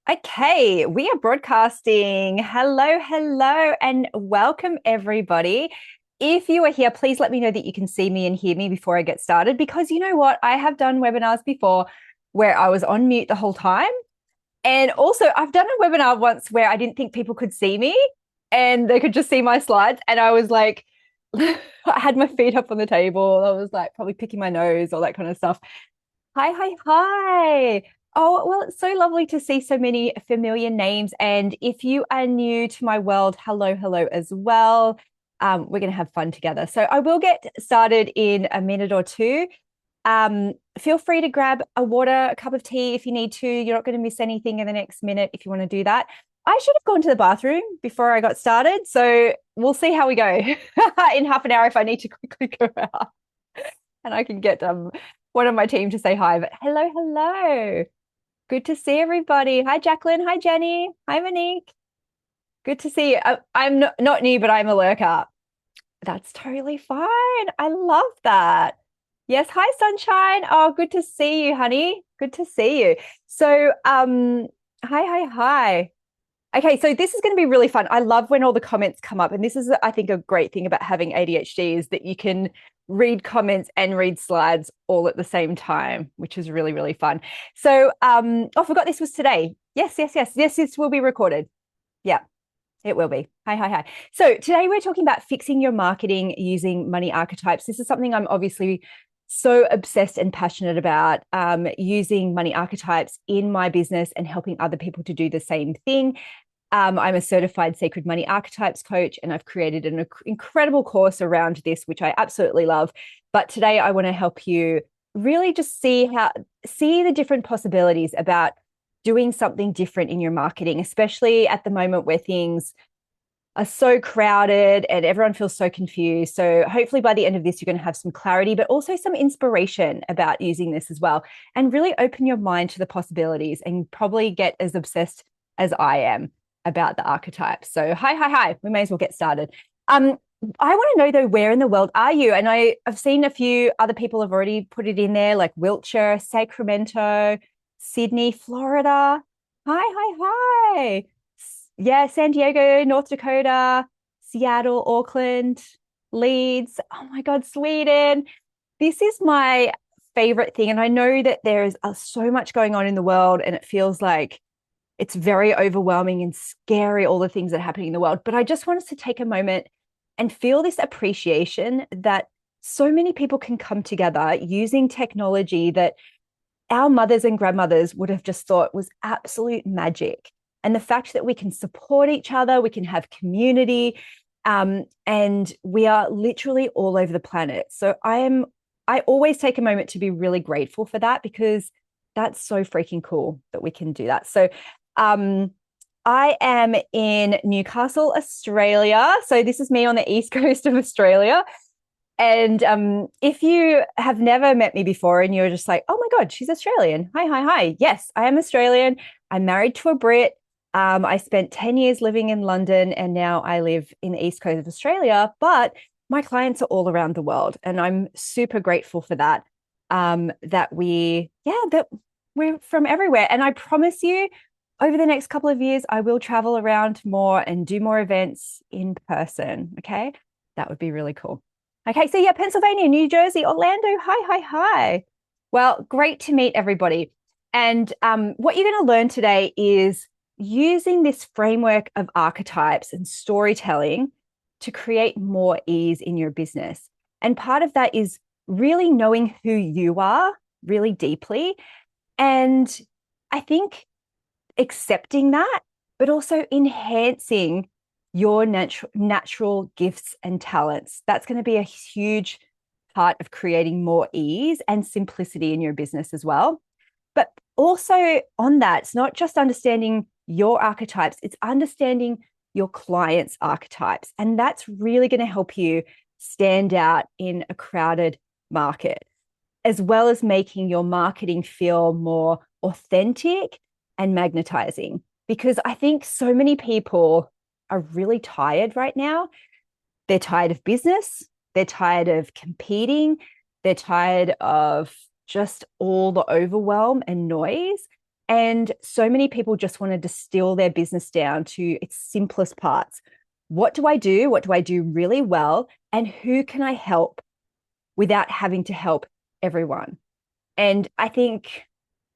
Okay, we are broadcasting. Hello, hello, and welcome everybody. If you are here, please let me know that you can see me and hear me before I get started, because you know what? I have done webinars before where I was on mute the whole time. And also, I've done a webinar once where I didn't think people could see me and they could just see my slides. And I was like, I had my feet up on the table. I was like probably picking my nose, all that kind of stuff. Hi, hi, hi. Oh, well, it's so lovely to see so many familiar names. And if you are new to my world, hello, hello as well. We're going to have fun together. So I will get started in a minute or two. Feel free to grab a water, a cup of tea if you need to. You're not going to miss anything in the next minute if you want to do that. I should have gone to the bathroom before I got started. So we'll see how we go in half an hour if I need to quickly go out and I can get one of my team to say hi. But hello, hello. Good to see everybody. Hi, Jacqueline. Hi, Jenny. Hi, Monique. Good to see you. I'm not new, but I'm a lurker. That's totally fine. I love that. Yes. Hi, Sunshine. Oh, good to see you, honey. Good to see you. So, hi, hi, hi. Okay, so this is going to be really fun. I love when all the comments come up. And this is, I think, a great thing about having ADHD is that you can read comments and read slides all at the same time, which is really, really fun. So, I forgot this was today. Yes, yes, yes. Yes, this will be recorded. Yeah, it will be. Hi, hi, hi. So today we're talking about fixing your marketing using money archetypes. This is something I'm obviously so obsessed and passionate about, using money archetypes in my business and helping other people to do the same thing. I'm a certified Sacred Money Archetypes coach, and I've created an incredible course around this, which I absolutely love. But today I want to help you really just see the different possibilities about doing something different in your marketing, especially at the moment where things are so crowded and everyone feels so confused. So hopefully by the end of this, you're going to have some clarity, but also some inspiration about using this as well, and really open your mind to the possibilities and probably get as obsessed as I am about the archetypes. So hi, hi, hi. We may as well get started. I want to know though, where in the world are you? And I've seen a few other people have already put it in there, like Wiltshire, Sacramento, Sydney, Florida. Hi, hi, hi. Yeah, San Diego, North Dakota, Seattle, Auckland, Leeds. Oh my God, Sweden. This is my favorite thing. And I know that there is so much going on in the world, and it feels like it's very overwhelming and scary, all the things that are happening in the world. But I just want us to take a moment and feel this appreciation that so many people can come together using technology that our mothers and grandmothers would have just thought was absolute magic. And the fact that we can support each other, we can have community, and we are literally all over the planet. So I always take a moment to be really grateful for that, because that's so freaking cool that we can do that. So I am in Newcastle, Australia. So this is me on the east coast of Australia. And if you have never met me before and you're just like, oh my God, she's Australian. Hi, hi, hi. Yes, I am Australian. I'm married to a Brit. I spent 10 years living in London, and now I live in the east coast of Australia. But my clients are all around the world, and I'm super grateful for that. That we're from everywhere. And I promise you, over the next couple of years, I will travel around more and do more events in person. Okay. That would be really cool. Okay. So, yeah, Pennsylvania, New Jersey, Orlando. Hi, hi, hi. Well, great to meet everybody. And what you're going to learn today is using this framework of archetypes and storytelling to create more ease in your business. And part of that is really knowing who you are really deeply. And I think accepting that, but also enhancing your natural gifts and talents. That's going to be a huge part of creating more ease and simplicity in your business as well. But also on that, it's not just understanding your archetypes, it's understanding your clients' archetypes. And that's really going to help you stand out in a crowded market, as well as making your marketing feel more authentic and magnetizing. Because I think so many people are really tired right now. They're tired of business. They're tired of competing. They're tired of just all the overwhelm and noise. And so many people just want to distill their business down to its simplest parts. What do I do? What do I do really well? And who can I help without having to help everyone? And I think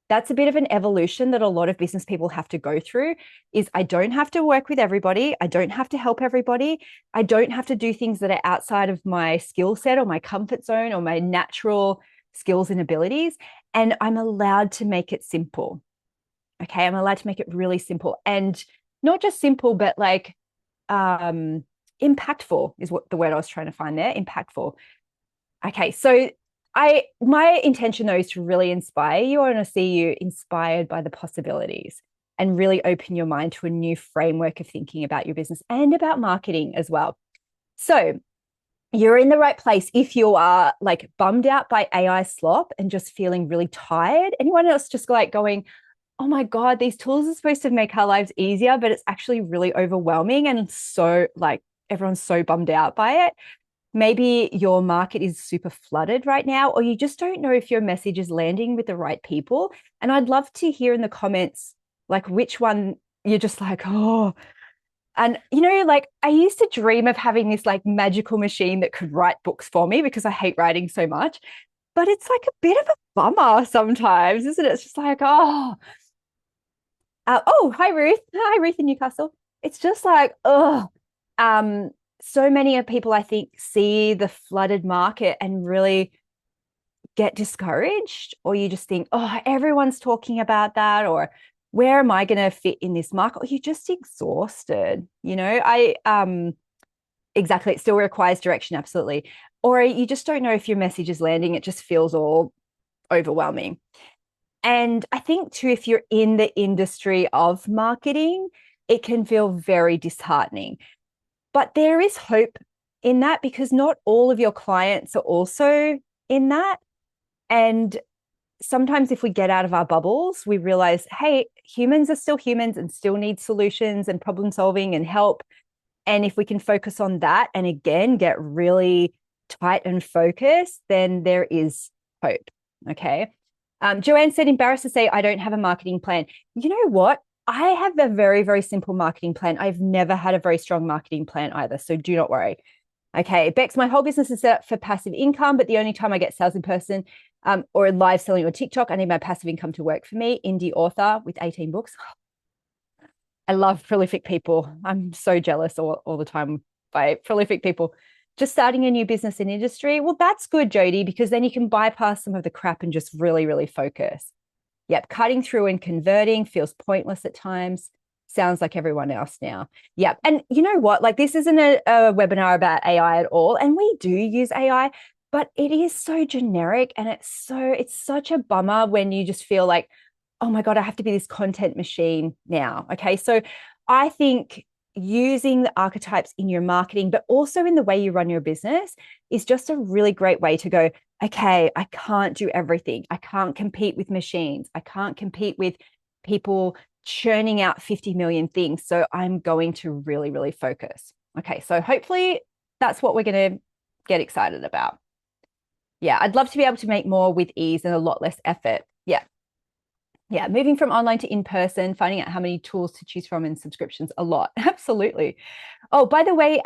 that's a bit of an evolution that a lot of business people have to go through. Is I don't have to work with everybody. I don't have to help everybody. I don't have to do things that are outside of my skill set or my comfort zone or my natural skills and abilities. And I'm allowed to make it simple. Okay. I'm allowed to make it really simple, and not just simple, but like impactful is what the word I was trying to find there. Impactful. Okay. So my intention though is to really inspire you. I want to see you inspired by the possibilities and really open your mind to a new framework of thinking about your business and about marketing as well. So you're in the right place if you are like bummed out by AI slop and just feeling really tired. Anyone else just like going, oh my God, these tools are supposed to make our lives easier, but it's actually really overwhelming. And so like everyone's so bummed out by it. Maybe your market is super flooded right now, or you just don't know if your message is landing with the right people. And I'd love to hear in the comments, like which one you're just like, oh, and like I used to dream of having this like magical machine that could write books for me because I hate writing so much. But it's like a bit of a bummer sometimes, isn't it? It's just like, oh, oh, hi Ruth. Hi Ruth in Newcastle. It's just like, oh, so many of people I think see the flooded market and really get discouraged, or you just think, oh, everyone's talking about that, or where am I going to fit in this market? Or you're just exhausted. Exactly. It still requires direction. Absolutely. Or you just don't know if your message is landing. It just feels all overwhelming. And I think too, if you're in the industry of marketing, it can feel very disheartening. But there is hope in that, because not all of your clients are also in that. And sometimes if we get out of our bubbles, we realize, hey, humans are still humans and still need solutions and problem solving and help. And if we can focus on that and again, get really tight and focused, then there is hope. Okay. Joanne said, embarrassed to say, I don't have a marketing plan. You know what? I have a very, very simple marketing plan. I've never had a very strong marketing plan either. So do not worry. Okay. Bex, my whole business is set up for passive income, but the only time I get sales in person or live selling on TikTok, I need my passive income to work for me. Indie author with 18 books. I love prolific people. I'm so jealous all the time by prolific people. Just starting a new business and industry. Well, that's good, Jody, because then you can bypass some of the crap and just really, really focus. Yep. Cutting through and converting feels pointless at times. Sounds like everyone else now. Yep. And you know what? Like this isn't a webinar about AI at all. And we do use AI, but it is so generic, and it's such a bummer when you just feel like, oh my God, I have to be this content machine now. Okay. So I think using the archetypes in your marketing, but also in the way you run your business, is just a really great way to go, okay, I can't do everything. I can't compete with machines. I can't compete with people churning out 50 million things. So I'm going to really, really focus. Okay. So hopefully that's what we're going to get excited about. Yeah. I'd love to be able to make more with ease and a lot less effort. Yeah. Yeah, moving from online to in-person, finding out how many tools to choose from and subscriptions, a lot. Absolutely. Oh, by the way,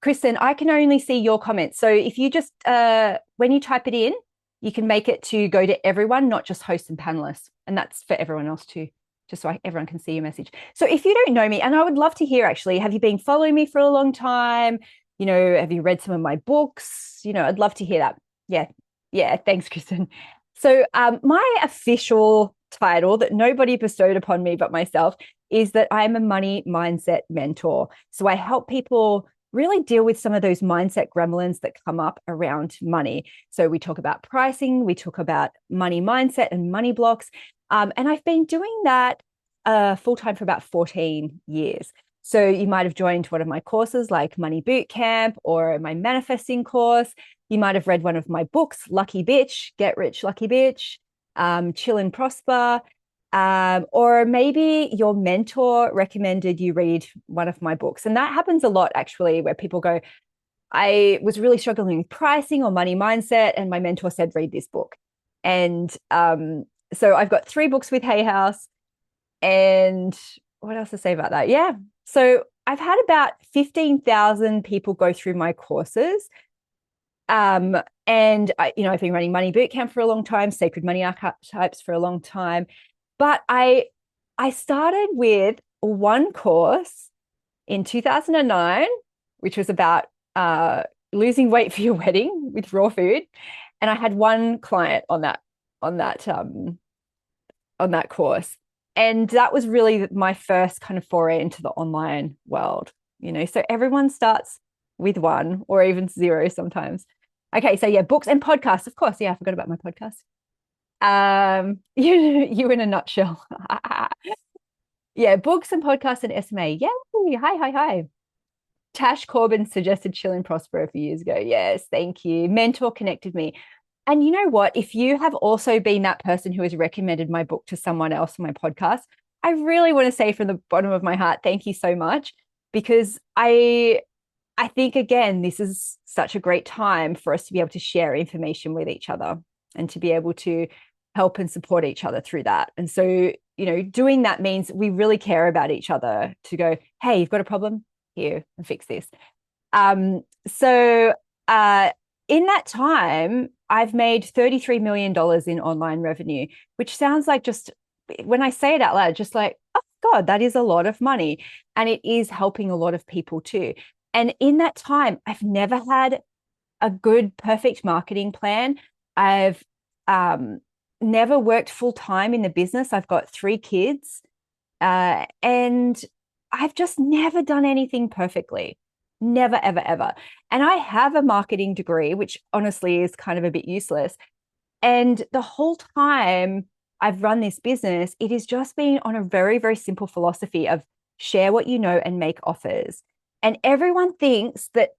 Kristen, I can only see your comments. So if you just, when you type it in, you can make it to go to everyone, not just hosts and panelists. And that's for everyone else too, just so everyone can see your message. So if you don't know me, and I would love to hear actually, have you been following me for a long time? Have you read some of my books? I'd love to hear that. Yeah. Yeah. Thanks, Kristen. So my official title that nobody bestowed upon me but myself is that I'm a money mindset mentor. So I help people really deal with some of those mindset gremlins that come up around money. So we talk about pricing, we talk about money mindset and money blocks. And I've been doing that full-time for about 14 years. So you might have joined one of my courses like Money Bootcamp or my manifesting course. You might have read one of my books, Lucky Bitch, Get Rich, Lucky Bitch, Chill and Prosper. Or maybe your mentor recommended you read one of my books. And that happens a lot, actually, where people go, I was really struggling with pricing or money mindset, and my mentor said, read this book. And So I've got 3 books with Hay House. And what else to say about that? Yeah. So I've had about 15,000 people go through my courses. And I've been running Money Bootcamp for a long time, Sacred Money Archetypes for a long time. But I started with one course in 2009, which was about losing weight for your wedding with raw food. And I had one client on that course. And that was really my first kind of foray into the online world, So everyone starts with one or even 0 sometimes. Okay, so yeah, books and podcasts, of course. Yeah, I forgot about my podcast. You in a nutshell. Yeah, books and podcasts and SMA. Yay! Hi. Tash Corbin suggested Chill and Prosper a few years ago. Yes, thank you. Mentor connected me. And you know what? If you have also been that person who has recommended my book to someone else on my podcast, I really want to say from the bottom of my heart, thank you so much, because I think, again, this is such a great time for us to be able to share information with each other and to be able to help and support each other through that. And so, doing that means we really care about each other to go, hey, you've got a problem here and fix this. So in that time, I've made $33 million in online revenue, which sounds like, just when I say it out loud, just like, oh God, that is a lot of money. And it is helping a lot of people too. And in that time, I've never had a good, perfect marketing plan. I've never worked full time in the business. I've got 3 kids, and I've just never done anything perfectly. Never, ever, ever. And I have a marketing degree, which honestly is kind of a bit useless. And the whole time I've run this business, it has just been on a very, very simple philosophy of share what you know and make offers. And everyone thinks that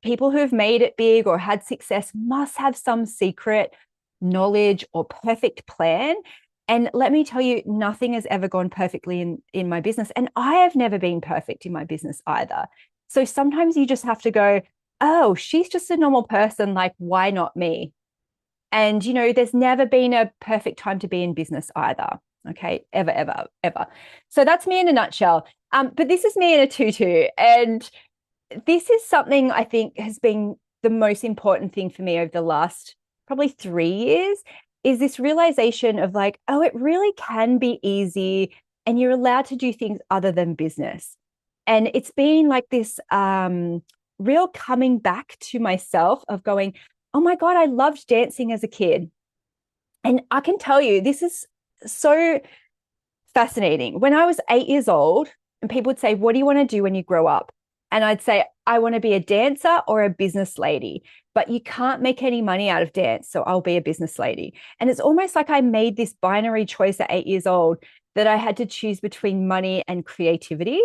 people who have made it big or had success must have some secret knowledge or perfect plan. And let me tell you, nothing has ever gone perfectly in my business. And I have never been perfect in my business either. So sometimes you just have to go, oh, she's just a normal person. Like, why not me? And, there's never been a perfect time to be in business either. Okay. Ever, ever, ever. So that's me in a nutshell. But this is me in a tutu. And this is something I think has been the most important thing for me over the last probably 3 years, is this realization of like, oh, it really can be easy and you're allowed to do things other than business. And it's been like this real coming back to myself of going, oh my God, I loved dancing as a kid. And I can tell you, this is so fascinating. When I was 8 years old and people would say, what do you want to do when you grow up? And I'd say, I want to be a dancer or a business lady, but you can't make any money out of dance. So I'll be a business lady. And it's almost like I made this binary choice at 8 years old that I had to choose between money and creativity,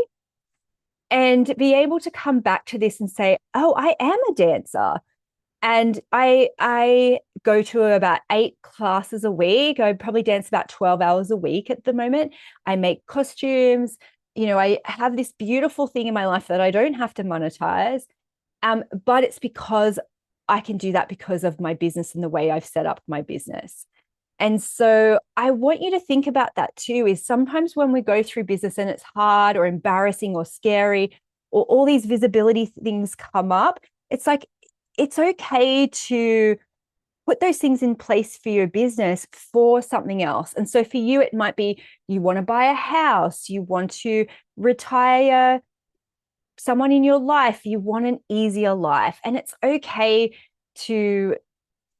and be able to come back to this and say, oh, I am a dancer. And I go to about 8 classes a week. I probably dance about 12 hours a week at the moment. I make costumes. I have this beautiful thing in my life that I don't have to monetize. But it's because I can do that because of my business and the way I've set up my business. And so I want you to think about that too, is sometimes when we go through business and it's hard or embarrassing or scary, or all these visibility things come up, it's like, it's okay to put those things in place for your business for something else. And so for you, it might be you want to buy a house, you want to retire someone in your life, you want an easier life. And it's okay to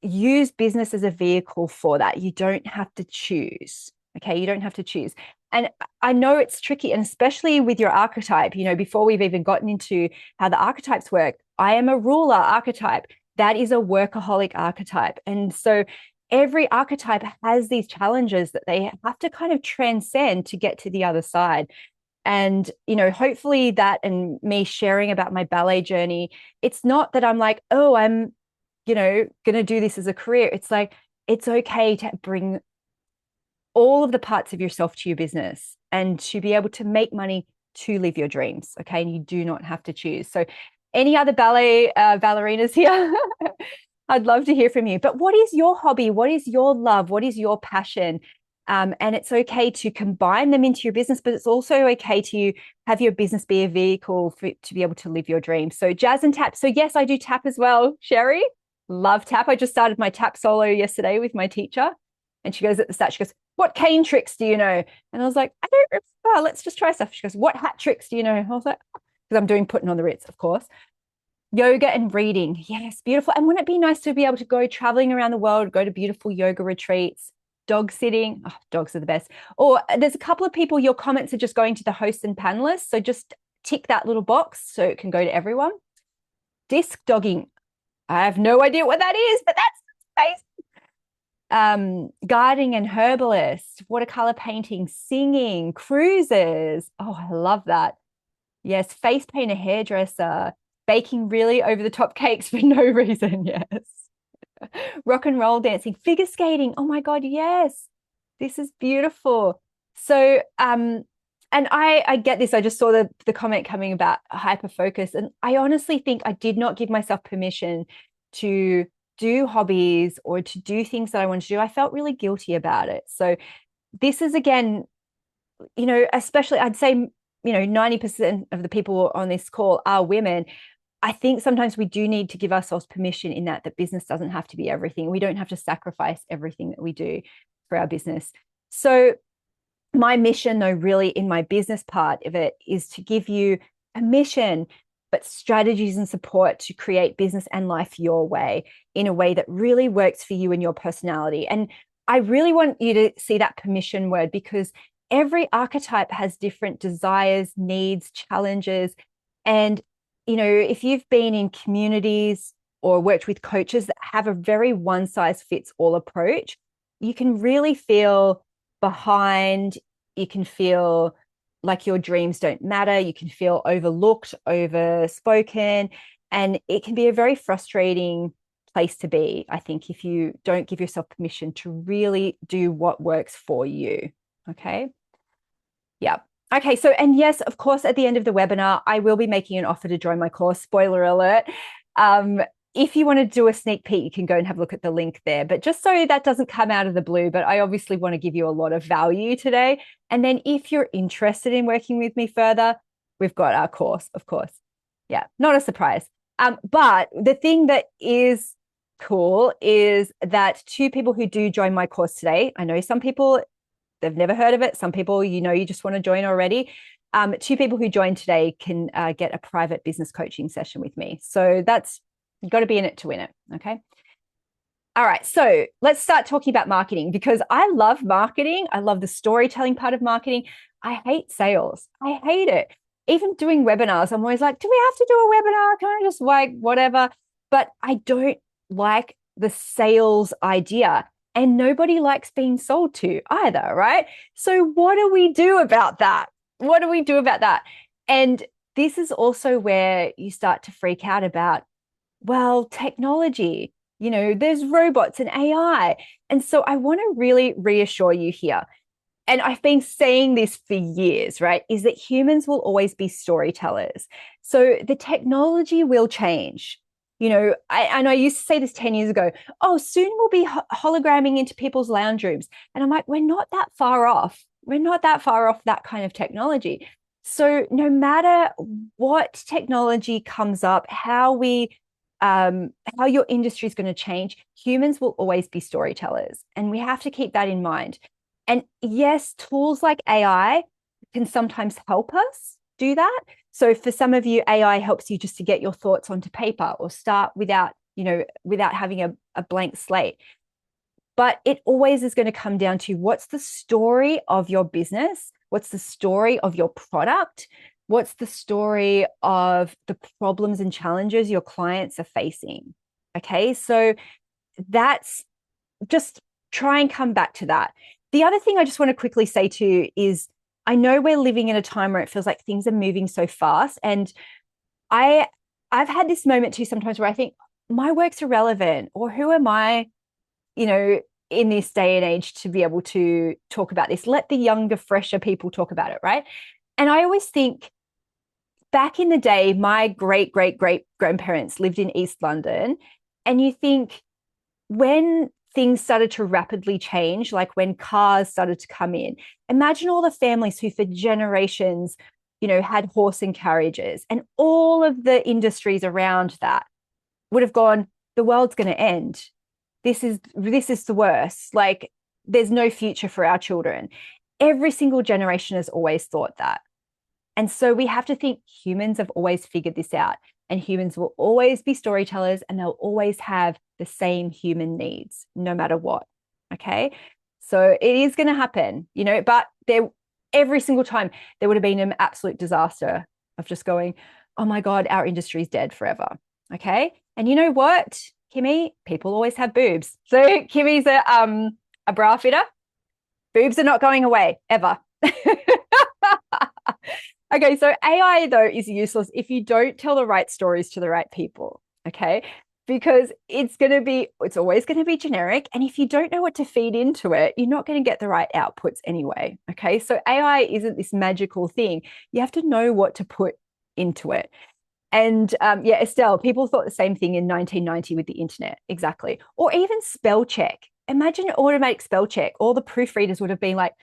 use business as a vehicle for that. You don't have to choose. Okay. You don't have to choose. And I know it's tricky, and especially with your archetype, before we've even gotten into how the archetypes work, I am a ruler archetype. That is a workaholic archetype. And so every archetype has these challenges that they have to kind of transcend to get to the other side. And, hopefully that, and me sharing about my ballet journey, it's not that I'm like, oh, I'm, going to do this as a career. It's like, it's okay to bring all of the parts of yourself to your business and to be able to make money to live your dreams. Okay. And you do not have to choose. So any other ballet ballerinas here? I'd love to hear from you. But what is your hobby? What is your love? What is your passion? And it's okay to combine them into your business, but it's also okay to have your business be a vehicle to be able to live your dreams. So jazz and tap. So yes, I do tap as well, Sherry. Love tap. I just started my tap solo yesterday with my teacher. And she goes at the start, she goes, what cane tricks do you know? And I was like, I don't remember. Let's just try stuff. She goes, what hat tricks do you know? I was like, because I'm doing putting on the Ritz, of course. Yoga and reading. Yes, beautiful. And wouldn't it be nice to be able to go traveling around the world, go to beautiful yoga retreats, dog sitting? Oh, dogs are the best. Or there's a couple of people, your comments are just going to the hosts and panelists. So just tick that little box so it can go to everyone. Disc dogging. I have no idea what that is, but that's amazing. Gardening and herbalist, watercolor painting, singing, cruises. Oh, I love that. Yes, face painter, hairdresser, baking really over the top cakes for no reason. Yes. Rock and roll dancing, figure skating. Oh my God, yes. This is beautiful. So, and I get this. I just saw the comment coming about hyper focus. And I honestly think I did not give myself permission to do hobbies or to do things that I wanted to do. I felt really guilty about it. So this is, again, especially I'd say, 90% of the people on this call are women. I think sometimes we do need to give ourselves permission in that business doesn't have to be everything. We don't have to sacrifice everything that we do for our business. So my mission, though, really in my business part of it is to give you permission, but strategies and support to create business and life your way in a way that really works for you and your personality. And I really want you to see that permission word, because every archetype has different desires, needs, challenges. And, if you've been in communities or worked with coaches that have a very one size fits all approach, you can really feel behind. You can feel like your dreams don't matter. You can feel overlooked, overspoken, and it can be a very frustrating place to be, I think, if you don't give yourself permission to really do what works for you. Okay. Yeah. Okay. So, and yes, of course, at the end of the webinar, I will be making an offer to join my course. Spoiler alert. If you want to do a sneak peek, you can go and have a look at the link there. But just so that doesn't come out of the blue, but I obviously want to give you a lot of value today. And then if you're interested in working with me further, we've got our course, of course. Yeah, not a surprise. But the thing that is cool is that two people who do join my course today, I know some people, they've never heard of it. Some people, you just want to join already. Two people who join today can get a private business coaching session with me. So you've got to be in it to win it. Okay. All right. So let's start talking about marketing, because I love marketing. I love the storytelling part of marketing. I hate sales. I hate it. Even doing webinars, I'm always like, do we have to do a webinar? Can I just whatever? But I don't like the sales idea. And nobody likes being sold to either, right? So what do we do about that? What do we do about that? And this is also where you start to freak out about, well, technology, there's robots and AI. And so I want to really reassure you here, and I've been saying this for years, right, is that humans will always be storytellers. So the technology will change. I used to say this 10 years ago, oh, soon we'll be hologramming into people's lounge rooms. And I'm like, we're not that far off. We're not that far off that kind of technology. So no matter what technology comes up, how your industry is going to change, humans will always be storytellers. And we have to keep that in mind. And yes, tools like AI can sometimes help us do that. So for some of you, AI helps you just to get your thoughts onto paper or start without having a blank slate. But it always is going to come down to, what's the story of your business? What's the story of your product? What's the story of the problems and challenges your clients are facing? Okay, so that's just try and come back to that. The other thing I just want to quickly say too is, I know we're living in a time where it feels like things are moving so fast. And I've had this moment too sometimes where I think my work's irrelevant, or who am I, in this day and age to be able to talk about this? Let the younger, fresher people talk about it, right? And I always think, back in the day, my great grandparents lived in East London. And you think, when things started to rapidly change, like when cars started to come in. Imagine all the families who for generations, had horse and carriages, and all of the industries around that would have gone, the world's going to end. This is the worst. Like, there's no future for our children. Every single generation has always thought that. And so we have to think humans have always figured this out, and humans will always be storytellers, and they'll always have the same human needs, no matter what. Okay. So it is going to happen, but every single time there would have been an absolute disaster of just going, oh my God, our industry is dead forever. Okay. And you know what, Kimmy? People always have boobs. So Kimmy's a bra fitter. Boobs are not going away ever. Okay, so AI, though, is useless if you don't tell the right stories to the right people, okay? Because it's always going to be generic. And if you don't know what to feed into it, you're not going to get the right outputs anyway, okay? So AI isn't this magical thing. You have to know what to put into it. And Estelle, people thought the same thing in 1990 with the internet, exactly. Or even spell check. Imagine automatic spell check. All the proofreaders would have been like,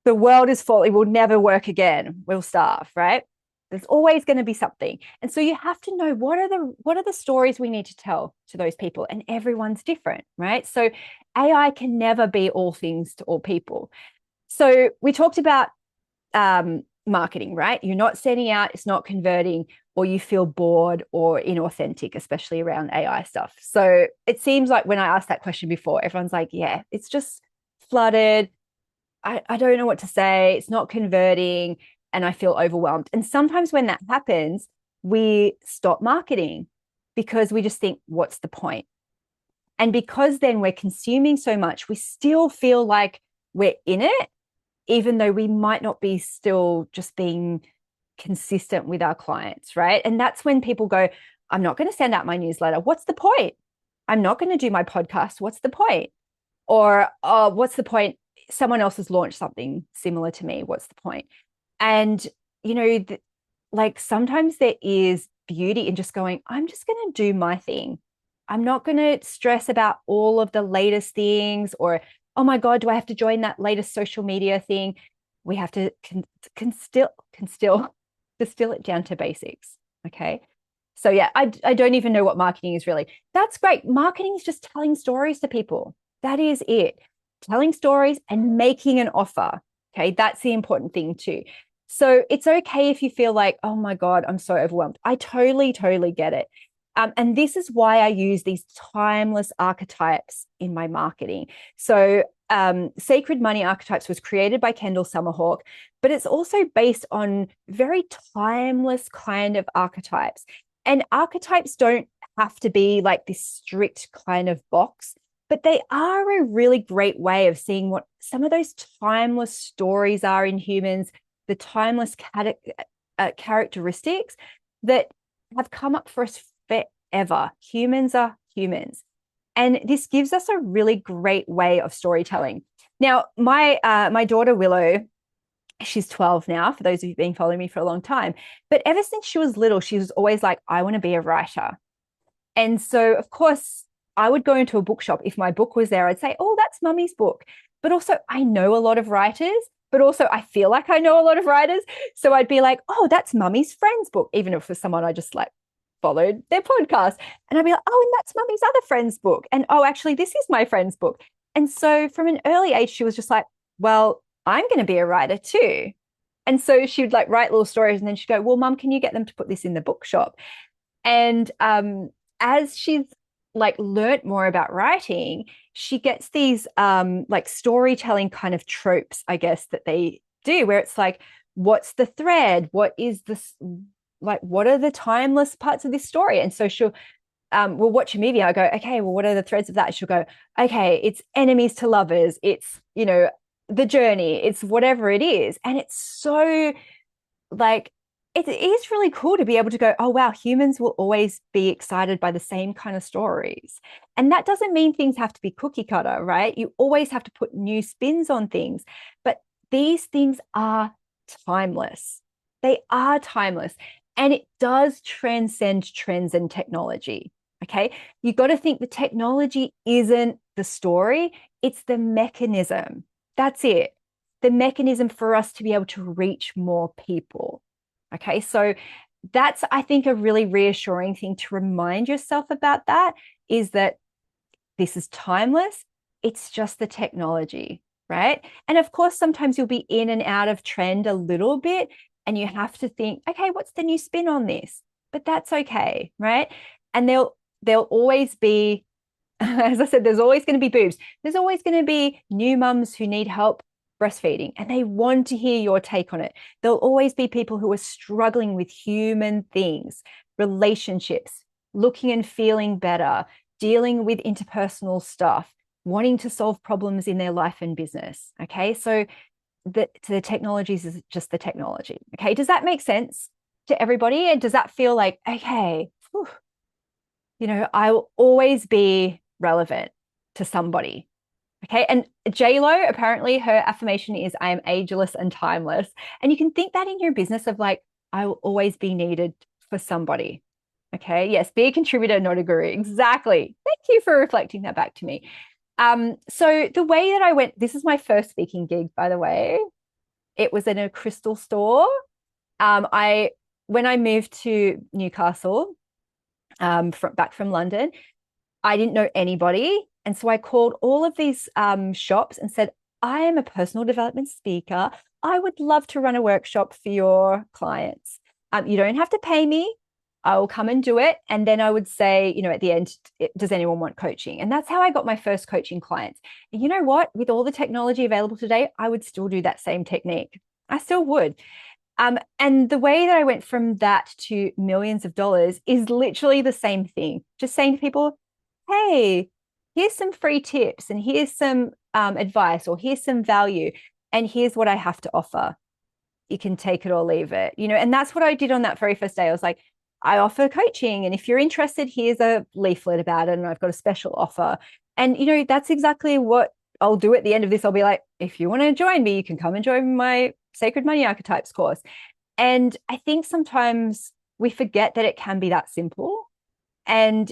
the world is falling, we'll never work again, we'll starve, right? There's always going to be something. And so you have to know what are the stories we need to tell to those people, and everyone's different, right? So AI can never be all things to all people. So we talked about marketing, right? You're not sending out, it's not converting, or you feel bored or inauthentic, especially around AI stuff. So it seems like when I asked that question before, everyone's like, yeah, it's just flooded. I don't know what to say. It's not converting, and I feel overwhelmed. And sometimes when that happens, we stop marketing because we just think, what's the point? And because then we're consuming so much, we still feel like we're in it, even though we might not be still just being consistent with our clients, right? And that's when people go, I'm not going to send out my newsletter. What's the point? I'm not going to do my podcast. What's the point? Or, oh, what's the point? Someone else has launched something similar to me. What's the point? And, like sometimes there is beauty in just going, I'm just going to do my thing. I'm not going to stress about all of the latest things, or, oh my God, do I have to join that latest social media thing? We have to distill it down to basics. Okay. So yeah, I don't even know what marketing is really. That's great. Marketing is just telling stories to people. That is it. Telling stories and making an offer. Okay, that's the important thing too. So it's okay if you feel like, oh my God, I'm so overwhelmed. I totally get it. And this is why I use these timeless archetypes in my marketing. So Sacred Money Archetypes was created by Kendall Summerhawk, but it's also based on very timeless kind of archetypes. And archetypes don't have to be like this strict kind of box, but they are a really great way of seeing what some of those timeless stories are in humans, the timeless characteristics that have come up for us forever. Humans are humans. And this gives us a really great way of storytelling. Now, my daughter Willow, she's 12 now, for those of you who've been following me for a long time. But ever since she was little, she was always like, I want to be a writer. And so, of course, I would go into a bookshop. If my book was there, I'd say, oh, that's mummy's book. But also I know a lot of writers, but also I feel like I know a lot of writers. So I'd be like, oh, that's mummy's friend's book, even if it was someone I just like followed their podcast. And I'd be like, oh, and that's mummy's other friend's book. And oh, actually, this is my friend's book. And so from an early age, she was just like, well, I'm going to be a writer too. And so she would like write little stories, and then she'd go, well, mum, can you get them to put this in the bookshop? And as she's like learnt more about writing, she gets these like storytelling kind of tropes, I guess, that they do, where it's like, what's the thread? What is this? Like, what are the timeless parts of this story? And so she'll we'll watch a movie. I go, okay, well, what are the threads of that? She'll go, okay, it's enemies to lovers. It's, the journey. It's whatever it is. And it's so like, it is really cool to be able to go, oh, wow, humans will always be excited by the same kind of stories. And that doesn't mean things have to be cookie cutter, right? You always have to put new spins on things. But these things are timeless. They are timeless. And it does transcend trends and technology. Okay. You got to think the technology isn't the story. It's the mechanism. That's it. The mechanism for us to be able to reach more people. Okay. So that's, I think, a really reassuring thing to remind yourself about, that is that this is timeless. It's just the technology, right? And of course, sometimes you'll be in and out of trend a little bit, and you have to think, okay, what's the new spin on this? But that's okay, right? And there'll always be, as I said, there's always going to be boobs. There's always going to be new mums who need help breastfeeding, and they want to hear your take on it. There'll always be people who are struggling with human things, relationships, looking and feeling better, dealing with interpersonal stuff, wanting to solve problems in their life and business. Okay. So the technologies is just the technology. Okay. Does that make sense to everybody? And does that feel like, okay, whew, I will always be relevant to somebody. Okay. And J-Lo, apparently her affirmation is, I am ageless and timeless. And you can think that in your business of like, I will always be needed for somebody. Okay. Yes. Be a contributor, not a guru. Exactly. Thank you for reflecting that back to me. So the way that I went, this is my first speaking gig, by the way. It was in a crystal store. When I moved to Newcastle, back from London, I didn't know anybody. And so I called all of these shops and said, I am a personal development speaker. I would love to run a workshop for your clients. You don't have to pay me. I will come and do it. And then I would say, at the end, does anyone want coaching? And that's how I got my first coaching clients. And you know what? With all the technology available today, I would still do that same technique. I still would. And the way that I went from that to millions of dollars is literally the same thing. Just saying to people, hey, here's some free tips, and here's some advice, or here's some value, and here's what I have to offer. You can take it or leave it, and that's what I did on that very first day. I was like, I offer coaching, and if you're interested, here's a leaflet about it, and I've got a special offer. And, that's exactly what I'll do at the end of this. I'll be like, if you want to join me, you can come and join my Sacred Money Archetypes course. And I think sometimes we forget that it can be that simple. And,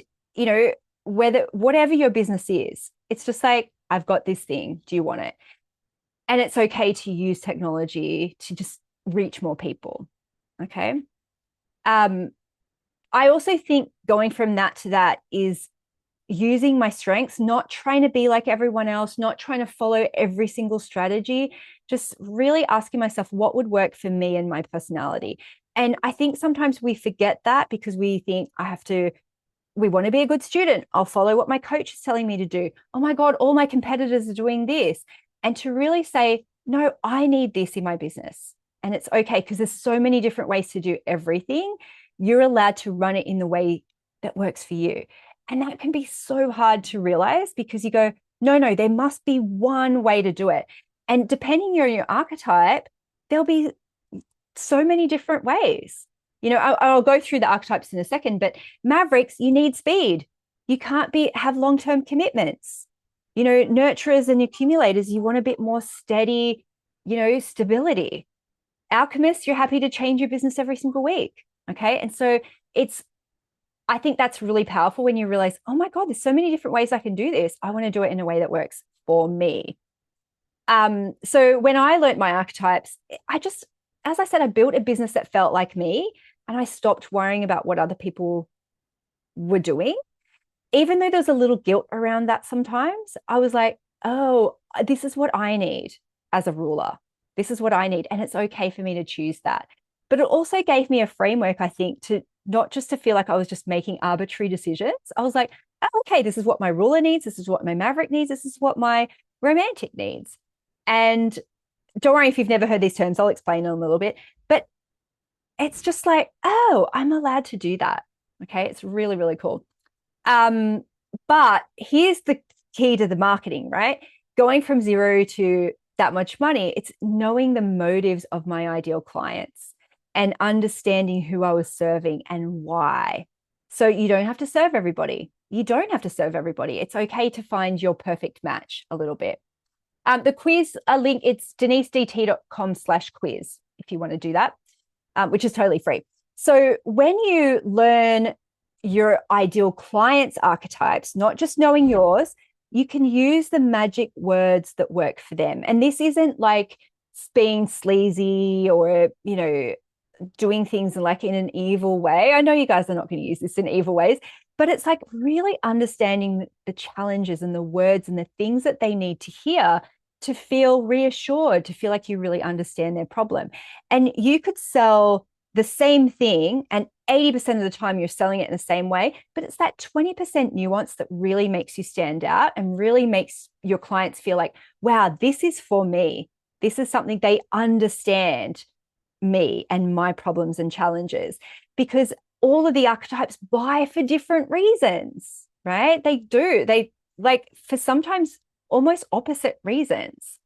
whatever your business is, it's just like, I've got this thing. Do you want it? And it's okay to use technology to just reach more people. Okay. I also think going from that to that is using my strengths, not trying to be like everyone else, not trying to follow every single strategy, just really asking myself what would work for me and my personality. And I think sometimes we forget that because we think we want to be a good student. I'll follow what my coach is telling me to do. Oh my God, all my competitors are doing this. And to really say, no, I need this in my business. And it's okay, because there's so many different ways to do everything. You're allowed to run it in the way that works for you. And that can be so hard to realize, because you go, no, there must be one way to do it. And depending on your archetype, there'll be so many different ways. I'll go through the archetypes in a second, but Mavericks, you need speed. You can't have long-term commitments. Nurturers and accumulators, you want a bit more steady, stability. Alchemists, you're happy to change your business every single week. Okay. And so I think that's really powerful when you realize, oh my God, there's so many different ways I can do this. I want to do it in a way that works for me. So when I learned my archetypes, as I said, I built a business that felt like me, and I stopped worrying about what other people were doing. Even though there's a little guilt around that sometimes, I was like, oh, this is what I need as a ruler. This is what I need. And it's okay for me to choose that. But it also gave me a framework, I think, to not just to feel like I was just making arbitrary decisions. I was like, oh, okay, this is what my ruler needs. This is what my maverick needs. This is what my romantic needs. And don't worry if you've never heard these terms, I'll explain in a little bit. But it's just like, oh, I'm allowed to do that. Okay, it's really, really cool. But here's the key to the marketing, right? Going from zero to that much money, it's knowing the motives of my ideal clients and understanding who I was serving and why. So you don't have to serve everybody. You don't have to serve everybody. It's okay to find your perfect match a little bit. The quiz, a link, it's denisedt.com/quiz if you want to do that, which is totally free. So when you learn your ideal clients' archetypes, not just knowing yours, you can use the magic words that work for them. And this isn't like being sleazy or, you know, doing things like in an evil way. I know you guys are not going to use this in evil ways, but it's like really understanding the challenges and the words and the things that they need to hear to feel reassured, to feel like you really understand their problem. And you could sell the same thing, and 80% of the time you're selling it in the same way, but it's that 20% nuance that really makes you stand out and really makes your clients feel like, wow, this is for me. This is something they understand me and my problems and challenges, because all of the archetypes buy for different reasons, right? They do. They like for sometimes almost opposite reasons.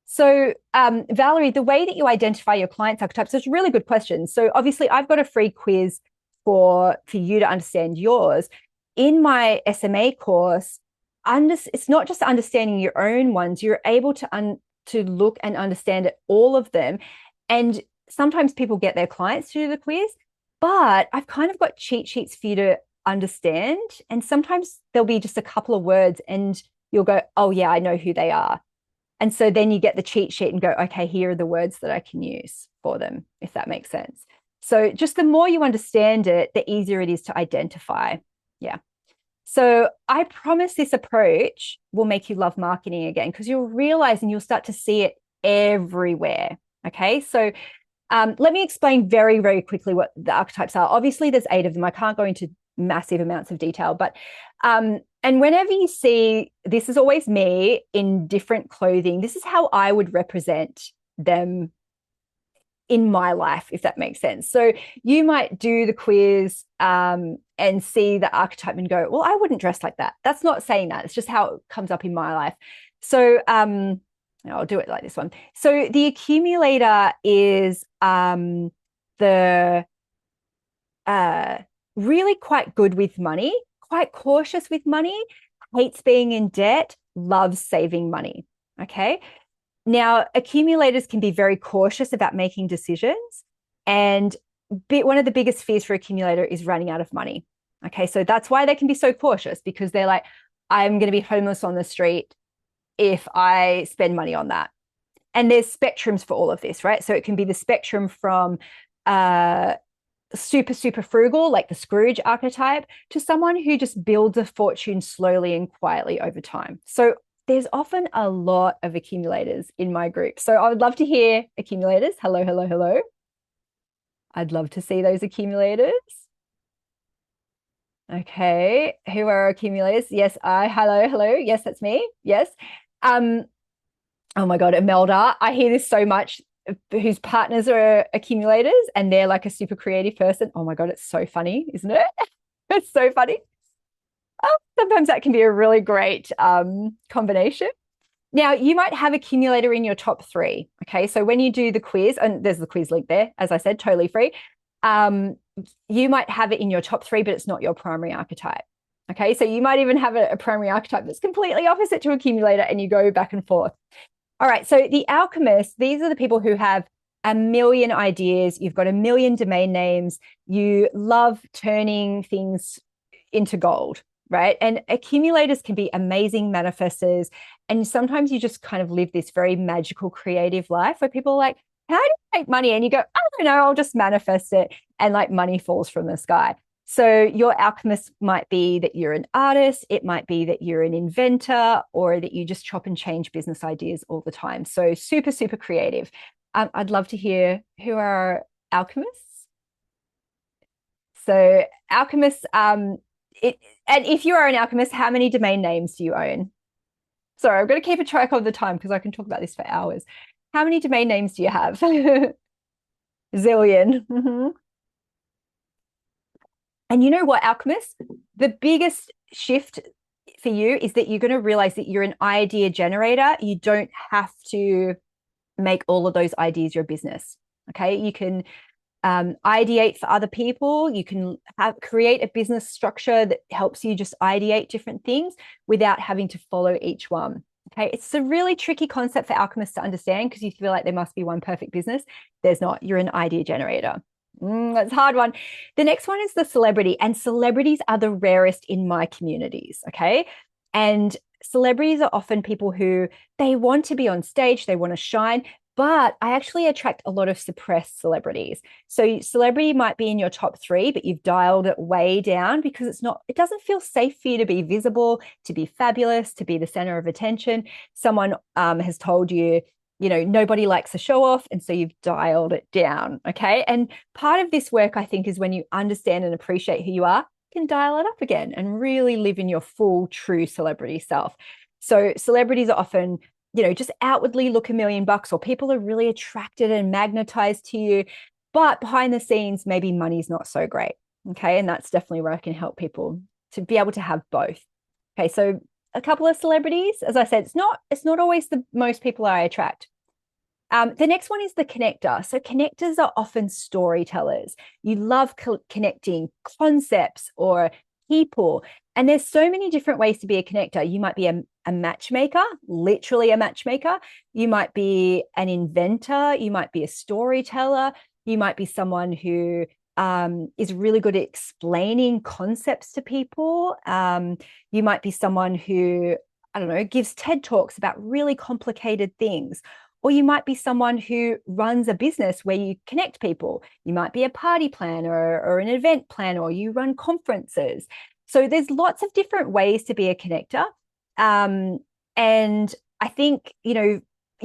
So, Valerie, the way that you identify your clients' archetypes is a really good question. So obviously I've got a free quiz for you to understand yours. In my SMA course, it's not just understanding your own ones. You're able to look and understand all of them. And sometimes people get their clients to do the quiz, but I've kind of got cheat sheets for you to understand. And sometimes there'll be just a couple of words and you'll go, oh yeah, I know who they are. And so then you get the cheat sheet and go, okay, here are the words that I can use for them, if that makes sense. So just the more you understand it, the easier it is to identify. Yeah. So I promise this approach will make you love marketing again, because you'll realize and you'll start to see it everywhere. Okay. So let me explain very, very quickly what the archetypes are. Obviously, there's 8 of them. I can't go into massive amounts of detail, but and whenever you see, this is always me in different clothing. This is how I would represent them in my life, if that makes sense. So you might do the quiz and see the archetype and go, well, I wouldn't dress like that. That's not saying that. It's just how it comes up in my life. So I'll do it like this one. So the accumulator is the really quite good with money, quite cautious with money, hates being in debt, loves saving money. Okay. Now, accumulators can be very cautious about making decisions. And one of the biggest fears for accumulator is running out of money. Okay. So that's why they can be so cautious, because they're like, I'm going to be homeless on the street if I spend money on that. And there's spectrums for all of this, right? So it can be the spectrum from super, super frugal, like the Scrooge archetype, to someone who just builds a fortune slowly and quietly over time. So there's often a lot of accumulators in my group. So I would love to hear accumulators. Hello, hello, hello. I'd love to see those accumulators. Okay, who are accumulators? Yes, hello, hello. Yes, that's me. Yes. Oh my God, Imelda, I hear this so much, whose partners are accumulators and they're like a super creative person. Oh my God, it's so funny, isn't it? It's so funny. Sometimes that can be a really great combination. Now, you might have accumulator in your top 3. Okay, so when you do the quiz, and there's the quiz link there, as I said, totally free. You might have it in your top 3, but it's not your primary archetype. Okay, so you might even have a primary archetype that's completely opposite to accumulator, and you go back and forth. All right, so the alchemists, these are the people who have a million ideas. You've got a million domain names. You love turning things into gold, right? And accumulators can be amazing manifestors. And sometimes you just kind of live this very magical, creative life where people are like, how do you make money? And you go, I don't know, I'll just manifest it. And like money falls from the sky. So your alchemist might be that you're an artist. It might be that you're an inventor, or that you just chop and change business ideas all the time. So super, super creative. I'd love to hear who are alchemists. So alchemists, and if you are an alchemist, how many domain names do you own? Sorry, I'm going to keep a track of the time because I can talk about this for hours. How many domain names do you have? Zillion. Mm-hmm. And you know what, alchemists? The biggest shift for you is that you're going to realize that you're an idea generator. You don't have to make all of those ideas your business. Okay. You can ideate for other people. You can create a business structure that helps you just ideate different things without having to follow each one. Okay. It's a really tricky concept for alchemists to understand, because you feel like there must be one perfect business. There's not. You're an idea generator. That's a hard one. The next one is the celebrity, and celebrities are the rarest in my communities. Okay. And celebrities are often people who they want to be on stage, they want to shine, but I actually attract a lot of suppressed celebrities. So celebrity might be in your top 3, but you've dialed it way down because it doesn't feel safe for you to be visible, to be fabulous, to be the center of attention. Someone has told you, nobody likes a show off. And so you've dialed it down. Okay. And part of this work, I think, is when you understand and appreciate who you are, you can dial it up again and really live in your full, true celebrity self. So celebrities are often, just outwardly look $1 million, or people are really attracted and magnetized to you, but behind the scenes, maybe money's not so great. Okay. And that's definitely where I can help people to be able to have both. Okay. So a couple of celebrities, as I said, it's not always the most people I attract. The next one is the connector. So connectors are often storytellers. You love connecting concepts or people. And there's so many different ways to be a connector. You might be a matchmaker, literally a matchmaker. You might be an inventor. You might be a storyteller. You might be someone who is really good at explaining concepts to people. You might be someone who, I don't know, gives TED Talks about really complicated things. Or you might be someone who runs a business where you connect people. You might be a party planner or an event planner, or you run conferences. So there's lots of different ways to be a connector. And I think, you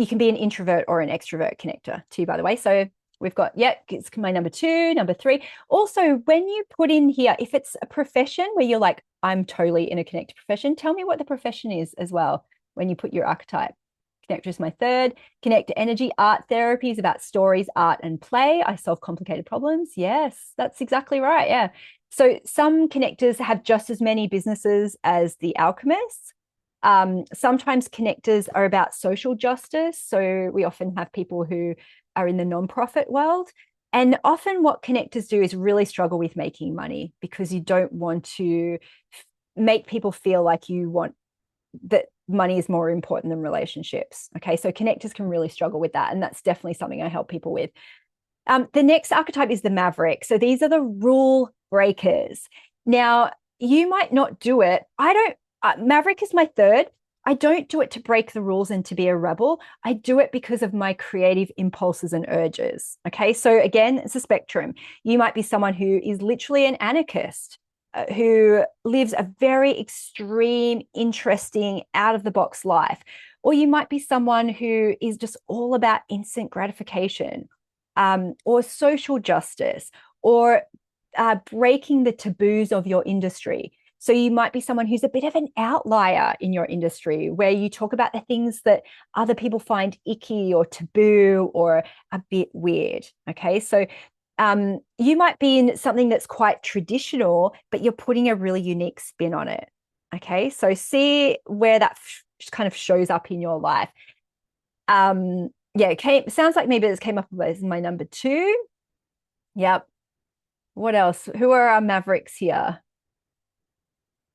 can be an introvert or an extrovert connector too, by the way. So we've got, it's my number 2, number 3. Also, when you put in here, if it's a profession where you're like, I'm totally in a connector profession, tell me what the profession is as well when you put your archetype. Connector is my 3rd. Connector energy, art therapy is about stories, art, and play. I solve complicated problems. Yes, that's exactly right. Yeah. So some connectors have just as many businesses as the alchemists. Sometimes connectors are about social justice. So we often have people who are in the nonprofit world. And often what connectors do is really struggle with making money because you don't want to make people feel like you want that money is more important than relationships. Okay, so connectors can really struggle with that. And that's definitely something I help people with. The next archetype is the maverick. So these are the rule breakers. Now, you might not do it. Maverick is my 3rd. I don't do it to break the rules and to be a rebel. I do it because of my creative impulses and urges. Okay, so again, it's a spectrum. You might be someone who is literally an anarchist, who lives a very extreme, interesting, out-of-the-box life. Or you might be someone who is just all about instant gratification, or social justice, or breaking the taboos of your industry. So you might be someone who's a bit of an outlier in your industry, where you talk about the things that other people find icky or taboo or a bit weird. Okay, so you might be in something that's quite traditional, but you're putting a really unique spin on it. Okay, so see where that kind of shows up in your life. Sounds like maybe this came up as my number 2. Yep. What else? Who are our mavericks here?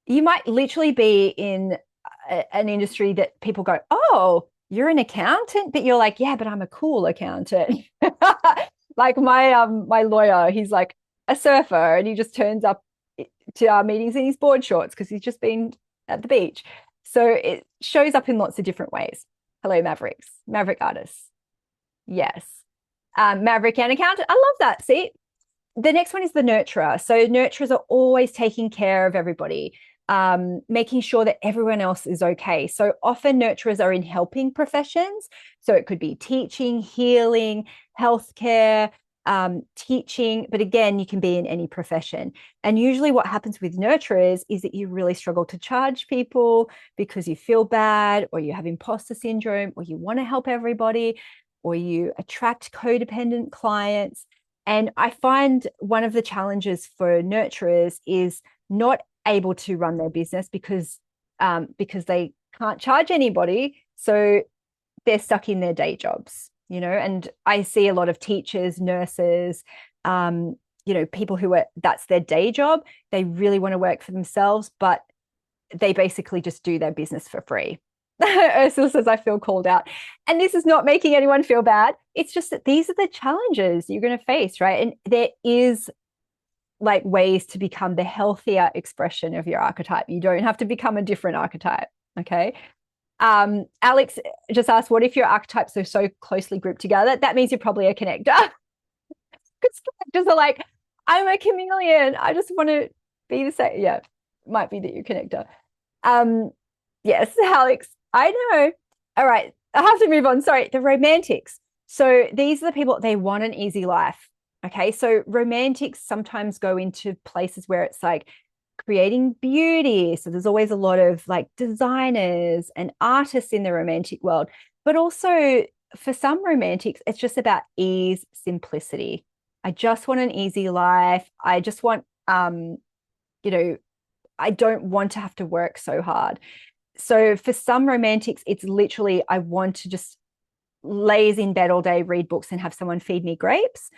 You might literally be in an industry that people go, oh, you're an accountant, but you're like, yeah, but I'm a cool accountant. Like my lawyer, he's like a surfer, and he just turns up to our meetings in his board shorts because he's just been at the beach. So it shows up in lots of different ways. Hello, mavericks, maverick artists. Yes. Maverick and accountant. I love that. See, the next one is the nurturer. So nurturers are always taking care of everybody, making sure that everyone else is okay. So often nurturers are in helping professions. So it could be teaching, healing, healthcare, teaching. But again, you can be in any profession. And usually what happens with nurturers is that you really struggle to charge people because you feel bad, or you have imposter syndrome, or you want to help everybody, or you attract codependent clients. And I find one of the challenges for nurturers is not able to run their business because they can't charge anybody. So they're stuck in their day jobs, and I see a lot of teachers, nurses, people who that's their day job. They really want to work for themselves, but they basically just do their business for free. Ursula says, I feel called out. And this is not making anyone feel bad. It's just that these are the challenges you're going to face, right? And there is like ways to become the healthier expression of your archetype. You don't have to become a different archetype. Okay. Alex just asked, what if your archetypes are so closely grouped together? That means you're probably a connector. Because connectors are like, I'm a chameleon. I just want to be the same. Yeah, might be that you're a connector. Um, yes, Alex, I know. All right, I have to move on. Sorry, the romantics. So these are the people, they want an easy life. Okay, so romantics sometimes go into places where it's like creating beauty. So there's always a lot of like designers and artists in the romantic world, but also for some romantics, it's just about ease, simplicity. I just want an easy life. I just want, you know, I don't want to have to work so hard. So for some romantics, it's literally, I want to just laze in bed all day, read books, and have someone feed me grapes.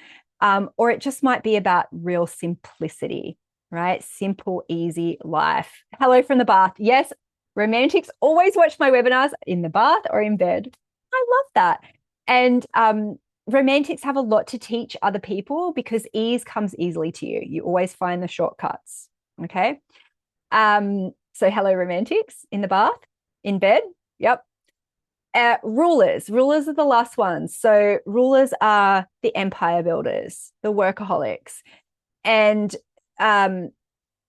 Or it just might be about real simplicity, right? Simple, easy life. Hello from the bath. Yes, romantics always watch my webinars in the bath or in bed. I love that. And romantics have a lot to teach other people because ease comes easily to you. You always find the shortcuts. Okay. So hello, romantics in the bath, in bed. Yep. Rulers. Rulers are the last ones. So rulers are the empire builders, the workaholics. And I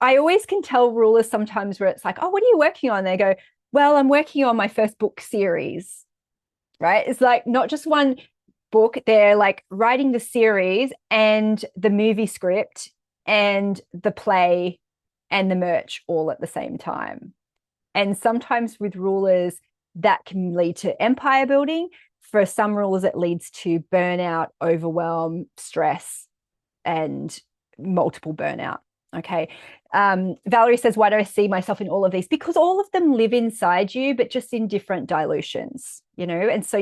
always can tell rulers sometimes where it's like, oh, what are you working on? They go, well, I'm working on my first book series, right? It's like not just one book, they're like writing the series and the movie script and the play and the merch all at the same time. And sometimes with rulers, that can lead to empire building. For some rulers, it leads to burnout, overwhelm, stress, and multiple burnout. Okay. Valerie says, why do I see myself in all of these? Because all of them live inside you, but just in different dilutions, you know? And so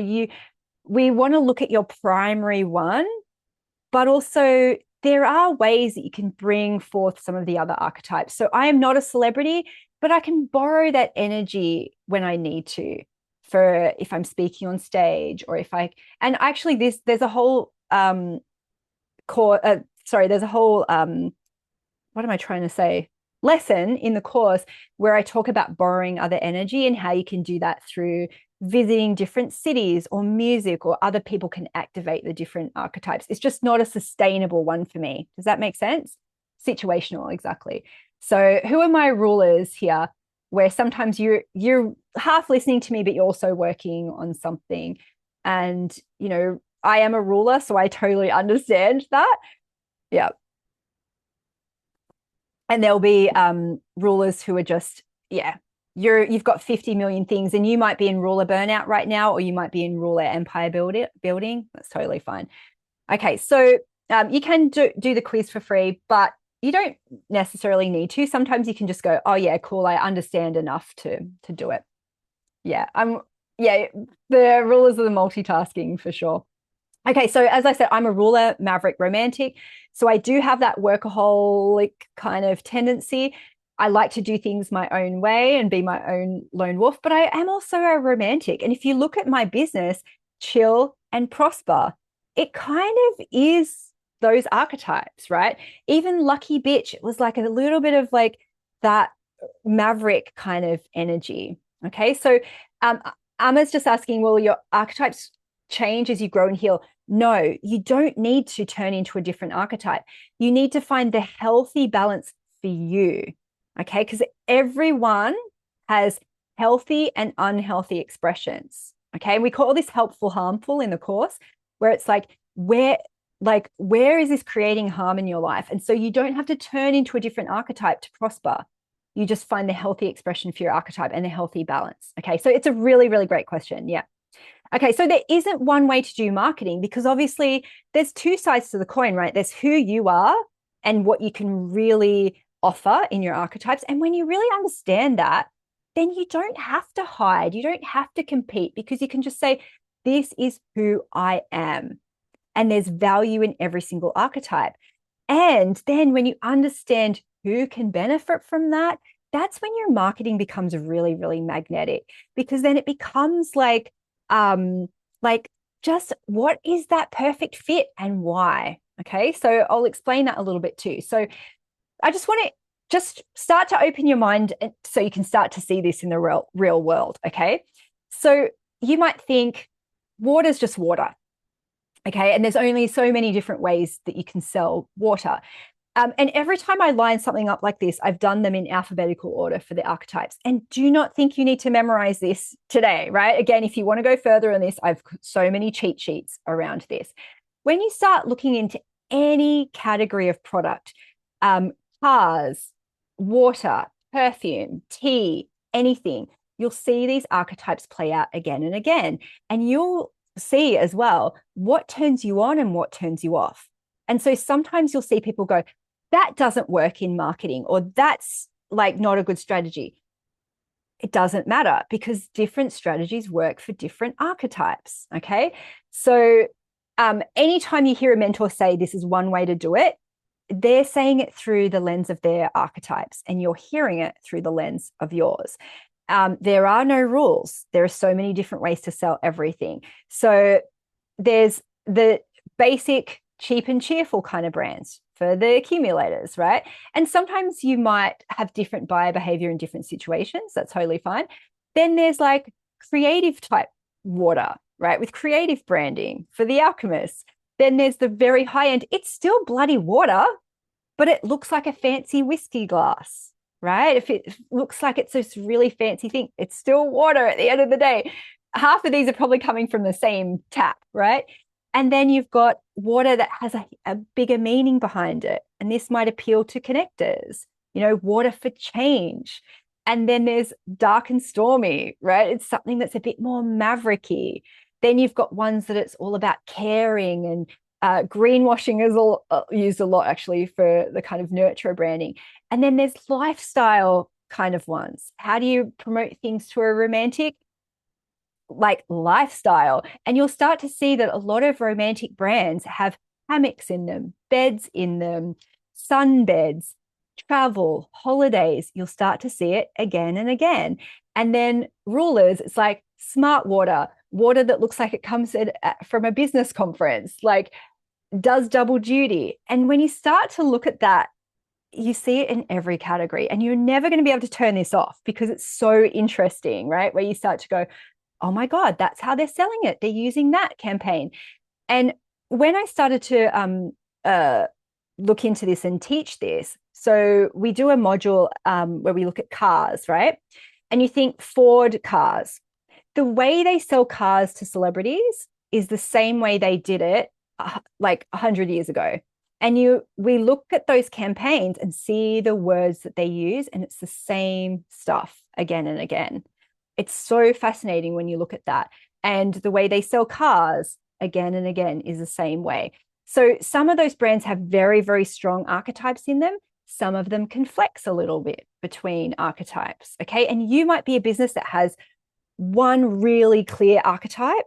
we want to look at your primary one, but also there are ways that you can bring forth some of the other archetypes. So I am not a celebrity, but I can borrow that energy when I need to, for if I'm speaking on stage or if I, and actually there's a whole there's a whole what am I trying to say? Lesson in the course where I talk about borrowing other energy and how you can do that through visiting different cities or music, or other people can activate the different archetypes. It's just not a sustainable one for me. Does that make sense? Situational, exactly. So who are my rulers here? Where sometimes you're half listening to me, but you're also working on something. And, you know, I am a ruler, so I totally understand that. Yeah. And there'll be rulers who are just, yeah, you've got 50 million things, and you might be in ruler burnout right now, or you might be in ruler empire building. That's totally fine. Okay, so you can do the quiz for free, but you don't necessarily need to. Sometimes you can just go, oh yeah, cool, I understand enough to do it. Yeah, the rulers are the multitasking for sure. Okay, so as I said, I'm a ruler, maverick, romantic. So I do have that workaholic kind of tendency. I like to do things my own way and be my own lone wolf, but I am also a romantic. And if you look at my business, chill and prosper, it kind of is those archetypes, right? Even lucky bitch, it was like a little bit of like that maverick kind of energy. Okay, so Emma's just asking, will your archetypes change as you grow and heal? No, you don't need to turn into a different archetype. You need to find the healthy balance for you. Okay, because everyone has healthy and unhealthy expressions. Okay, and we call this helpful, harmful in the course, where it's like where is this creating harm in your life? And so you don't have to turn into a different archetype to prosper. You just find the healthy expression for your archetype and the healthy balance. Okay, so it's a really, really great question. Yeah. Okay, so there isn't one way to do marketing, because obviously there's two sides to the coin, right? There's who you are and what you can really offer in your archetypes. And when you really understand that, then you don't have to hide. You don't have to compete, because you can just say, this is who I am. And there's value in every single archetype. And then when you understand who can benefit from that, that's when your marketing becomes really, really magnetic, because then it becomes like just what is that perfect fit and why? Okay, so I'll explain that a little bit too. So I just want to just start to open your mind so you can start to see this in the real world. Okay. So you might think water's just water. Okay. And there's only so many different ways that you can sell water. And every time I line something up like this, I've done them in alphabetical order for the archetypes. And do not think you need to memorize this today, right? Again, if you want to go further on this, I've so many cheat sheets around this. When you start looking into any category of product, cars, water, perfume, tea, anything, you'll see these archetypes play out again and again. And you'll see as well what turns you on and what turns you off. And so sometimes you'll see people go, that doesn't work in marketing, or that's like not a good strategy. It doesn't matter because different strategies work for different archetypes. Okay. So anytime you hear a mentor say this is one way to do it, they're saying it through the lens of their archetypes and you're hearing it through the lens of yours. There are no rules. There are so many different ways to sell everything. So there's the basic cheap and cheerful kind of brands for the accumulators, right? And sometimes you might have different buyer behavior in different situations. That's totally fine. Then there's like creative type water, right? With creative branding for the alchemists. Then there's the very high end. It's still bloody water, but it looks like a fancy whiskey glass, right? If it looks like it's this really fancy thing, it's still water at the end of the day. Half of these are probably coming from the same tap, right? And then you've got water that has a bigger meaning behind it. And this might appeal to connectors, water for change. And then there's dark and stormy, right? It's something that's a bit more mavericky. Then you've got ones that it's all about caring, and greenwashing is all used a lot actually for the kind of nurturer branding. And then there's lifestyle kind of ones. How do you promote things to a romantic like lifestyle? And you'll start to see that a lot of romantic brands have hammocks in them, beds in them, sunbeds, travel, holidays. You'll start to see it again and again. And then rulers, it's like smart water that looks like it comes from a business conference, like does double duty. And when you start to look at that, you see it in every category, and you're never going to be able to turn this off because it's so interesting, right? Where you start to go, oh my God, that's how they're selling it. They're using that campaign. And when I started to look into this and teach this, so we do a module where we look at cars, right? And you think Ford cars. The way they sell cars to celebrities is the same way they did it like 100 years ago. And we look at those campaigns and see the words that they use, and it's the same stuff again and again. It's so fascinating when you look at that. And the way they sell cars again and again is the same way. So some of those brands have very, very strong archetypes in them. Some of them can flex a little bit between archetypes. Okay. And you might be a business that has one really clear archetype,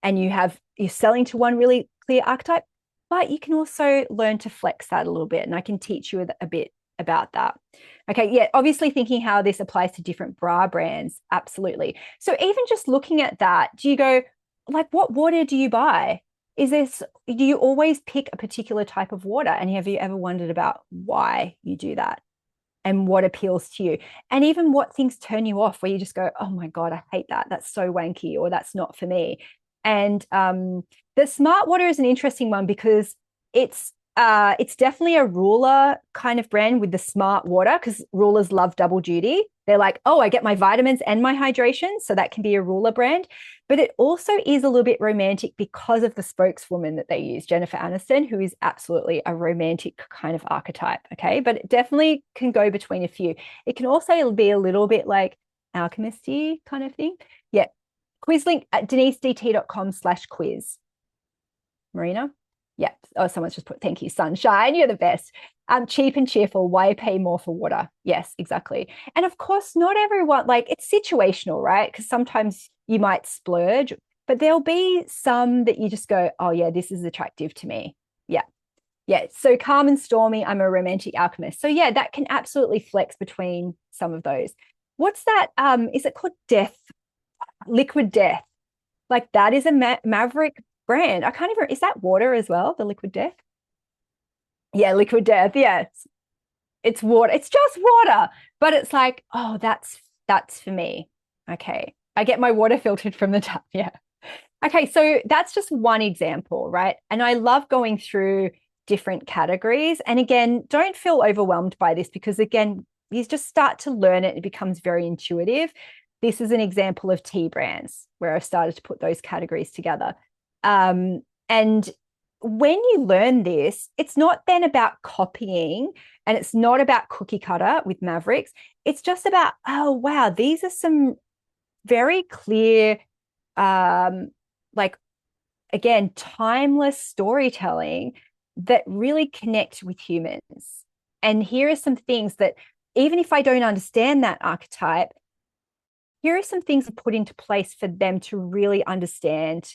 and you're selling to one really clear archetype, but you can also learn to flex that a little bit. And I can teach you a bit about that. Okay, yeah, obviously thinking how this applies to different bra brands, absolutely. So even just looking at that, do you go, like, what water do you buy? Do you always pick a particular type of water? And have you ever wondered about why you do that and what appeals to you? And even what things turn you off, where you just go, oh my God, I hate that. That's so wanky, or that's not for me. And the smart water is an interesting one because it's definitely a ruler kind of brand with the smart water, because rulers love double duty. They're like, oh, I get my vitamins and my hydration. So that can be a ruler brand. But it also is a little bit romantic because of the spokeswoman that they use, Jennifer Aniston, who is absolutely a romantic kind of archetype. Okay. But it definitely can go between a few. It can also be a little bit like alchemisty kind of thing. Yeah. Quiz link at denisedt.com/quiz. Marina? Yeah. Oh, someone's just put, thank you, sunshine. You're the best. Cheap and cheerful. Why pay more for water? Yes, exactly. And of course, not everyone, like, it's situational, right? Because sometimes you might splurge, but there'll be some that you just go, oh yeah, this is attractive to me. Yeah. Yeah. So calm and stormy, I'm a romantic alchemist. So yeah, that can absolutely flex between some of those. What's that? Is it called Death? Liquid Death. Like, that is a maverick brand. I can't even, is that water as well, the Liquid Death? Yeah, Liquid Death. Yes. it's water. It's just water. But it's like, oh, that's for me. Okay. I get my water filtered from the tap. Yeah. Okay. So that's just one example, right? And I love going through different categories. And again, don't feel overwhelmed by this because again, you just start to learn it. It becomes very intuitive. This is an example of tea brands where I've started to put those categories together. And when you learn this, it's not then about copying and it's not about cookie cutter with Mavericks. It's just about, oh, wow, these are some very clear, like, again, timeless storytelling that really connect with humans. And here are some things that, even if I don't understand that archetype, here are some things to put into place for them to really understand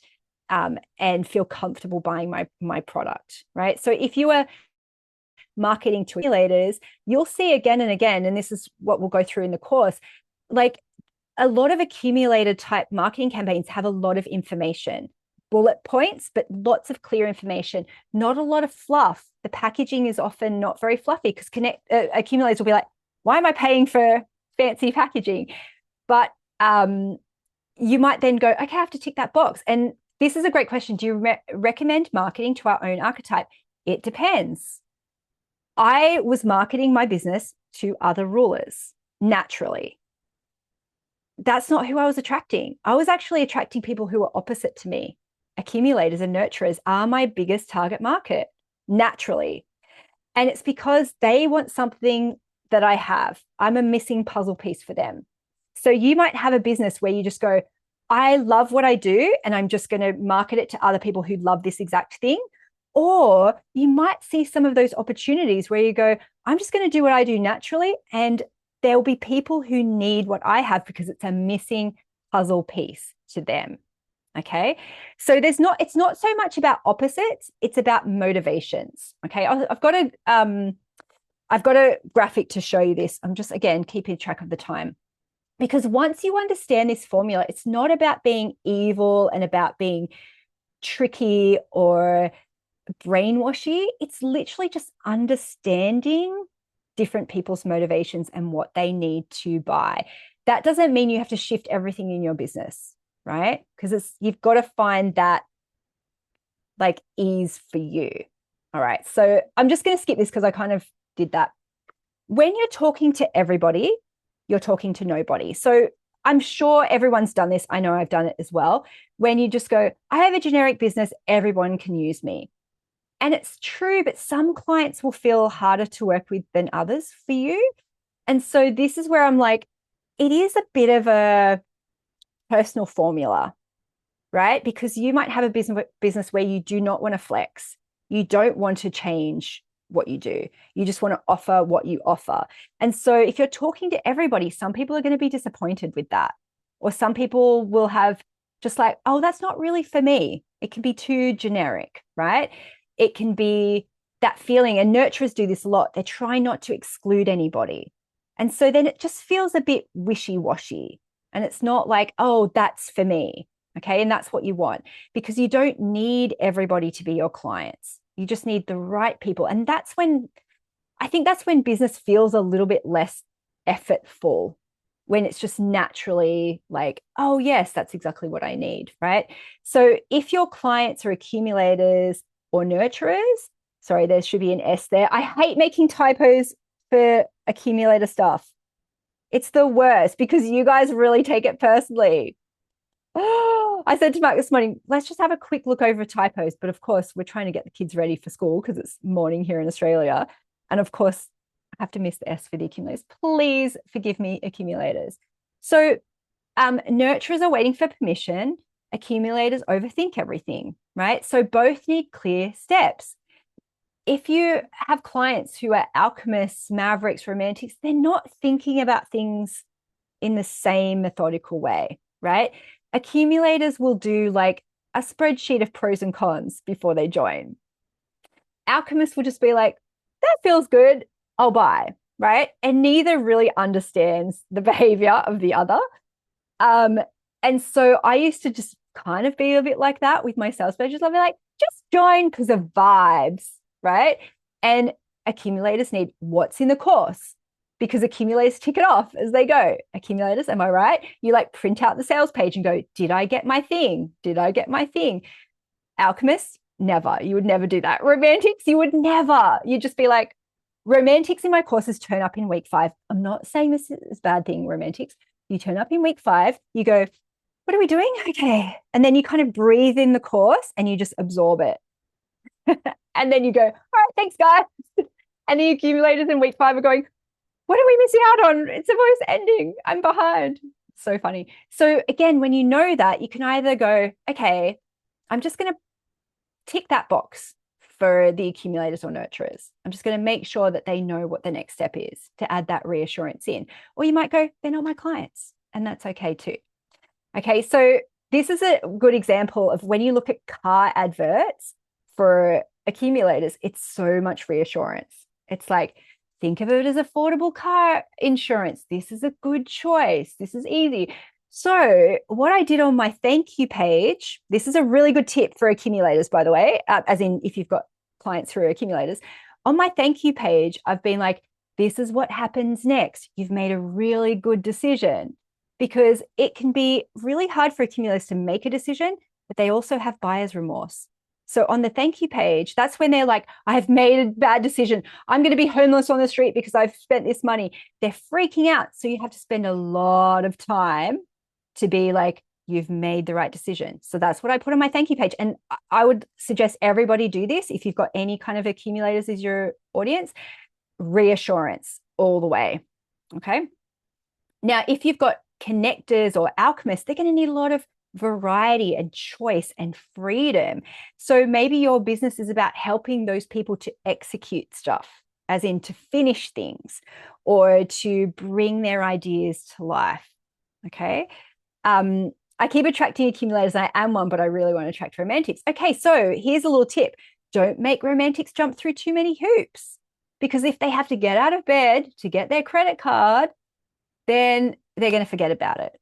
and feel comfortable buying my product, right? So if you are marketing to accumulators, you'll see again and again, and this is what we'll go through in the course, like a lot of accumulator type marketing campaigns have a lot of information, bullet points, but lots of clear information, not a lot of fluff. The packaging is often not very fluffy because accumulators will be like, why am I paying for fancy packaging? But you might then go, okay, I have to tick that box. And this is a great question. Do you recommend marketing to our own archetype? It depends. I was marketing my business to other rulers naturally. That's not who I was attracting. I was actually attracting people who were opposite to me. Accumulators and nurturers are my biggest target market naturally. And it's because they want something that I have. I'm a missing puzzle piece for them. So you might have a business where you just go, I love what I do, and I'm just going to market it to other people who love this exact thing. Or you might see some of those opportunities where you go, I'm just going to do what I do naturally, and there will be people who need what I have because it's a missing puzzle piece to them. Okay. So it's not so much about opposites, it's about motivations. Okay. I've got a graphic to show you this. I'm just, again, keeping track of the time. Because once you understand this formula, it's not about being evil and about being tricky or brainwashy. It's literally just understanding different people's motivations and what they need to buy. That doesn't mean you have to shift everything in your business, right? Because you've got to find that like ease for you. All right. So I'm just going to skip this because I kind of did that. When you're talking to everybody, you're talking to nobody. So I'm sure everyone's done this. I know I've done it as well. When you just go, I have a generic business, everyone can use me. And it's true, but some clients will feel harder to work with than others for you. And so this is where I'm like, it is a bit of a personal formula, right? Because you might have a business where you do not want to flex. You don't want to change what you do. You just want to offer what you offer. And so if you're talking to everybody, some people are going to be disappointed with that. Or some people will have just like, oh, that's not really for me. It can be too generic, right? It can be that feeling, and nurturers do this a lot. They try not to exclude anybody. And so then it just feels a bit wishy-washy. And it's not like, oh, that's for me. Okay. And that's what you want, because you don't need everybody to be your clients. You just need the right people. And I think that's when business feels a little bit less effortful, when it's just naturally like, oh, yes, that's exactly what I need, right? So if your clients are accumulators or nurturers, sorry, there should be an S there. I hate making typos for accumulator stuff. It's the worst because you guys really take it personally. I said to Mark this morning, let's just have a quick look over typos. But of course, we're trying to get the kids ready for school because it's morning here in Australia. And of course, I have to miss the S for the accumulators. Please forgive me, accumulators. So nurturers are waiting for permission. Accumulators overthink everything, right? So both need clear steps. If you have clients who are alchemists, mavericks, romantics, they're not thinking about things in the same methodical way, right? Accumulators will do like a spreadsheet of pros and cons before they join. Alchemists will just be like, that feels good, I'll buy, right? And neither really understands the behavior of the other. And so I used to just kind of be a bit like that with my sales pages. I'll be like, just join because of vibes, right? And accumulators need what's in the course, because accumulators tick it off as they go. Accumulators, am I right? You like print out the sales page and go, did I get my thing? Did I get my thing? Alchemists, never. You would never do that. Romantics, you would never. You'd just be like, romantics in my courses turn up in week 5. I'm not saying this is a bad thing, romantics. You turn up in week 5, you go, what are we doing? Okay. And then you kind of breathe in the course and you just absorb it. And then you go, all right, thanks, guys. And the accumulators in week 5 are going, what are we missing out on? It's almost ending. I'm behind. So funny. So again, when you know that, you can either go, okay, I'm just going to tick that box for the accumulators or nurturers. I'm just going to make sure that they know what the next step is to add that reassurance in. Or you might go, they're not my clients. And that's okay too. Okay, so this is a good example of when you look at car adverts for accumulators, it's so much reassurance. It's like, think of it as affordable car insurance. This is a good choice. This is easy. So what I did on my thank you page, this is a really good tip for accumulators, by the way, as in if you've got clients through accumulators. On my thank you page, I've been like, this is what happens next. You've made a really good decision, because it can be really hard for accumulators to make a decision, but they also have buyer's remorse. So on the thank you page, that's when they're like, I have made a bad decision. I'm going to be homeless on the street because I've spent this money. They're freaking out. So you have to spend a lot of time to be like, you've made the right decision. So that's what I put on my thank you page. And I would suggest everybody do this if you've got any kind of accumulators as your audience. Reassurance all the way. Okay. Now, if you've got connectors or alchemists, they're going to need a lot of variety and choice and freedom. So maybe your business is about helping those people to execute stuff, as in to finish things or to bring their ideas to life. Okay. I keep attracting accumulators, and I am one, but I really want to attract romantics. Okay, so here's a little tip. Don't make romantics jump through too many hoops, because if they have to get out of bed to get their credit card, then they're going to forget about it.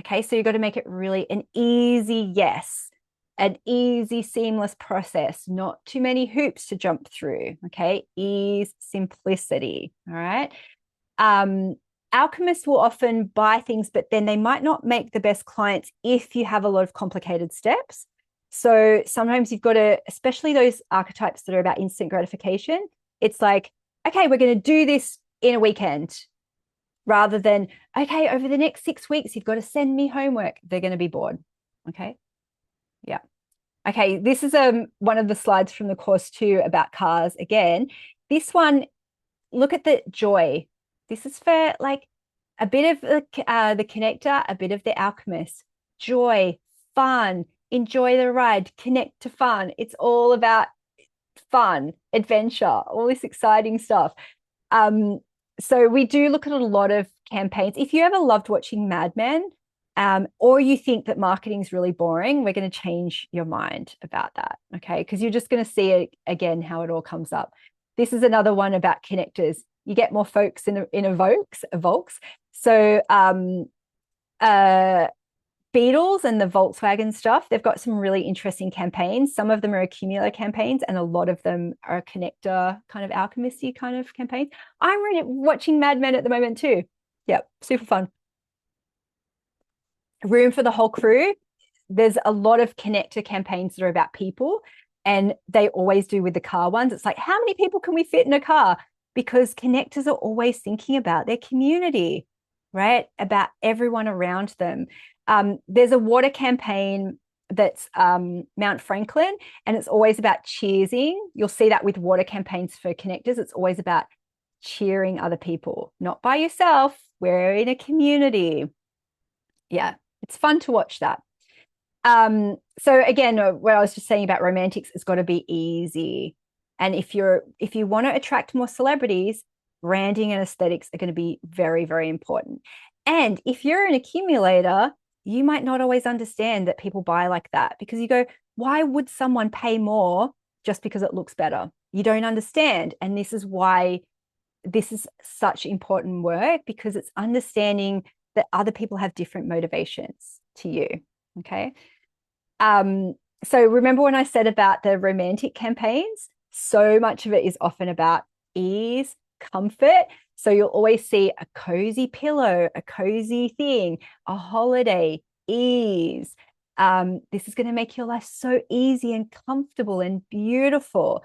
Okay, so you've got to make it really an easy yes, an easy, seamless process, not too many hoops to jump through. Okay, ease, simplicity. All right. Alchemists will often buy things, but then they might not make the best clients if you have a lot of complicated steps. So sometimes you've got to, especially those archetypes that are about instant gratification, it's like, okay, we're going to do this in a weekend, rather than, okay, over the next 6 weeks, you've got to send me homework. They're going to be bored. Okay. Yeah. Okay. This is one of the slides from the course too about cars. Again, this one, look at the joy. This is for like a bit of the connector, a bit of the alchemist. Joy, fun, enjoy the ride, connect to fun. It's all about fun, adventure, all this exciting stuff. So we do look at a lot of campaigns. If you ever loved watching Mad Men, or you think that marketing is really boring, we're going to change your mind about that. Okay. Because you're just going to see it again, how it all comes up. This is another one about connectors. You get more folks in a Volks. So Beatles and the Volkswagen stuff, they've got some really interesting campaigns. Some of them are accumulator campaigns, and a lot of them are connector kind of alchemisty kind of campaigns. I'm really watching Mad Men at the moment too. Yep, super fun. Room for the whole crew. There's a lot of connector campaigns that are about people, and they always do with the car ones. It's like, how many people can we fit in a car? Because connectors are always thinking about their community, right? About everyone around them. There's a water campaign that's Mount Franklin, and it's always about cheersing. You'll see that with water campaigns for connectors. It's always about cheering other people, not by yourself. We're in a community. Yeah, it's fun to watch that. So again, what I was just saying about romantics, it's got to be easy. And if you want to attract more celebrities, branding and aesthetics are going to be very, very important. And if you're an accumulator, you might not always understand that people buy like that, because you go, why would someone pay more just because it looks better? You don't understand. And this is why this is such important work, because it's understanding that other people have different motivations to you. Okay. So remember when I said about the romantic campaigns? So much of it is often about ease, comfort. So you'll always see a cozy pillow, a cozy thing, a holiday, ease. This is going to make your life so easy and comfortable and beautiful.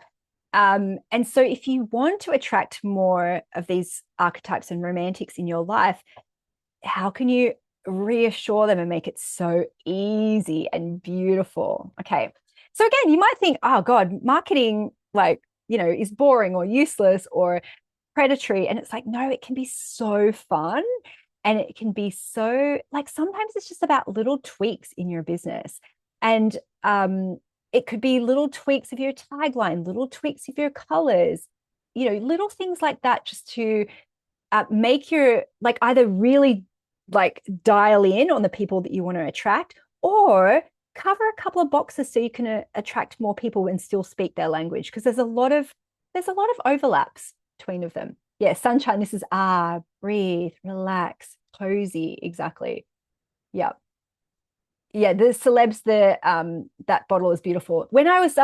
And so if you want to attract more of these archetypes and romantics in your life, how can you reassure them and make it so easy and beautiful? Okay. So again, you might think, oh God, marketing, like, is boring or useless or predatory. And it's like, no, it can be so fun. And it can be so, like, sometimes it's just about little tweaks in your business. And it could be little tweaks of your tagline, little tweaks of your colors, little things like that, just to make your, like, either really like dial in on the people that you want to attract, or cover a couple of boxes so you can attract more people and still speak their language, because there's a lot of overlaps between of them. Yeah, sunshine, this is breathe, relax, cozy. Exactly. Yeah. Yeah, the celebs, that bottle is beautiful. When I was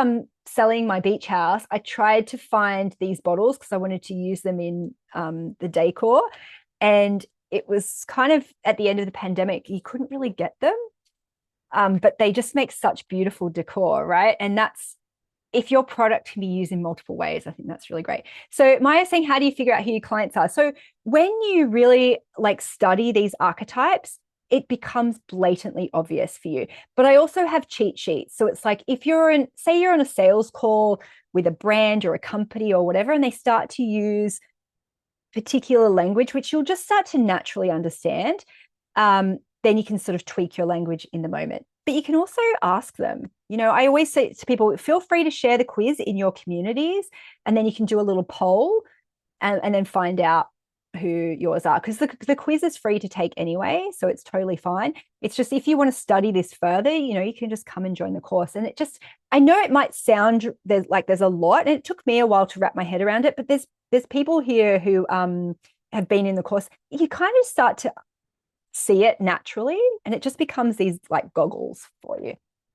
selling my beach house, I tried to find these bottles because I wanted to use them in the decor, and it was kind of at the end of the pandemic, you couldn't really get them, but they just make such beautiful decor, right? And that's, if your product can be used in multiple ways, I think that's really great. So Maya's saying, how do you figure out who your clients are? So when you really like study these archetypes, it becomes blatantly obvious for you. But I also have cheat sheets. So it's like, if say you're on a sales call with a brand or a company or whatever, and they start to use particular language, which you'll just start to naturally understand, then you can sort of tweak your language in the moment. But you can also ask them. I always say to people, feel free to share the quiz in your communities, and then you can do a little poll and then find out who yours are, because the quiz is free to take anyway, so it's totally fine. It's just, if you want to study this further, you can just come and join the course. And I know it might sound there's a lot, and it took me a while to wrap my head around it, but there's people here who have been in the course. You kind of start to see it naturally, and it just becomes these like goggles for you.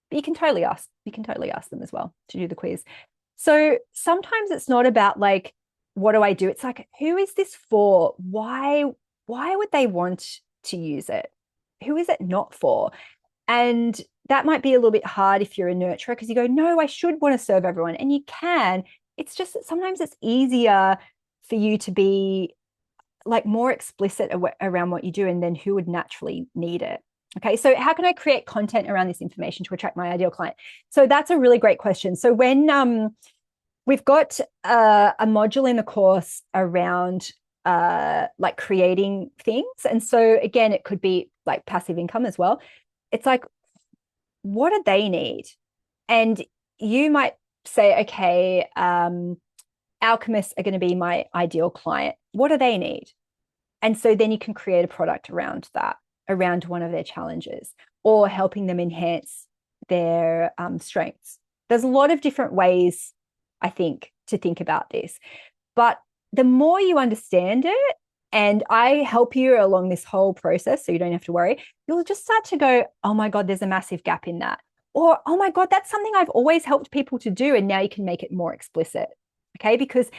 But you can totally ask them as well to do the quiz. So sometimes it's not about like, what do I do? It's like, who is this for? Why would they want to use it? Who is it not for? And that might be a little bit hard if you're a nurturer, because you go, no, I should want to serve everyone. And you can. It's just that sometimes it's easier for you to be like more explicit around what you do, and then who would naturally need it. Okay, so how can I create content around this information to attract my ideal client? So that's a really great question. So when we've got a module in the course around like creating things. And so again, it could be like passive income as well. It's like, what do they need? And you might say, okay, alchemists are going to be my ideal client. What do they need? And so then you can create a product around that, around one of their challenges, or helping them enhance their strengths. There's a lot of different ways, I think, to think about this. But the more you understand it, and I help you along this whole process so you don't have to worry, you'll just start to go, oh my God, there's a massive gap in that. Or, oh my God, that's something I've always helped people to do, and now you can make it more explicit. Okay, because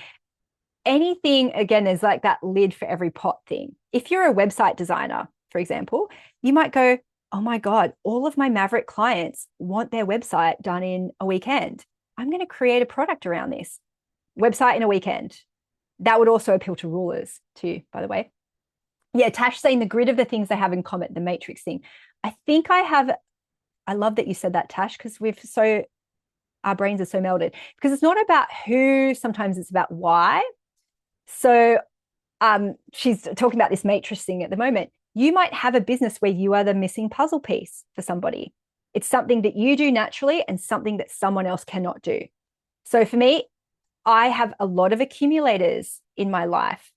anything, again, there's like that lid for every pot thing. If you're a website designer, for example, you might go, oh my God, all of my maverick clients want their website done in a weekend. I'm going to create a product around this website in a weekend. That would also appeal to rulers too, by the way. Yeah, Tash saying the grid of the things they have in common, the matrix thing. I think I love that you said that, Tash, because our brains are so melded, because it's not about who, sometimes it's about why. So she's talking about this matrix thing at the moment. You might have a business where you are the missing puzzle piece for somebody. It's something that you do naturally and something that someone else cannot do. So for me, I have a lot of accumulators in my life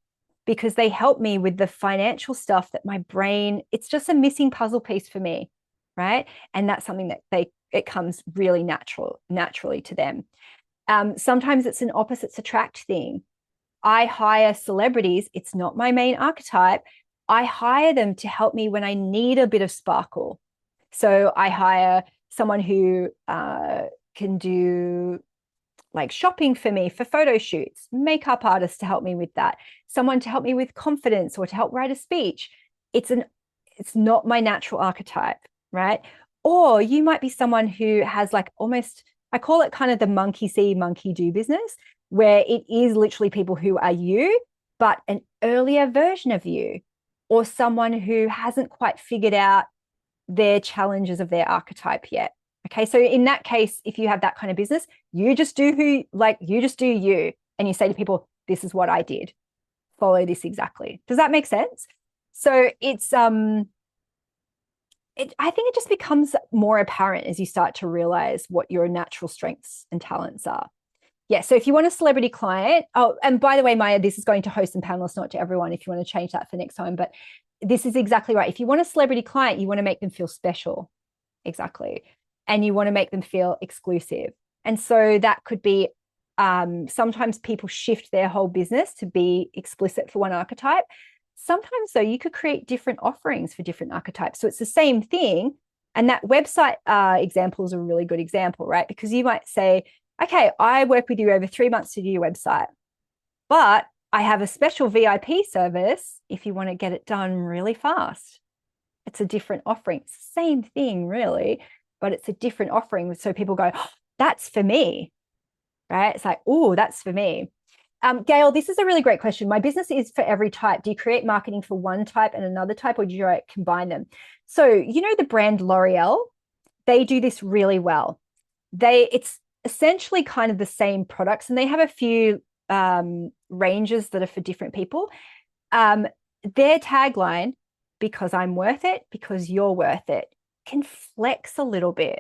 because they help me with the financial stuff that my brain, it's just a missing puzzle piece for me, right? And that's something that it comes really naturally to them. Sometimes it's an opposites attract thing. I hire celebrities. It's not my main archetype. I hire them to help me when I need a bit of sparkle. So I hire someone who can do like shopping for me for photo shoots, makeup artists to help me with that, someone to help me with confidence or to help write a speech. It's not my natural archetype, right? Or you might be someone who has like almost, I call it kind of the monkey see, monkey do business, where it is literally people who are you, but an earlier version of you, or someone who hasn't quite figured out their challenges of their archetype yet. Okay. So in that case, if you have that kind of business, you just do you just do you. And you say to people, this is what I did. Follow this exactly. Does that make sense? So I think it just becomes more apparent as you start to realize what your natural strengths and talents are. Yeah. So if you want a celebrity client, oh, and by the way, Maya, this is going to hosts and panelists, not to everyone, if you want to change that for next time. But this is exactly right. If you want a celebrity client, you want to make them feel special. Exactly. And you want to make them feel exclusive. And so that could be sometimes people shift their whole business to be explicit for one archetype. Sometimes, though, you could create different offerings for different archetypes. So it's the same thing. And that website example is a really good example, right? Because you might say, okay, I work with you over 3 months to do your website, but I have a special VIP service if you want to get it done really fast. It's a different offering. It's the same thing, really, but it's a different offering. So people go, oh, that's for me, right? It's like, oh, that's for me. Gail, this is a really great question. My business is for every type. Do you create marketing for one type and another type, or do you combine them? So, you know, the brand L'Oreal, they do this really well. It's essentially kind of the same products, and they have a few ranges that are for different people. Their tagline, because I'm worth it, because you're worth it, can flex a little bit.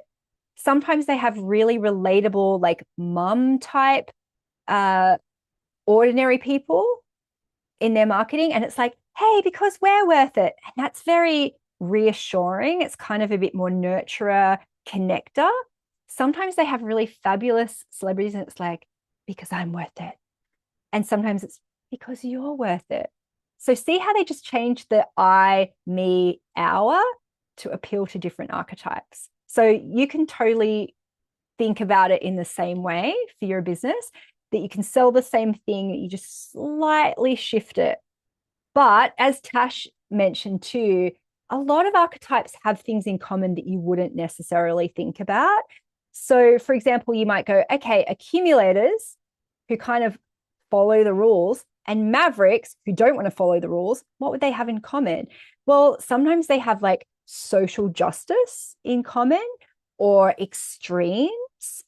Sometimes they have really relatable, like mum type ordinary people in their marketing. And it's like, hey, because we're worth it. And that's very reassuring. It's kind of a bit more nurturer, connector. Sometimes they have really fabulous celebrities and it's like, because I'm worth it. And sometimes it's because you're worth it. So see how they just change the I, me, our to appeal to different archetypes. So you can totally think about it in the same way for your business, that you can sell the same thing, you just slightly shift it. But as Tash mentioned too, a lot of archetypes have things in common that you wouldn't necessarily think about. So for example, you might go, okay, accumulators who kind of follow the rules and mavericks who don't want to follow the rules, what would they have in common? Well, sometimes they have like social justice in common, or extremes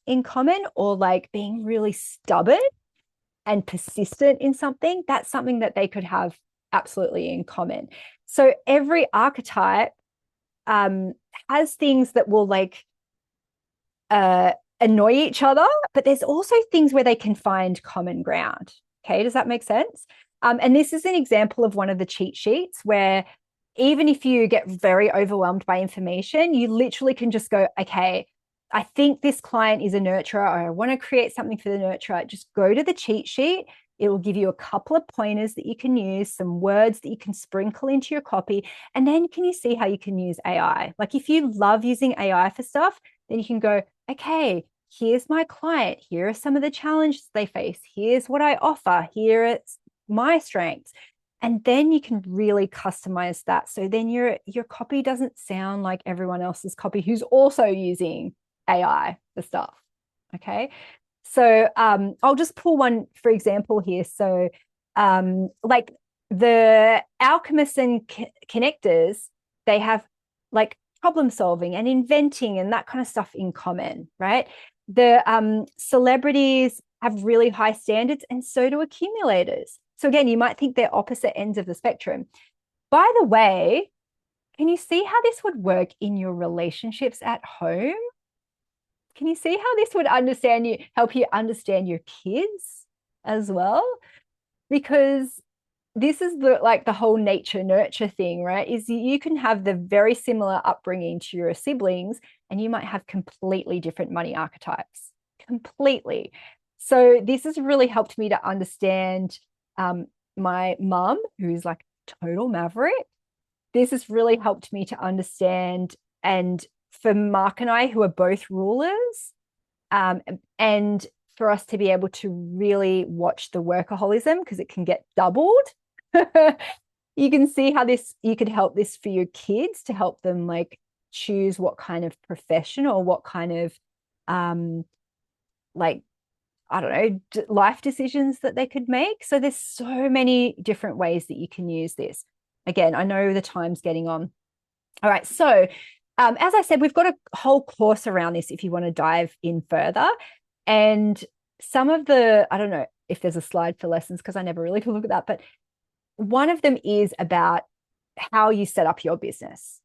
in common, or like being really stubborn and persistent in something. That's something that they could have absolutely in common. So every archetype has things that will like annoy each other, but there's also things where they can find common ground. Okay, does that make sense? And this is an example of one of the cheat sheets where even if you get very overwhelmed by information, you literally can just go, okay, I think this client is a nurturer, or I want to create something for the nurturer. Just go to the cheat sheet. It will give you a couple of pointers that you can use, some words that you can sprinkle into your copy. And then can you see how you can use AI? Like if you love using AI for stuff, then you can go, okay, here's my client. Here are some of the challenges they face. Here's what I offer. Here are my strengths. And then you can really customize that. So then your copy doesn't sound like everyone else's copy who's also using AI for stuff. Okay. So I'll just pull one for example here. So like the alchemists and connectors, they have like problem solving and inventing and that kind of stuff in common, right? The celebrities have really high standards, and so do accumulators. So again, you might think they're opposite ends of the spectrum. By the way, can you see how this would work in your relationships at home? Can you see how this would help you understand your kids as well? Because this is the whole nature nurture thing, right? Is you can have the very similar upbringing to your siblings, and you might have completely different money archetypes, completely. So this has really helped me to understand my mum, who's like total maverick. This has really helped me to understand, and for Mark and I, who are both rulers, and for us to be able to really watch the workaholism, because it can get doubled. You can see how you could help this for your kids, to help them like choose what kind of profession or what kind of like, I don't know, life decisions that they could make. So there's so many different ways that you can use this. Again, I know the time's getting on. All right. So as I said, we've got a whole course around this if you want to dive in further. And some of I don't know if there's a slide for lessons, because I never really can look at that, but one of them is about how you set up your business.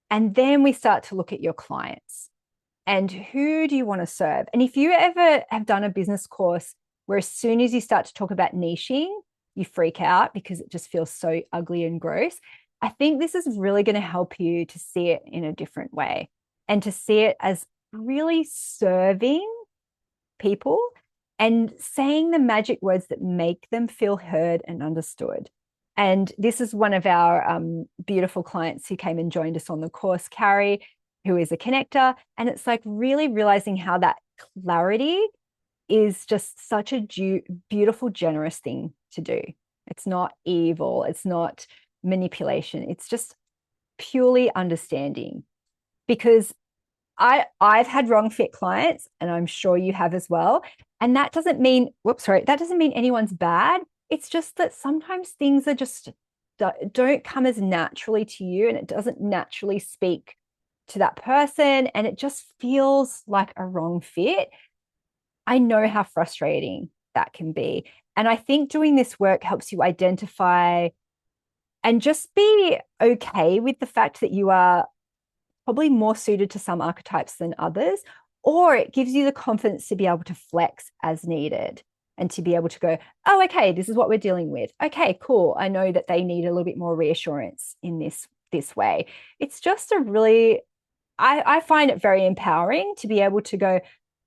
And then we start to look at your clients and who do you want to serve? And if you ever have done a business course where as soon as you start to talk about niching, you freak out because it just feels so ugly and gross, I think this is really going to help you to see it in a different way and to see it as really serving people and saying the magic words that make them feel heard and understood. And this is one of our beautiful clients who came and joined us on the course, Carrie, who is a connector. And it's like really realizing how that clarity is just such a beautiful, generous thing to do. It's not evil. It's not manipulation. It's just purely understanding. Because I've had wrong fit clients, and I'm sure you have as well. And that doesn't mean, that doesn't mean anyone's bad. It's just that sometimes things are just don't come as naturally to you, and it doesn't naturally speak to that person, and it just feels like a wrong fit. I know how frustrating that can be. And I think doing this work helps you identify and just be okay with the fact that you are probably more suited to some archetypes than others, or it gives you the confidence to be able to flex as needed and to be able to go, oh, okay, this is what we're dealing with. Okay, cool. I know that they need a little bit more reassurance in this way. It's just a really, I find it very empowering to be able to go,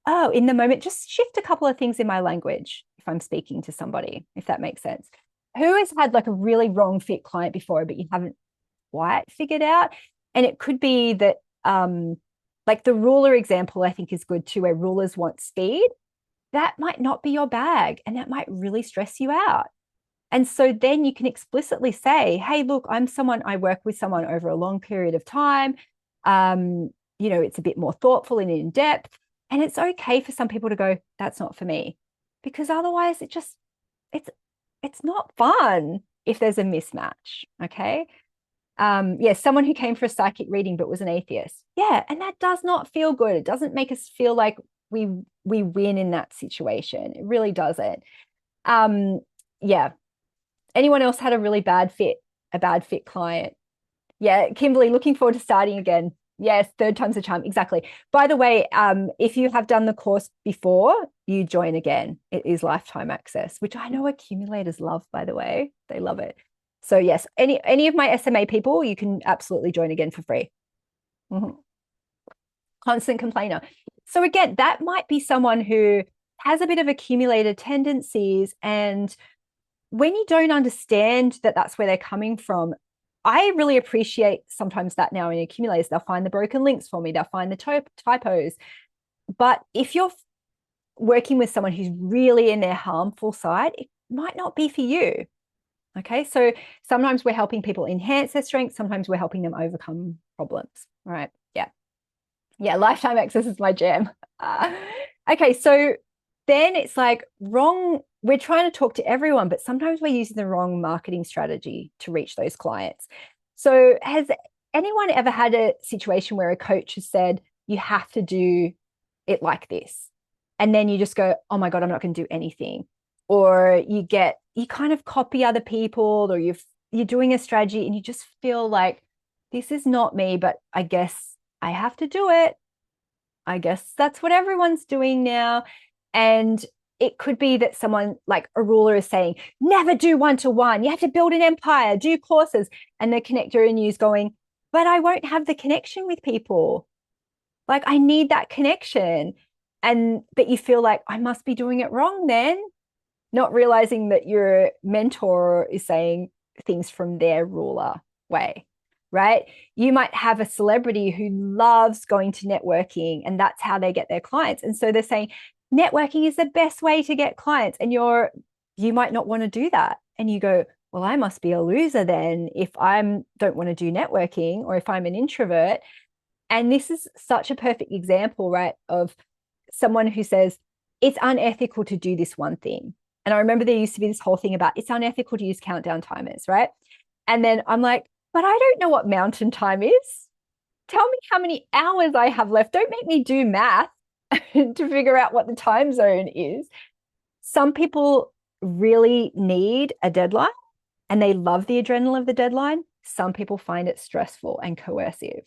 oh, in the moment, just shift a couple of things in my language if I'm speaking to somebody, if that makes sense. Who has had like a really wrong fit client before, but you haven't quite figured out? And it could be that, like the ruler example, I think is good too, where rulers want speed. That might not be your bag, and that might really stress you out. And so then you can explicitly say, hey, look, I work with someone over a long period of time. It's a bit more thoughtful and in depth. And it's okay for some people to go, that's not for me. Because otherwise it's not fun if there's a mismatch. Okay. Someone who came for a psychic reading but was an atheist. Yeah, and that does not feel good. It doesn't make us feel like we win in that situation. It really doesn't. Anyone else had a bad fit client? Yeah, Kimberly, looking forward to starting again. Yes, third time's a charm. Exactly. By the way, if you have done the course before, you join again. It is lifetime access, which I know accumulators love, by the way. They love it. So yes, any of my SMA people, you can absolutely join again for free. Mm-hmm. Constant complainer. So again, that might be someone who has a bit of accumulated tendencies. And when you don't understand that that's where they're coming from, I really appreciate sometimes that now in accumulators. They'll find the broken links for me. They'll find the typos. But if you're working with someone who's really in their harmful side, it might not be for you. Okay, so sometimes we're helping people enhance their strengths. Sometimes we're helping them overcome problems. All right. Yeah, lifetime access is my jam. Okay, so then it's like wrong. We're trying to talk to everyone, but sometimes we're using the wrong marketing strategy to reach those clients. So has anyone ever had a situation where a coach has said, you have to do it like this? And then you just go, oh my God, I'm not going to do anything. Or you kind of copy other people, or you're doing a strategy and you just feel like this is not me, but I guess I have to do it. I guess that's what everyone's doing now. And it could be that someone like a ruler is saying, never do one-to-one. You have to build an empire, do courses. And the connector in you is going, but I won't have the connection with people. Like I need that connection. But you feel like I must be doing it wrong then, not realizing that your mentor is saying things from their ruler way. Right? You might have a celebrity who loves going to networking, and that's how they get their clients. And so they're saying, networking is the best way to get clients. And you might not want to do that. And you go, well, I must be a loser then if I don't want to do networking, or if I'm an introvert. And this is such a perfect example, right, of someone who says it's unethical to do this one thing. And I remember there used to be this whole thing about it's unethical to use countdown timers, right? And then I'm like, but I don't know what mountain time is. Tell me how many hours I have left. Don't make me do math to figure out what the time zone is. Some people really need a deadline and they love the adrenaline of the deadline. Some people find it stressful and coercive.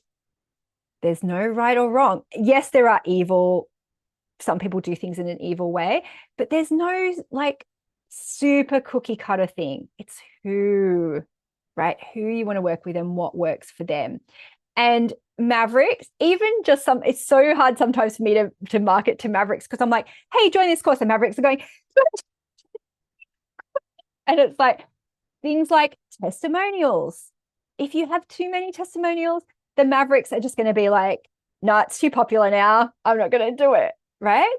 There's no right or wrong. Yes, there are evil. Some people do things in an evil way, but there's no like super cookie cutter thing. It's who, right? Who you want to work with and what works for them. And Mavericks, even just it's so hard sometimes for me to market to Mavericks because I'm like, hey, join this course. And Mavericks are going, and it's like things like testimonials. If you have too many testimonials, the Mavericks are just going to be like, no, it's too popular now. I'm not going to do it. Right.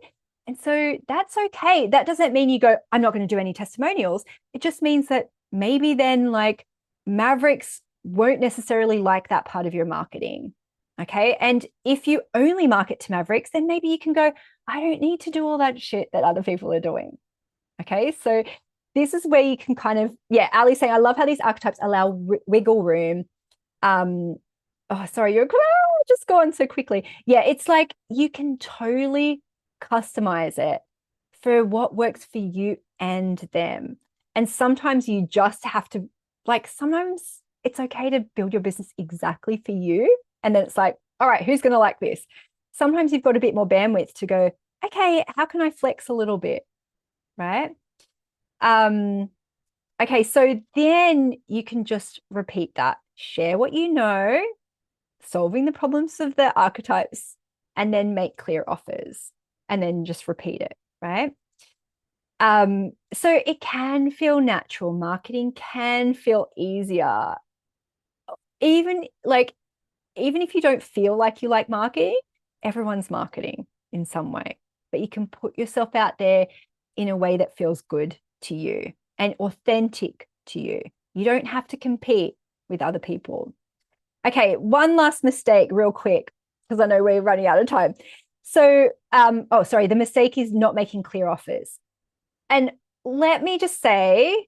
And so that's okay. That doesn't mean you go, I'm not going to do any testimonials. It just means that maybe then like Mavericks won't necessarily like that part of your marketing. Okay. And if you only market to Mavericks, then maybe you can go, I don't need to do all that shit that other people are doing. Okay. So this is where you can kind of, yeah, Ali's saying, I love how these archetypes allow wiggle room. Oh, sorry, you're just going so quickly. Yeah, it's like you can totally customize it for what works for you and them. And sometimes you just have to, like, sometimes it's okay to build your business exactly for you. And then it's like, all right, who's going to like this? Sometimes you've got a bit more bandwidth to go, okay, how can I flex a little bit? Right. Okay, so then you can just repeat that. Share what you know, solving the problems of the archetypes, and then make clear offers, and then just repeat it, right? So it can feel natural. Marketing can feel easier. Even if you don't feel like you like marketing, everyone's marketing in some way, but you can put yourself out there in a way that feels good to you and authentic to you. You don't have to compete with other people. Okay, one last mistake real quick, because I know we're running out of time. So, the mistake is not making clear offers. And let me just say,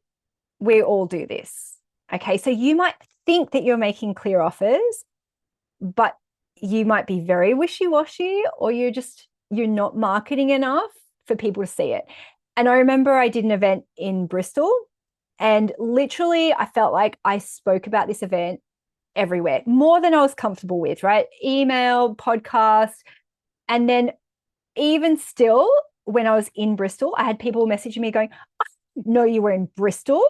we all do this. Okay, so you might think that you're making clear offers, but you might be very wishy-washy, or you're not marketing enough for people to see it. And I remember I did an event in Bristol, and literally I felt like I spoke about this event everywhere, more than I was comfortable with, right? Email, podcast. And then even still, when I was in Bristol, I had people messaging me going, I didn't know you were in Bristol.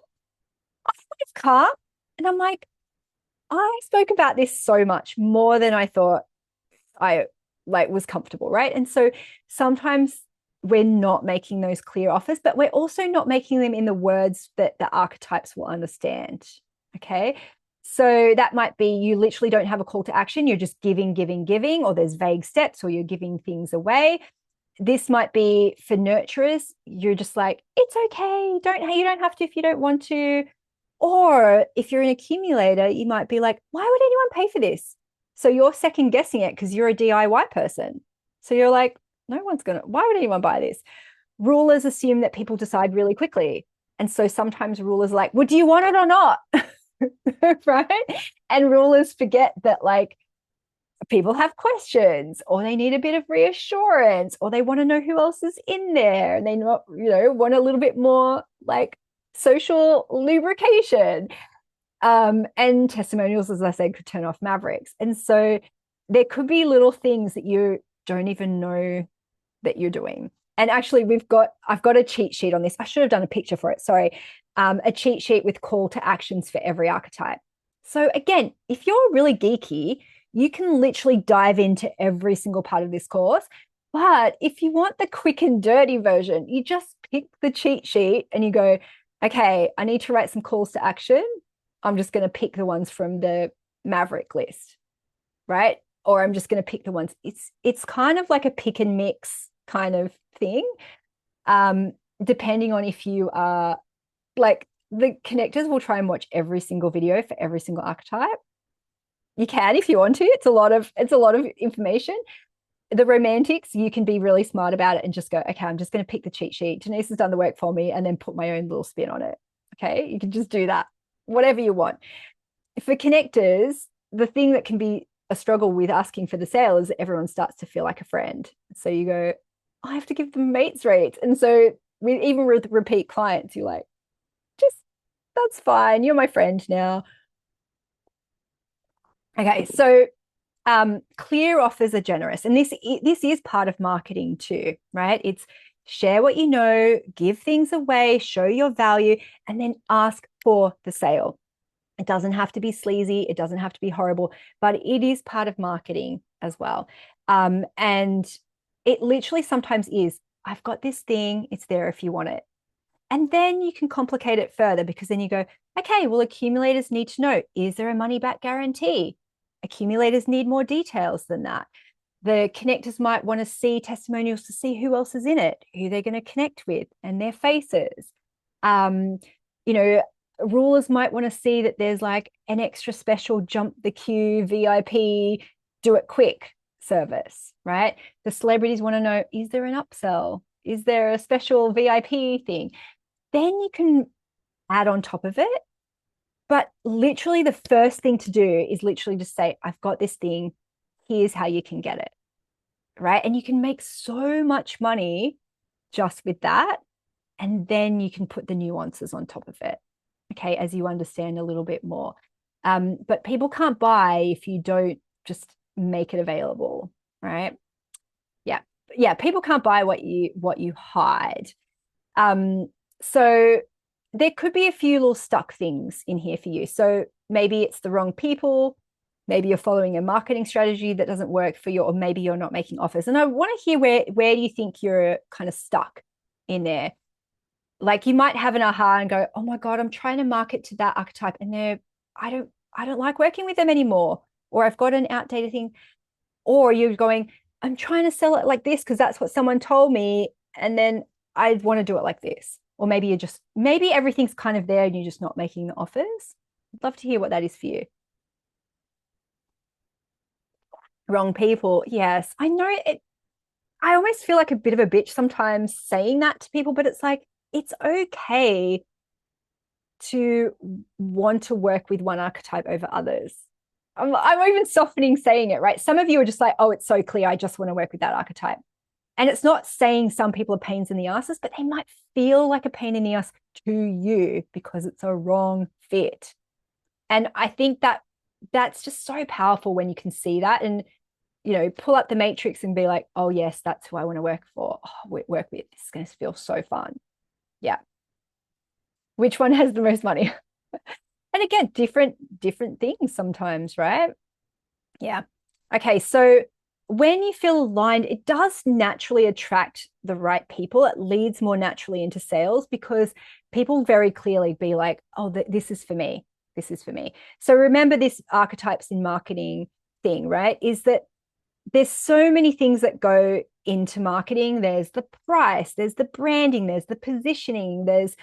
I live car. And I'm like, I spoke about this so much more than I thought I was comfortable, right? And so sometimes we're not making those clear offers, but we're also not making them in the words that the archetypes will understand. Okay. So that might be you literally don't have a call to action. You're just giving, or there's vague steps, or you're giving things away. This might be for nurturers. You're just like, it's okay. You don't have to if you don't want to. Or if you're an accumulator, you might be like, why would anyone pay for this? So you're second guessing it because you're a DIY person. So you're like, why would anyone buy this? Rulers assume that people decide really quickly. And so sometimes rulers are like, well, do you want it or not? Right? And rulers forget that like people have questions, or they need a bit of reassurance, or they want to know who else is in there, and they want a little bit more like social lubrication. And testimonials, as I said, could turn off Mavericks. And so there could be little things that you don't even know that you're doing. And actually, I've got a cheat sheet on this. I should have done a picture for it. Sorry. A cheat sheet with call to actions for every archetype. So again, if you're really geeky, you can literally dive into every single part of this course. But if you want the quick and dirty version, you just pick the cheat sheet and you go, okay, I need to write some calls to action. I'm just going to pick the ones from the Maverick list, right? Or I'm just going to pick the ones. It's kind of like a pick and mix kind of thing. Depending on if you are like, the connectors will try and watch every single video for every single archetype. You can if you want to. It's a lot of information. The romantics, you can be really smart about it and just go, okay, I'm just going to pick the cheat sheet. Denise has done the work for me, and then put my own little spin on it. Okay, you can just do that, whatever you want. For connectors, the thing that can be a struggle with asking for the sale is that everyone starts to feel like a friend. So you go, I have to give them mates rates. And so even with repeat clients, you're like, just, that's fine. You're my friend now. Okay, so clear offers are generous, and this is part of marketing too, right? It's share what you know, give things away, show your value, and then ask for the sale. It doesn't have to be sleazy, it doesn't have to be horrible, but it is part of marketing as well. And it literally sometimes is, I've got this thing, it's there if you want it. And then you can complicate it further, because then you go, okay, well, accumulators need to know, is there a money back guarantee? Accumulators need more details than that. The connectors might want to see testimonials to see who else is in it, who they're going to connect with, and their faces. Rulers might want to see that there's like an extra special jump the queue, VIP, do it quick service, right? The celebrities want to know, is there an upsell? Is there a special VIP thing? Then you can add on top of it. But literally the first thing to do is literally just say, I've got this thing, here's how you can get it, right? And you can make so much money just with that. And then you can put the nuances on top of it, okay, as you understand a little bit more. But people can't buy if you don't just make it available, right? Yeah, people can't buy what you hide. So there could be a few little stuck things in here for you. So maybe it's the wrong people. Maybe you're following a marketing strategy that doesn't work for you, or maybe you're not making offers. And I want to hear where do you think you're kind of stuck in there? Like, you might have an aha and go, oh my God, I'm trying to market to that archetype, and I don't like working with them anymore. Or I've got an outdated thing. Or you're going, I'm trying to sell it like this because that's what someone told me, and then I want to do it like this. Or maybe maybe everything's kind of there and you're just not making the offers. I'd love to hear what that is for you. Wrong people. Yes, I know it. I almost feel like a bit of a bitch sometimes saying that to people, but it's like, it's okay to want to work with one archetype over others. I'm even softening saying it, right? Some of you are just like, oh, it's so clear, I just want to work with that archetype. And it's not saying some people are pains in the asses, but they might feel like a pain in the ass to you because it's a wrong fit. And I think that's just so powerful when you can see that and, pull up the matrix and be like, oh yes, that's who I want to work for. Work with. This is going to feel so fun. Yeah. Which one has the most money? And again, different things sometimes, right? Yeah. Okay. So when you feel aligned, it does naturally attract the right people. It leads more naturally into sales because people very clearly be like, oh, this is for me. This is for me. So remember this archetypes in marketing thing, right? Is that there's so many things that go into marketing. There's the price, there's the branding, there's the positioning, there's,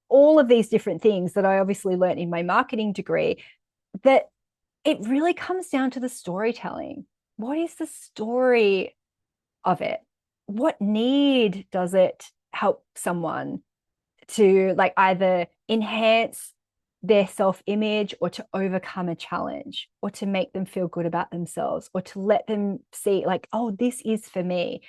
all of these different things that I obviously learned in my marketing degree, that it really comes down to the storytelling. What is the story of it? What need does it help someone to like either enhance their self-image or to overcome a challenge or to make them feel good about themselves or to let them see like, oh, this is for me.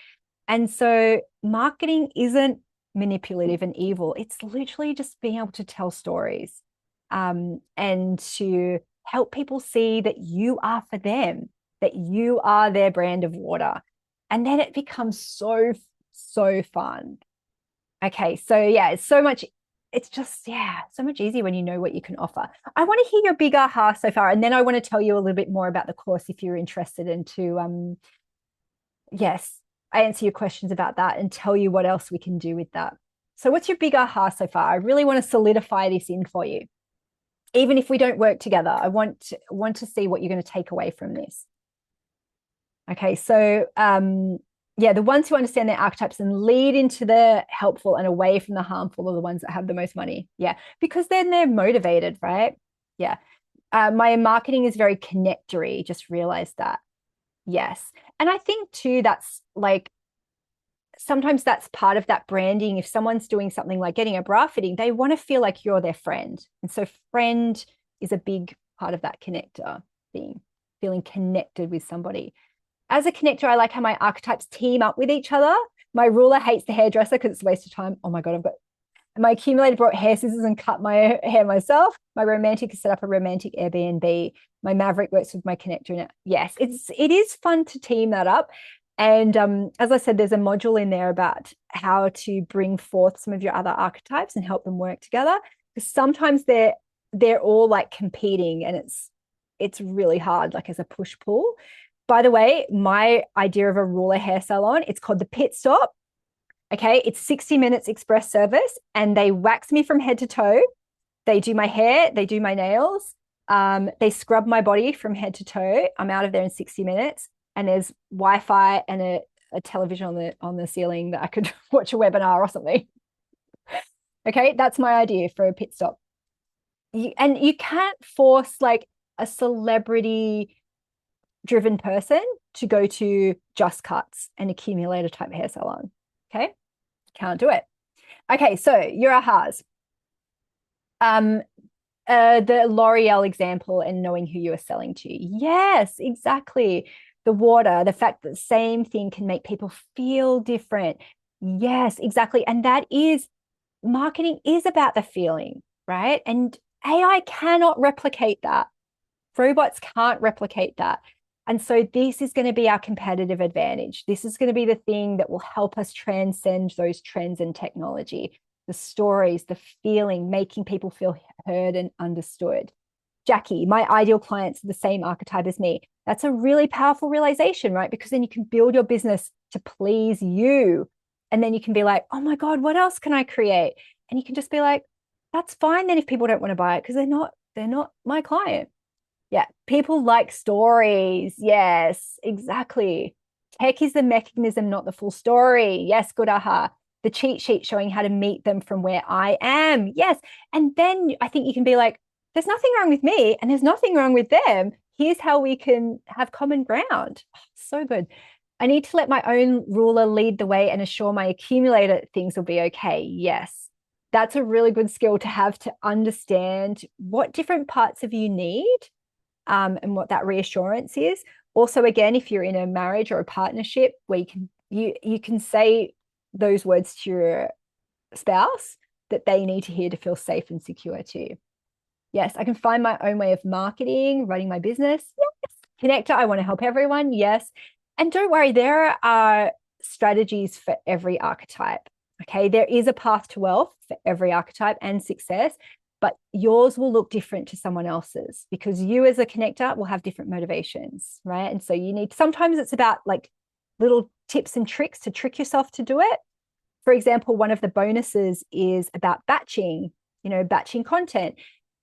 And so marketing isn't manipulative and evil. It's literally just being able to tell stories and to help people see that you are for them, that you are their brand of water. And then it becomes so, so fun. Okay, so yeah, it's just so much easier when you know what you can offer. I want to hear your big aha so far, and then I want to tell you a little bit more about the course if you're interested and to yes, I answer your questions about that and tell you what else we can do with that. So what's your big aha so far? I really want to solidify this in for you. Even if we don't work together, I want to see what you're going to take away from this. Okay, so Yeah, the ones who understand their archetypes and lead into the helpful and away from the harmful are the ones that have the most money. Yeah, because then they're motivated, right? Yeah. My marketing is very connectory. Just realized that. Yes. And I think too, that's like sometimes that's part of that branding. If someone's doing something like getting a bra fitting, they want to feel like you're their friend. And so friend is a big part of that connector thing, feeling connected with somebody. As a connector, I like how my archetypes team up with each other. My ruler hates the hairdresser because it's a waste of time. Oh my God, I've got my accumulator brought hair scissors and cut my hair myself. My romantic has set up a romantic Airbnb. My maverick works with my connector. And yes, it is fun to team that up. And as I said, there's a module in there about how to bring forth some of your other archetypes and help them work together. Because sometimes they're all like competing, and it's really hard, like as a push pull. By the way, my idea of a ruler hair salon, it's called the Pit Stop. Okay, it's 60 minutes express service, and they wax me from head to toe. They do my hair, they do my nails, they scrub my body from head to toe. I'm out of there in 60 minutes, and there's Wi-Fi and a television on the ceiling that I could watch a webinar or something. Okay, that's my idea for a pit stop. And you can't force like a celebrity driven person to go to Just Cuts and accumulator type hair salon. Okay, can't do it. Okay, so your ahas. The L'Oreal example and knowing who you are selling to. Yes, exactly. The water, the fact that the same thing can make people feel different. Yes, exactly. And that is marketing is about the feeling, right? And AI cannot replicate that. Robots can't replicate that. And so this is going to be our competitive advantage. This is going to be the thing that will help us transcend those trends in technology, the stories, the feeling, making people feel heard and understood. Jackie, my ideal clients are the same archetype as me. That's a really powerful realization, right? Because then you can build your business to please you. And then you can be like, oh my God, what else can I create? And you can just be like, that's fine then if people don't want to buy it because they're not my client. Yeah, people like stories. Yes, exactly. Tech is the mechanism, not the full story. Yes, good aha. The cheat sheet showing how to meet them from where I am. Yes. And then I think you can be like, there's nothing wrong with me and there's nothing wrong with them. Here's how we can have common ground. Oh, so good. I need to let my own ruler lead the way and assure my accumulator things will be okay. Yes. That's a really good skill to have to understand what different parts of you need and what that reassurance is. Also, again, if you're in a marriage or a partnership where you can say those words to your spouse that they need to hear to feel safe and secure too. Yes, I can find my own way of marketing, running my business. Yes. Connector, I want to help everyone. Yes. And don't worry, there are strategies for every archetype. Okay, there is a path to wealth for every archetype and success, but yours will look different to someone else's because you as a connector will have different motivations, right? And so you need, sometimes it's about like little tips and tricks to trick yourself to do it. For example, one of the bonuses is about batching, batching content.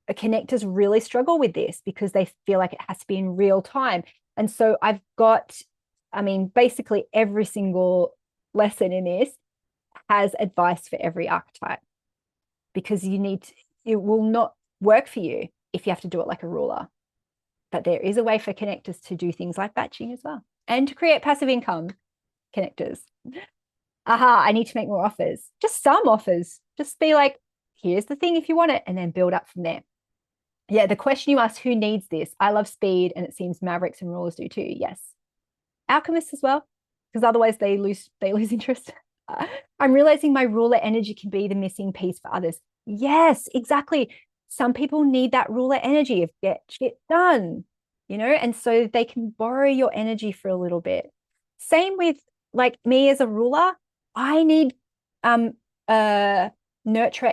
Connectors really struggle with this because they feel like it has to be in real time. And so I've got, basically every single lesson in this has advice for every archetype because it will not work for you if you have to do it like a ruler. But there is a way for connectors to do things like batching as well and to create passive income connectors. I need to make more offers. Just some offers. Just be like, here's the thing if you want it, and then build up from there. Yeah, the question you asked, who needs this? I love speed, and it seems mavericks and rulers do too. Yes. Alchemists as well, because otherwise they lose interest. I'm realizing my ruler energy can be the missing piece for others. Yes, exactly. Some people need that ruler energy of get shit done, and so they can borrow your energy for a little bit. Same with like me as a ruler, I need nurturer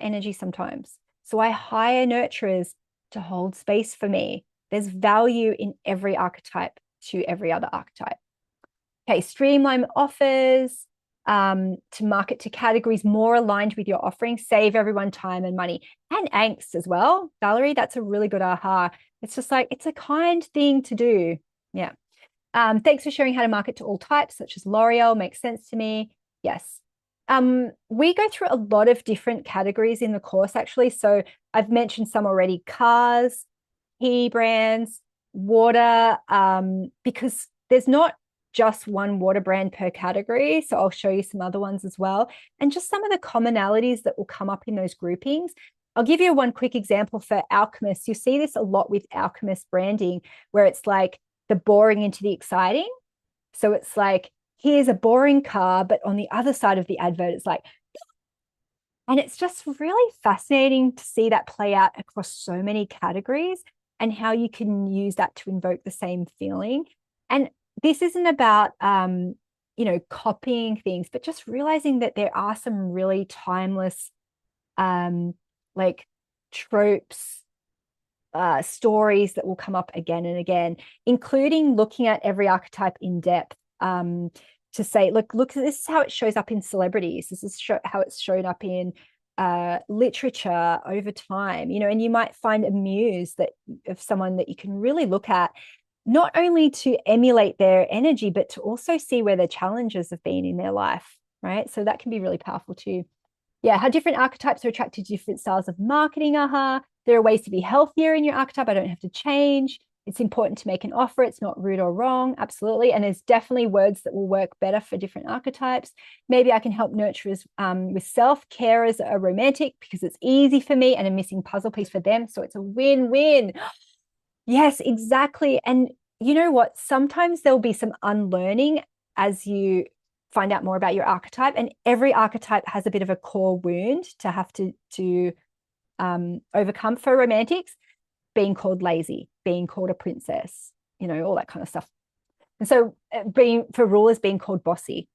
energy sometimes. So I hire nurturers to hold space for me. There's value in every archetype to every other archetype. Okay, streamline offers to market to categories more aligned with your offering, save everyone time and money and angst as well. Valerie, that's a really good aha. It's just like, it's a kind thing to do. Yeah. Thanks for sharing how to market to all types, such as L'Oreal. Makes sense to me. Yes. We go through a lot of different categories in the course, actually. So I've mentioned some already: cars, key brands, water, because there's not just one water brand per category. So I'll show you some other ones as well. And just some of the commonalities that will come up in those groupings. I'll give you one quick example for alchemists. You see this a lot with alchemist branding, where it's like the boring into the exciting. So it's like, here's a boring car, but on the other side of the advert, it's like, and it's just really fascinating to see that play out across so many categories and how you can use that to invoke the same feeling. And this isn't about, copying things, but just realizing that there are some really timeless, like tropes, stories that will come up again and again, including looking at every archetype in depth, to say, look, this is how it shows up in celebrities. This is how it's shown up in literature over time, and you might find a muse of someone that you can really look at, not only to emulate their energy, but to also see where the challenges have been in their life, right? So that can be really powerful too. Yeah, how different archetypes are attracted to different styles of marketing. There are ways to be healthier in your archetype. I don't have to change. It's important to make an offer. It's not rude or wrong. Absolutely. And there's definitely words that will work better for different archetypes. Maybe I can help nurturers with self-care as a romantic because it's easy for me and a missing puzzle piece for them. So it's a win-win. Yes, exactly. And you know what? Sometimes there'll be some unlearning as you find out more about your archetype, and every archetype has a bit of a core wound to have to overcome. For romantics, being called lazy, being called a princess, all that kind of stuff. And so for rulers, being called bossy,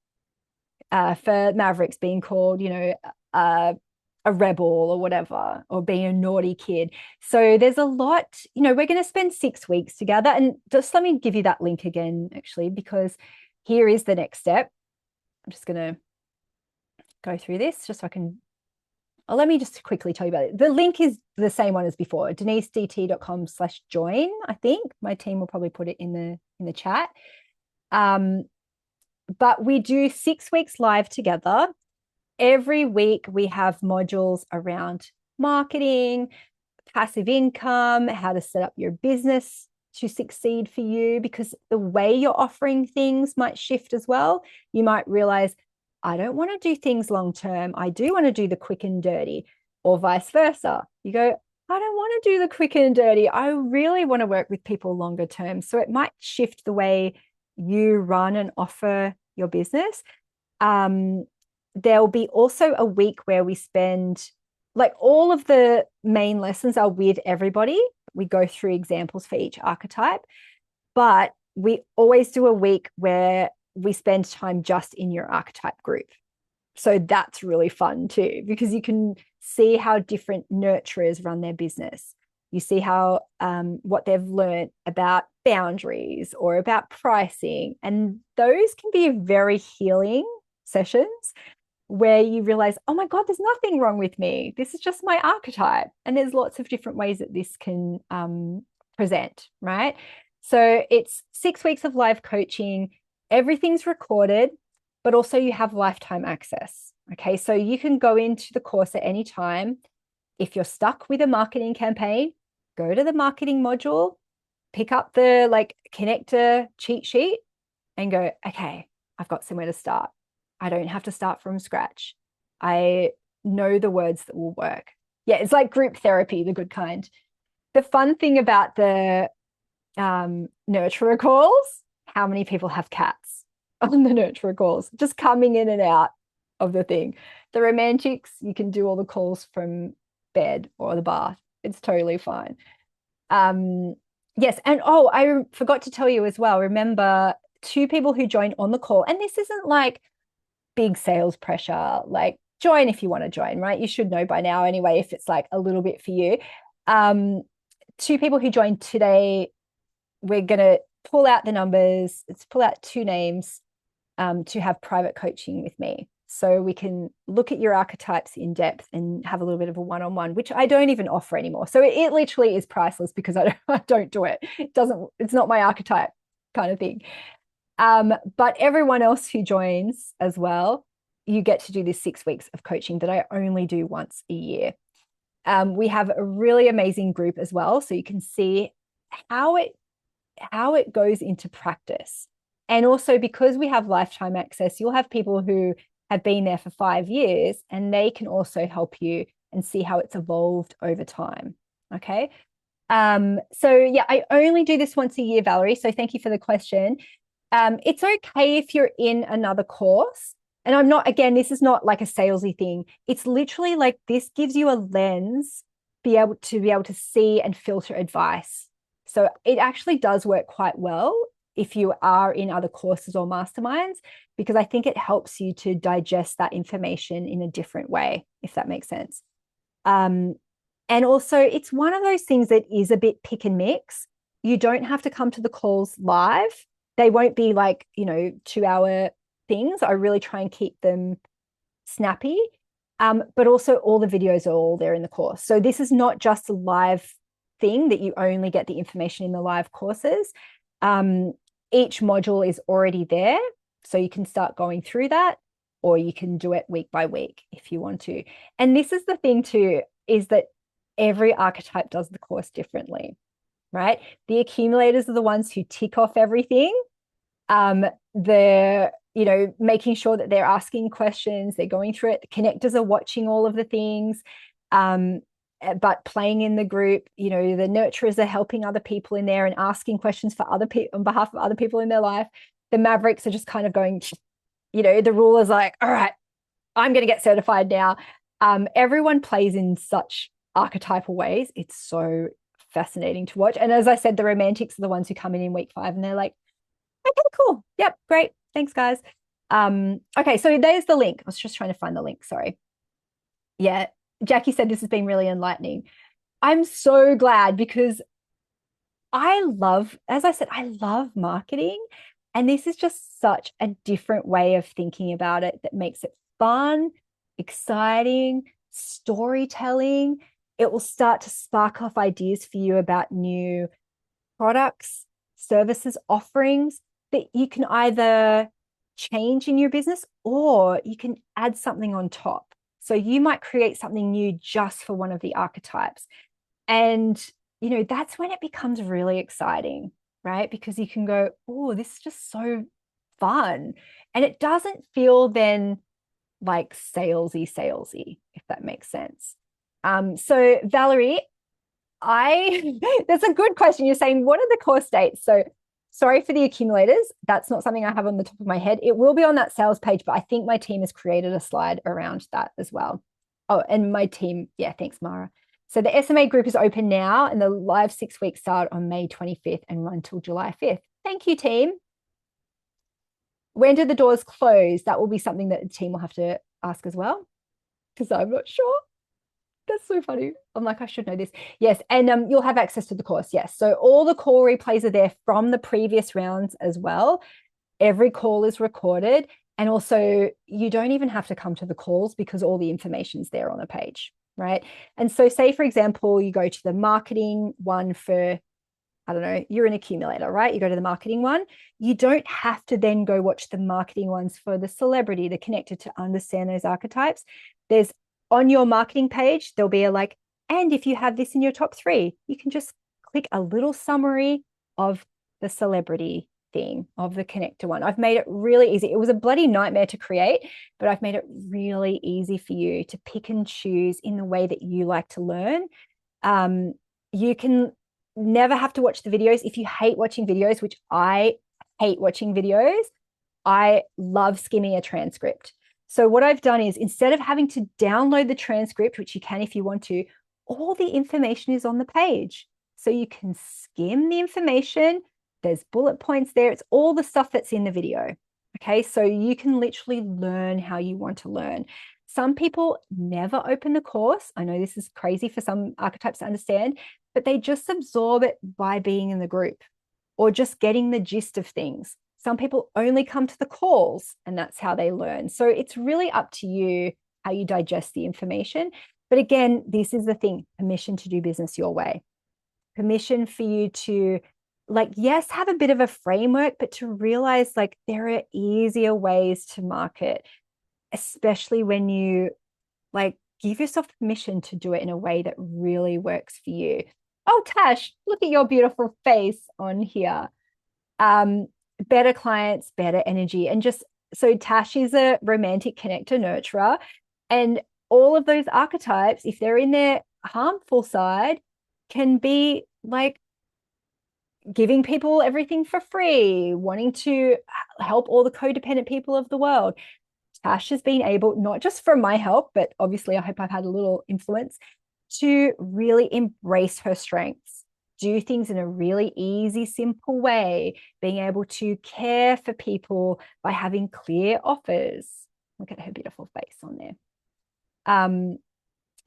for mavericks, being called, a rebel or whatever, or being a naughty kid. So there's a lot, we're going to spend 6 weeks together. And just let me give you that link again, actually, because here is the next step. I'm just going to go through this just so I can, let me just quickly tell you about it. The link is the same one as before, denisedt.com/join. I think my team will probably put it in the chat. But we do 6 weeks live together. Every week we have modules around marketing, passive income, how to set up your business to succeed for you, because the way you're offering things might shift as well. You might realize, I don't want to do things long term. I do want to do the quick and dirty, or vice versa. You go, I don't want to do the quick and dirty. I really want to work with people longer term. So it might shift the way you run and offer your business. There'll be also a week where we spend, like, all of the main lessons are with everybody. We go through examples for each archetype, but we always do a week where we spend time just in your archetype group. So that's really fun too, because you can see how different nurturers run their business. You see how what they've learned about boundaries or about pricing. And those can be very healing sessions where you realize, oh my God, there's nothing wrong with me. This is just my archetype. And there's lots of different ways that this can present, right? So it's 6 weeks of live coaching. Everything's recorded, but also you have lifetime access. Okay, so you can go into the course at any time. If you're stuck with a marketing campaign, go to the marketing module, pick up the connector cheat sheet and go, okay, I've got somewhere to start. I don't have to start from scratch. I know the words that will work. Yeah, it's like group therapy, the good kind. The fun thing about the nurturer calls, how many people have cats on the nurturer calls, just coming in and out of the thing. The romantics, you can do all the calls from bed or the bath. It's totally fine. Yes, and I forgot to tell you as well, remember, 2 people who join on the call, and this isn't like big sales pressure, like join if you want to join, right? You should know by now anyway if it's like a little bit for you. 2 people who joined today, we're going to pull out the numbers. Let's pull out 2 names to have private coaching with me. So we can look at your archetypes in depth and have a little bit of a one-on-one, which I don't even offer anymore. So it literally is priceless because I don't do it. It's not my archetype. kind of thing. But everyone else who joins as well, you get to do this 6 weeks of coaching that I only do once a year. We have a really amazing group as well, so you can see how it goes into practice. And also, because we have lifetime access, you'll have people who have been there for 5 years, and they can also help you and see how it's evolved over time. Okay. So yeah, I only do this once a year, Valerie. So thank you for the question. It's okay if you're in another course. And I'm not, again, this is not like a salesy thing. It's literally like this gives you a lens be able to see and filter advice. So it actually does work quite well if you are in other courses or masterminds, because I think it helps you to digest that information in a different way, if that makes sense. And also, it's one of those things that is a bit pick and mix. You don't have to come to the calls live. They won't be like, 2-hour things. I really try and keep them snappy. But also all the videos are all there in the course. So this is not just a live thing that you only get the information in the live courses. Each module is already there. So you can start going through that, or you can do it week by week if you want to. And this is the thing too, is that every archetype does the course differently, right? The accumulators are the ones who tick off everything. They're, making sure that they're asking questions, they're going through it. The connectors are watching all of the things, but playing in the group. The nurturers are helping other people in there and asking questions for other people on behalf of other people in their life. The mavericks are just kind of going, the ruler's like, all right, I'm going to get certified now. Everyone plays in such archetypal ways. It's so fascinating to watch. And as I said, the romantics are the ones who come in week 5 and they're like, okay, cool. Yep, great. Thanks, guys. Okay, so there's the link. I was just trying to find the link. Sorry. Yeah, Jackie said this has been really enlightening. I'm so glad, because as I said, I love marketing. And this is just such a different way of thinking about it that makes it fun, exciting, storytelling. It will start to spark off ideas for you about new products, services, offerings that you can either change in your business or you can add something on top. So you might create something new just for one of the archetypes. And, that's when it becomes really exciting, right? Because you can go, oh, this is just so fun. And it doesn't feel then like salesy, if that makes sense. So Valerie, that's a good question. You're saying, what are the course dates? So sorry for the accumulators. That's not something I have on the top of my head. It will be on that sales page, but I think my team has created a slide around that as well. Oh, and my team, yeah, thanks, Mara. So the SMA group is open now, and the live 6 weeks start on May 25th and run till July 5th. Thank you, team. When do the doors close? That will be something that the team will have to ask as well, because I'm not sure. That's so funny. I'm like, I should know this. Yes. And you'll have access to the course. Yes. So all the call replays are there from the previous rounds as well. Every call is recorded. And also, you don't even have to come to the calls because all the information's there on the page, right? And so say, for example, you go to the marketing one for, I don't know, you're an accumulator, right? You go to the marketing one. You don't have to then go watch the marketing ones for the celebrity, the connected, to understand those archetypes. There's on your marketing page, there'll be and if you have this in your top 3, you can just click a little summary of the celebrity thing, of the connector one. I've made it really easy. It was a bloody nightmare to create, but I've made it really easy for you to pick and choose in the way that you like to learn. You can never have to watch the videos. If you hate watching videos, which I hate watching videos, I love skimming a transcript. So what I've done is, instead of having to download the transcript, which you can if you want to, all the information is on the page. So you can skim the information. There's bullet points there. It's all the stuff that's in the video. Okay, so you can literally learn how you want to learn. Some people never open the course. I know this is crazy for some archetypes to understand, but they just absorb it by being in the group or just getting the gist of things. Some people only come to the calls and that's how they learn. So it's really up to you how you digest the information. But again, this is the thing, permission to do business your way. Permission for you to like, yes, have a bit of a framework, but to realize like there are easier ways to market, especially when you like give yourself permission to do it in a way that really works for you. Oh, Tash, look at your beautiful face on here. Um, Better clients, better energy. And just so Tash is a romantic connector nurturer. And all of those archetypes, if they're in their harmful side, can be like giving people everything for free, wanting to help all the codependent people of the world. Tash has been able, not just from my help, but obviously I hope I've had a little influence, to really embrace her strengths, do things in a really easy, simple way, being able to care for people by having clear offers. Look at her beautiful face on there.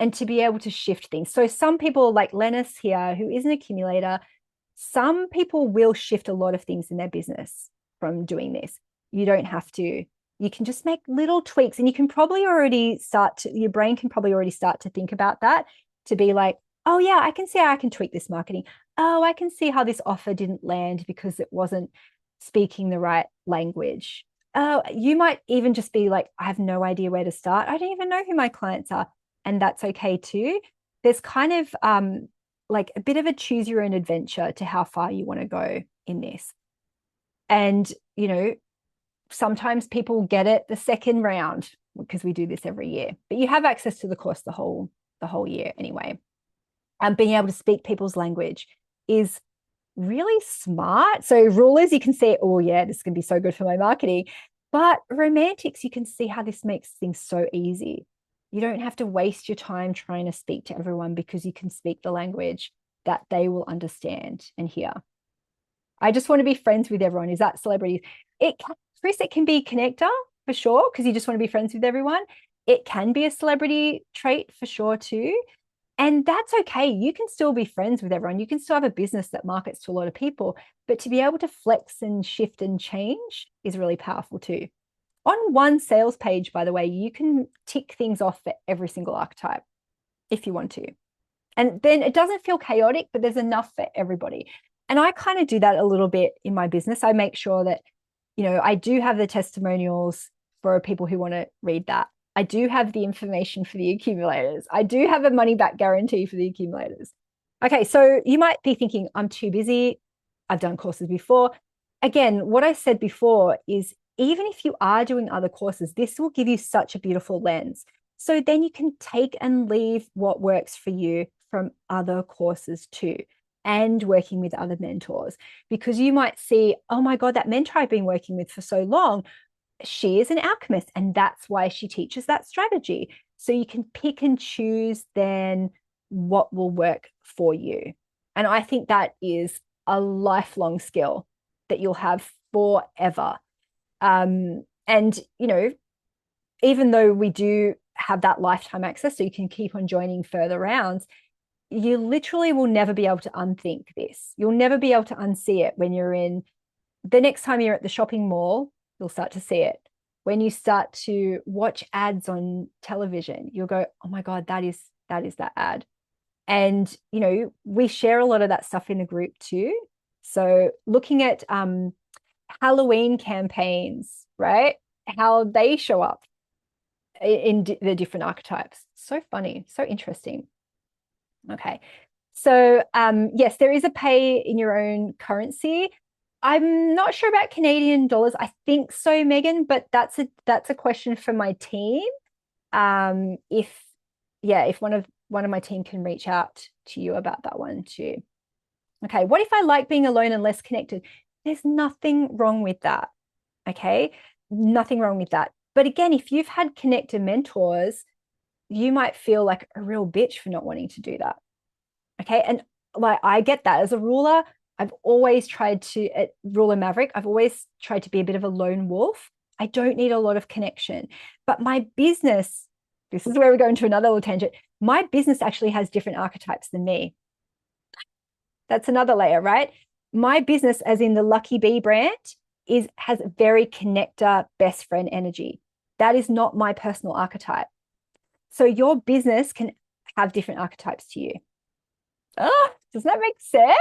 And to be able to shift things. So some people like Lennis here, who is an accumulator, some people will shift a lot of things in their business from doing this. You don't have to. You can just make little tweaks, and you can probably already start to, your brain can probably already start to think about that, to be like, oh yeah, I can see how I can tweak this marketing. Oh, I can see how this offer didn't land because it wasn't speaking the right language. Oh, you might even just be like, I have no idea where to start. I don't even know who my clients are. And that's okay too. There's kind of like a bit of a choose your own adventure to how far you want to go in this. And, you know, sometimes people get it the second round because we do this every year, but you have access to the course the whole year anyway. And being able to speak people's language is really smart. So rulers, you can see, oh yeah, this is going to be so good for my marketing. But romantics, you can see how this makes things so easy. You don't have to waste your time trying to speak to everyone because you can speak the language that they will understand and hear. I just want to be friends with everyone. Is that celebrities? Chris, it can be connector for sure, because you just want to be friends with everyone. It can be a celebrity trait for sure too. And that's okay. You can still be friends with everyone. You can still have a business that markets to a lot of people, but to be able to flex and shift and change is really powerful too. On one sales page, by the way, you can tick things off for every single archetype if you want to. And then it doesn't feel chaotic, but there's enough for everybody. And I kind of do that a little bit in my business. I make sure that, you know, I do have the testimonials for people who want to read that. I do have the information for the accumulators. I do have a money back guarantee for the accumulators. Okay, so you might be thinking, I'm too busy. I've done courses before. Again, what I said before is even if you are doing other courses, this will give you such a beautiful lens. So then you can take and leave what works for you from other courses too, and working with other mentors, because you might see, oh my God, that mentor I've been working with for so long, she is an alchemist, and that's why she teaches that strategy. So you can pick and choose then what will work for you. And I think that is a lifelong skill that you'll have forever. And, you know, even though we do have that lifetime access, so you can keep on joining further rounds, you literally will never be able to unthink this. You'll never be able to unsee it. When you're in, the next time you're at the shopping mall, you'll start to see it. When you start to watch ads on television, you'll go, oh my God, that is that ad. And, you know, we share a lot of that stuff in the group too. So looking at Halloween campaigns, right? How they show up in the different archetypes. So funny, so interesting. Okay. So yes, there is a pay in your own currency. I'm not sure about Canadian dollars. I think so, Megan, but that's a question for my team. If one of my team can reach out to you about that one too. Okay, what if I like being alone and less connected? There's nothing wrong with that. Okay, nothing wrong with that. But again, if you've had connected mentors, you might feel like a real bitch for not wanting to do that. Okay, and like I get that. As a ruler, I've always tried to, at Ruler Maverick, I've always tried to be a bit of a lone wolf. I don't need a lot of connection. But my business, this is where we go into another little tangent. My business actually has different archetypes than me. That's another layer, right? My business, as in the Lucky Bee brand, has very connector, best friend energy. That is not my personal archetype. So your business can have different archetypes to you. Oh, does that make sense?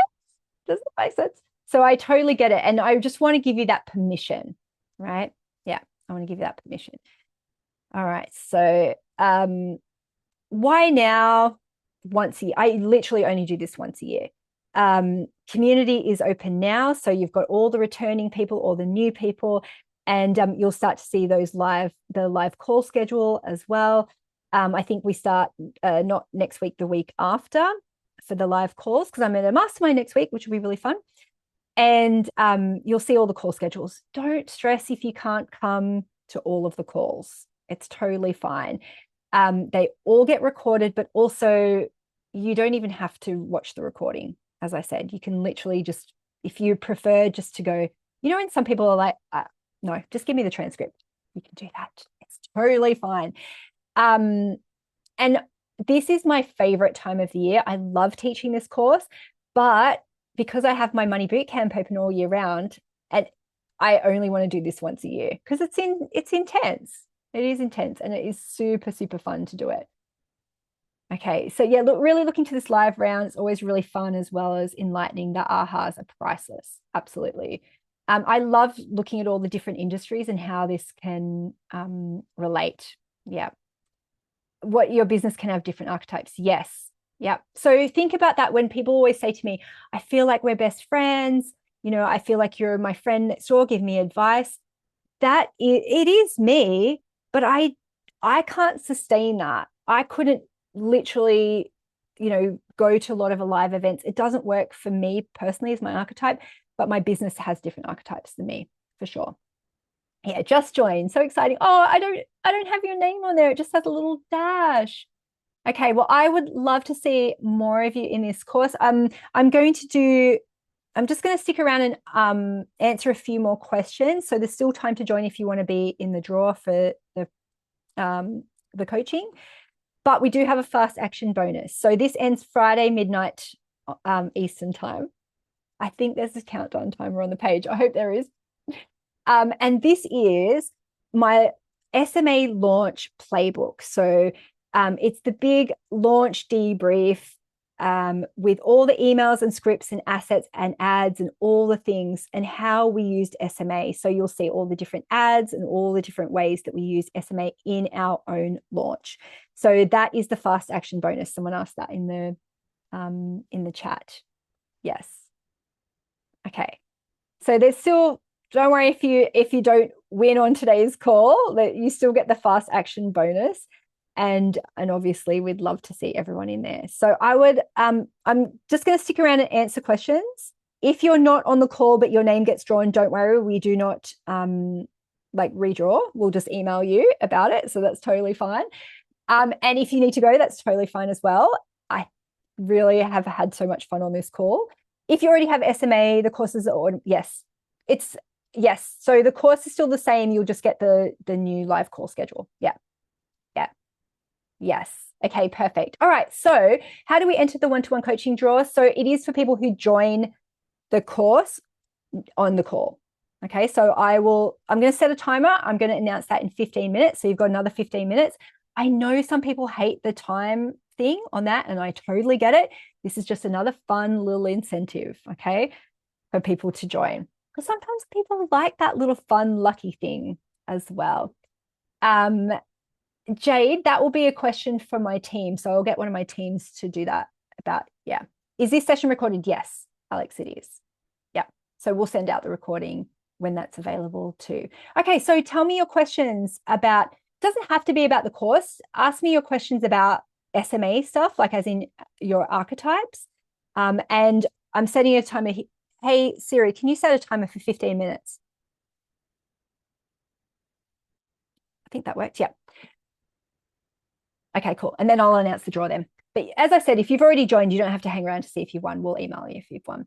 Does that make sense? So I totally get it. And I just want to give you that permission, right? Yeah, I want to give you that permission. All right. So why now? Once a year. I literally only do this once a year. Community is open now. So you've got all the returning people, all the new people, and you'll start to see the live call schedule as well. I think we start not next week, the week after for the live calls, because I'm in a mastermind next week, which will be really fun. And you'll see all the call schedules. Don't stress if you can't come to all of the calls. It's totally fine. They all get recorded, but also you don't even have to watch the recording. As I said, you can literally just, if you prefer just to go, when some people are like, no, just give me the transcript. You can do that. It's totally fine. And this is my favorite time of the year. I love teaching this course, but because I have my money bootcamp open all year round, and I only want to do this once a year because it's intense. It is intense, and it is super, super fun to do it. Okay, so yeah, really looking to this live round. It's always really fun as well as enlightening. The ahas are priceless. Absolutely. I love looking at all the different industries and how this can relate. Yeah. What your business can have different archetypes. Yes. Yeah. So think about that when people always say to me, I feel like we're best friends. I feel like you're my friend next door. Give me advice. It is me, but I can't sustain that. I couldn't literally, go to a lot of live events. It doesn't work for me personally as my archetype, but my business has different archetypes than me for sure. Yeah, just joined. So exciting. Oh, I don't have your name on there. It just has a little dash. Okay, well, I would love to see more of you in this course. I'm just going to stick around and answer a few more questions. So there's still time to join if you want to be in the draw for the coaching. But we do have a fast action bonus. So this ends Friday midnight Eastern time. I think there's a countdown timer on the page. I hope there is. And this is my SMA launch playbook. So it's the big launch debrief with all the emails and scripts and assets and ads and all the things and how we used SMA. So you'll see all the different ads and all the different ways that we use SMA in our own launch. So that is the fast action bonus. Someone asked that in the chat. Yes. Okay. So there's still, don't worry if you don't win on today's call, that you still get the fast action bonus. And obviously we'd love to see everyone in there. So I'm just going to stick around and answer questions. If you're not on the call, but your name gets drawn, don't worry. We do not redraw. We'll just email you about it. So that's totally fine. And if you need to go, that's totally fine as well. I really have had so much fun on this call. If you already have SMA, the courses are, yes. So the course is still the same. You'll just get the new live call schedule. Yeah. Yes. Okay, perfect. All right. So how do we enter the one-to-one coaching draw? So it is for people who join the course on the call. Okay. So I'm going to set a timer. I'm going to announce that in 15 minutes. So you've got another 15 minutes. I know some people hate the time thing on that, and I totally get it. This is just another fun little incentive, okay, for people to join. Because sometimes people like that little fun, lucky thing as well. Jade, that will be a question from my team. So I'll get one of my teams to do that yeah. Is this session recorded? Yes, Alex, it is. Yeah. So we'll send out the recording when that's available too. Okay. So tell me your questions about, doesn't have to be about the course. Ask me your questions about SMA stuff, like as in your archetypes. And I'm setting a timer. Hey, Siri, can you set a timer for 15 minutes? I think that worked. Yeah. Okay, cool. And then I'll announce the draw then. But as I said, if you've already joined, you don't have to hang around to see if you've won. We'll email you if you've won.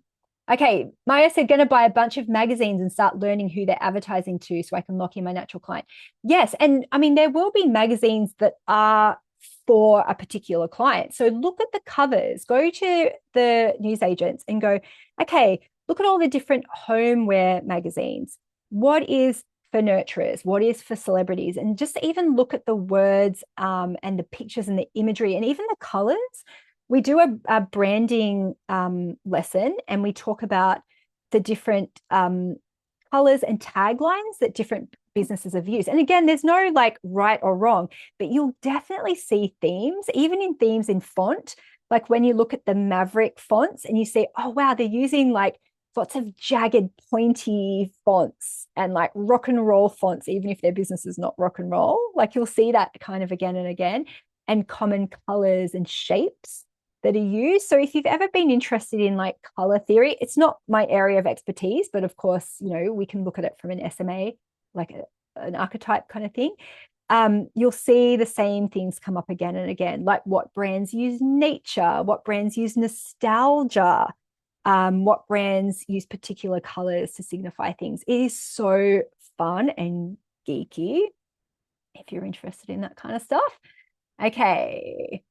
Okay, Maya said, going to buy a bunch of magazines and start learning who they're advertising to so I can lock in my natural client. Yes, and I mean, there will be magazines that are for a particular client. So look at the covers, go to the newsagents and go, okay, look at all the different homeware magazines. What is for nurturers? What is for celebrities? And just even look at the words and the pictures and the imagery and even the colors. We do a branding lesson, and we talk about the different colors and taglines that different businesses have used. And again, there's no like right or wrong, but you'll definitely see themes, even in themes in font. Like when you look at the Maverick fonts and you see, oh, wow, they're using like lots of jagged, pointy fonts and like rock and roll fonts, even if their business is not rock and roll. Like you'll see that kind of again and again, and common colors and shapes that are used. So if you've ever been interested in like color theory, it's not my area of expertise, but of course, you know, we can look at it from an SMA, like an archetype kind of thing. You'll see the same things come up again and again, like what brands use nature, what brands use nostalgia, what brands use particular colors to signify things. It is so fun and geeky if you're interested in that kind of stuff. Okay.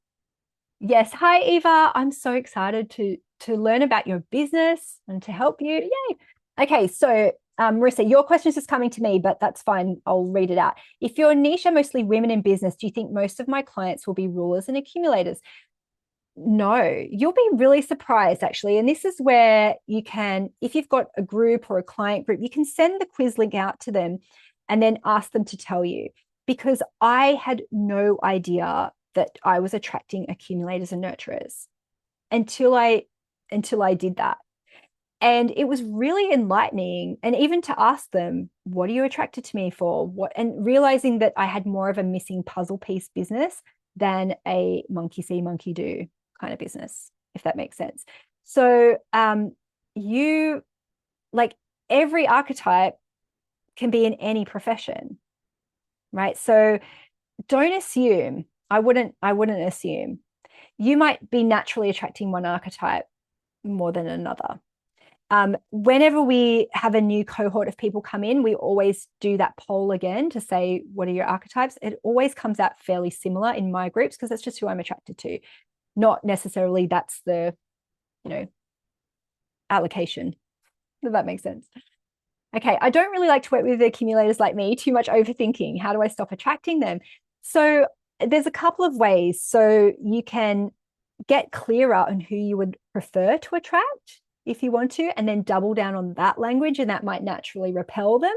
Yes. Hi, Eva. I'm so excited to learn about your business and to help you. Yay. Okay. So, Marissa, your question is just coming to me, but that's fine. I'll read it out. If your niche are mostly women in business, do you think most of my clients will be rulers and accumulators? No, you'll be really surprised actually. And this is where you can, if you've got a group or a client group, you can send the quiz link out to them and then ask them to tell you, because I had no idea that I was attracting accumulators and nurturers until I did that. And it was really enlightening. And even to ask them, what are you attracted to me for? What, and realizing that I had more of a missing puzzle piece business than a monkey see, monkey do kind of business, if that makes sense. So you, like, every archetype can be in any profession, right? So don't assume. I wouldn't assume. You might be naturally attracting one archetype more than another. Whenever we have a new cohort of people come in, we always do that poll again to say, what are your archetypes? It always comes out fairly similar in my groups because that's just who I'm attracted to. Not necessarily that's the, you know, allocation. Does that make sense? Okay, I don't really like to work with accumulators like me, too much overthinking. How do I stop attracting them? So there's a couple of ways. So you can get clearer on who you would prefer to attract if you want to, and then double down on that language, and that might naturally repel them.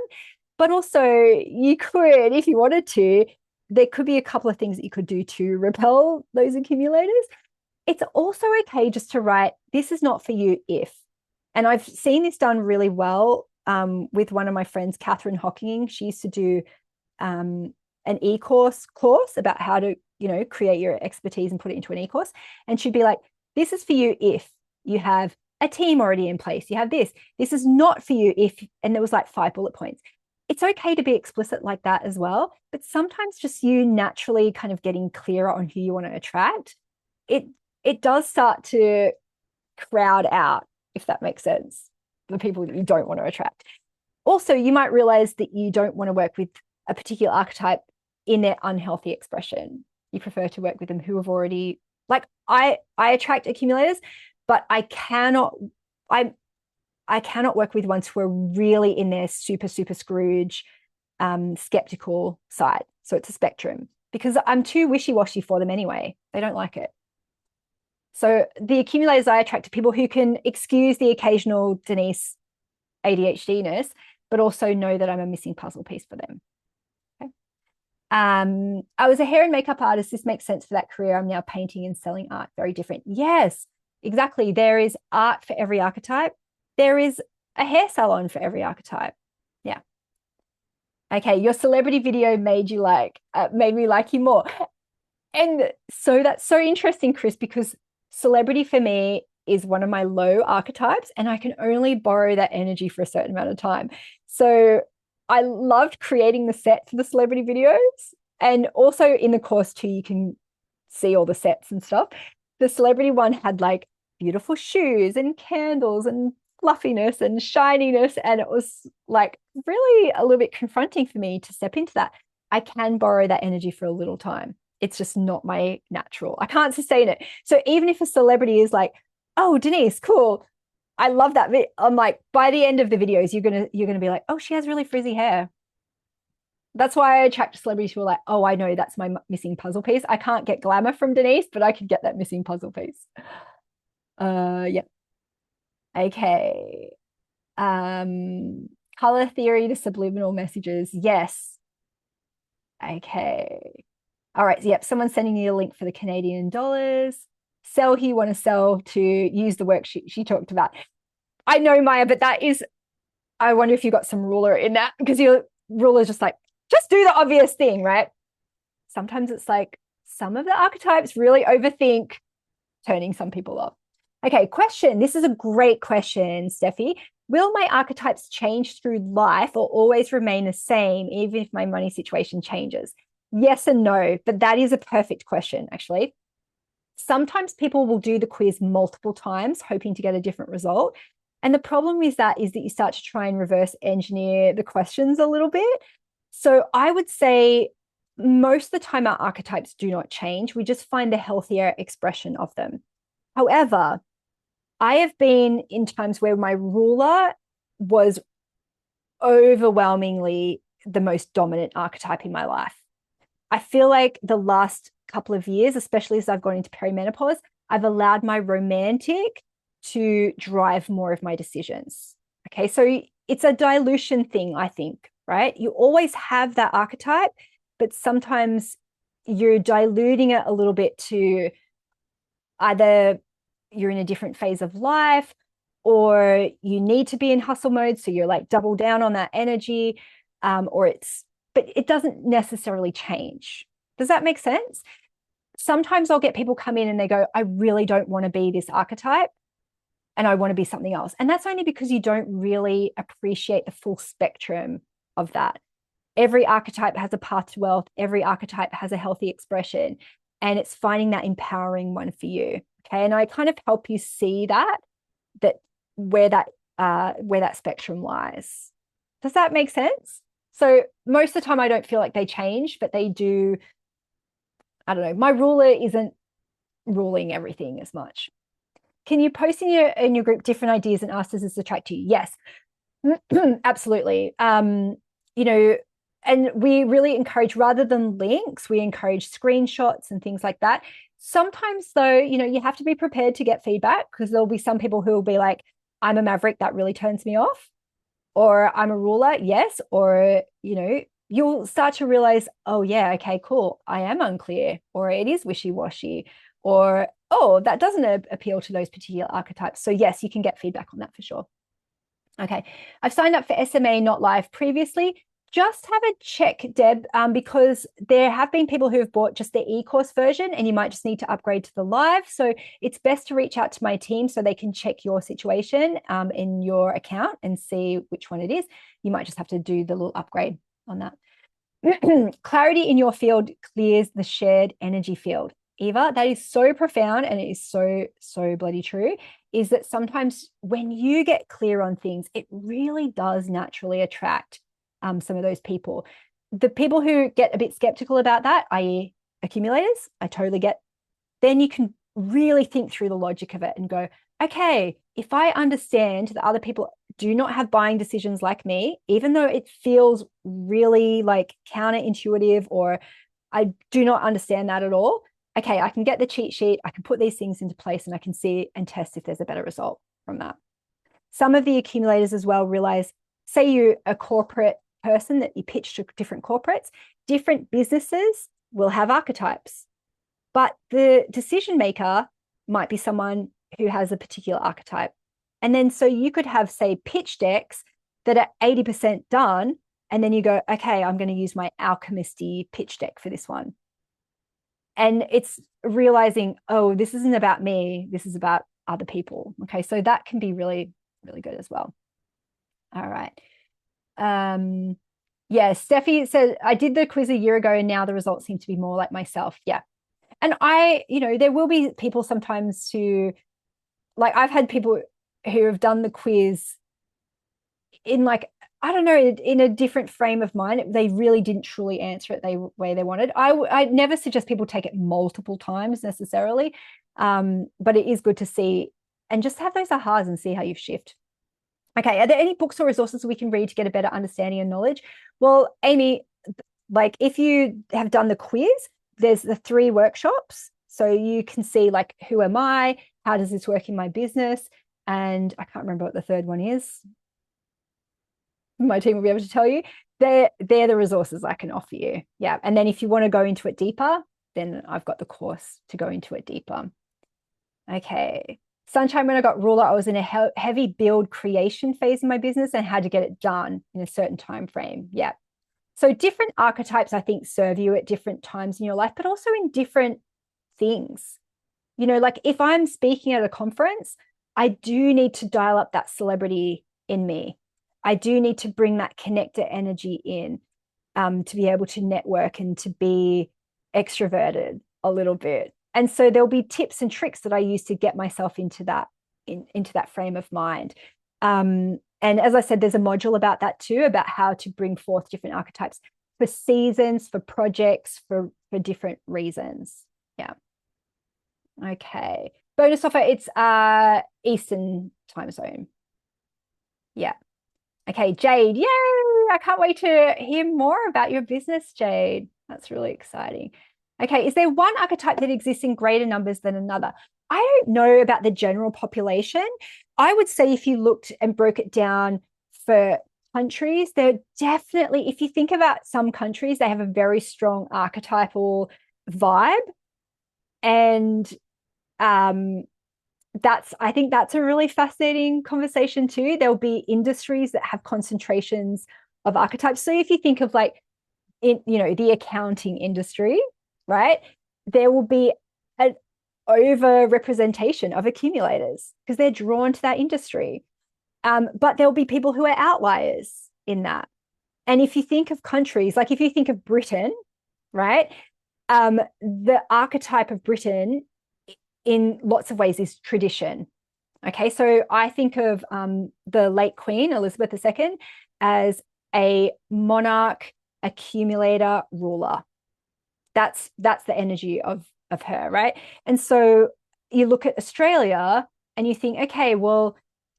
But also you could, if you wanted to, there could be a couple of things that you could do to repel those accumulators. It's also okay just to write, this is not for you if. And I've seen this done really well with one of my friends, Catherine Hocking. She used to do an e-course about how to, you know, create your expertise and put it into an e-course. And she'd be like, this is for you if you have a team already in place. You have this. This is not for you if, and there was like 5 bullet points. It's okay to be explicit like that as well. But sometimes just you naturally kind of getting clearer on who you want to attract, it does start to crowd out, if that makes sense, the people that you don't want to attract. Also, you might realize that you don't want to work with a particular archetype in their unhealthy expression. You prefer to work with them who have already, like I attract accumulators, but I cannot work with ones who are really in their super, super Scrooge, skeptical side. So it's a spectrum because I'm too wishy-washy for them anyway. They don't like it. So the accumulators I attract are people who can excuse the occasional Denise ADHD-ness, but also know that I'm a missing puzzle piece for them. Okay. I was a hair and makeup artist. This makes sense for that career. I'm now painting and selling art. Very different. Yes, exactly. There is art for every archetype. There is a hair salon for every archetype. Yeah. Okay, your celebrity video made me like you more. And so that's so interesting, Chris, because celebrity for me is one of my low archetypes, and I can only borrow that energy for a certain amount of time. So I loved creating the set for the celebrity videos. And also in the course too, you can see all the sets and stuff. The celebrity one had like beautiful shoes and candles and fluffiness and shininess. And it was like really a little bit confronting for me to step into that. I can borrow that energy for a little time. It's just not my natural. I can't sustain it. So even if a celebrity is like, oh, Denise, cool, I love that. I'm like, by the end of the videos, you're gonna be like, oh, she has really frizzy hair. That's why I attract celebrities who are like, oh, I know that's my missing puzzle piece. I can't get glamour from Denise, but I could get that missing puzzle piece. Yeah. Okay. Color theory to subliminal messages. Yes. Okay. All right. Yep. Someone's sending you a link for the Canadian dollars. Sell who you want to sell to use the work she talked about. I know, Maya, but that is, I wonder if you got some ruler in that, because your ruler is just like, just do the obvious thing, right? Sometimes it's like some of the archetypes really overthink, turning some people off. Okay, question. This is a great question, Steffi. Will my archetypes change through life or always remain the same, even if my money situation changes? Yes and no, but that is a perfect question, actually. Sometimes people will do the quiz multiple times, hoping to get a different result. And the problem with that is that you start to try and reverse engineer the questions a little bit. So I would say most of the time our archetypes do not change. We just find the healthier expression of them. However, I have been in times where my ruler was overwhelmingly the most dominant archetype in my life. I feel like the last couple of years, especially as I've gone into perimenopause, I've allowed my romantic to drive more of my decisions. Okay, so it's a dilution thing, I think, right? You always have that archetype, but sometimes you're diluting it a little bit to either you're in a different phase of life, or you need to be in hustle mode, so you're like double down on that energy, but it doesn't necessarily change. Does that make sense? Sometimes I'll get people come in and they go, I really don't want to be this archetype and I want to be something else. And that's only because you don't really appreciate the full spectrum of that. Every archetype has a path to wealth. Every archetype has a healthy expression, and it's finding that empowering one for you. Okay. And I kind of help you see that where that spectrum lies. Does that make sense? So most of the time I don't feel like they change, but they do. I don't know. My ruler isn't ruling everything as much. Can you post in your group different ideas and ask, does this attract you? Yes, absolutely. And we really encourage, rather than links, we encourage screenshots and things like that. Sometimes though, you have to be prepared to get feedback, because there'll be some people who will be like, I'm a maverick, that really turns me off. Or I'm a ruler, yes. Or, you'll start to realize, oh yeah, okay, cool, I am unclear, or it is wishy-washy, or, oh, that doesn't appeal to those particular archetypes. So yes, you can get feedback on that for sure. Okay, I've signed up for SMA Not Live previously. Just have a check, Deb, because there have been people who have bought just the e-course version, and you might just need to upgrade to the live. So it's best to reach out to my team so they can check your situation in your account and see which one it is. You might just have to do the little upgrade on that. Clarity in your field clears the shared energy field. Eva, that is so profound, and it is so, so bloody true, is that sometimes when you get clear on things, it really does naturally attract some of those people. The people who get a bit skeptical about that, i.e. accumulators, I totally get. Then you can really think through the logic of it and go, okay, if I understand that other people do not have buying decisions like me, even though it feels really like counterintuitive, or I do not understand that at all, okay, I can get the cheat sheet, I can put these things into place, and I can see and test if there's a better result from that. Some of the accumulators as well realize, say you're a corporate person that you pitch to different corporates, different businesses will have archetypes, but the decision maker might be someone who has a particular archetype. And then so you could have, say, pitch decks that are 80% done, and then you go, okay, I'm going to use my alchemisty pitch deck for this one. And it's realizing, oh, this isn't about me, this is about other people. Okay, so that can be really, really good as well. All right. Yeah, Steffi said, I did the quiz a year ago and now the results seem to be more like myself. Yeah. And there will be people sometimes who, like, I've had people who have done the quiz in, like, I don't know, in a different frame of mind. They really didn't truly answer it the way they wanted. I never suggest people take it multiple times necessarily, but it is good to see and just have those ahas and see how you shift. Okay, are there any books or resources we can read to get a better understanding and knowledge? Well, Amy, like, if you have done the quiz, there's the 3 workshops. So you can see, like, who am I? How does this work in my business? And I can't remember what the third one is. my team will be able to tell you. They're the resources I can offer you. Yeah. And then if you want to go into it deeper, then I've got the course to go into it deeper. Okay. Sunshine, when I got ruler, I was in a heavy build creation phase in my business and had to get it done in a certain time frame. Yeah. So different archetypes, I think, serve you at different times in your life, but also in different things. You know, like if I'm speaking at a conference, I do need to dial up that celebrity in me. I do need to bring that connector energy in to be able to network and to be extroverted a little bit. And so there'll be tips and tricks that I use to get myself into that frame of mind. And as I said, there's a module about that too, about how to bring forth different archetypes for seasons, for projects, for different reasons. Yeah. Okay. Bonus offer, it's Eastern time zone. Yeah. Okay, Jade. Yay! I can't wait to hear more about your business, Jade. That's really exciting. Okay, is there one archetype that exists in greater numbers than another? I don't know about the general population. I would say if you looked and broke it down for countries, they're definitely, if you think about some countries, they have a very strong archetypal vibe. And I think that's a really fascinating conversation too. There'll be industries that have concentrations of archetypes. So if you think of like the accounting industry, right? There will be an over representation of accumulators because they're drawn to that industry. But there'll be people who are outliers in that. And if you think of countries, like if you think of Britain, right? The archetype of Britain in lots of ways is tradition. Okay, so I think of the late Queen Elizabeth II as a monarch, accumulator, ruler. That's the energy of her, right? And so you look at Australia and you think, okay, well,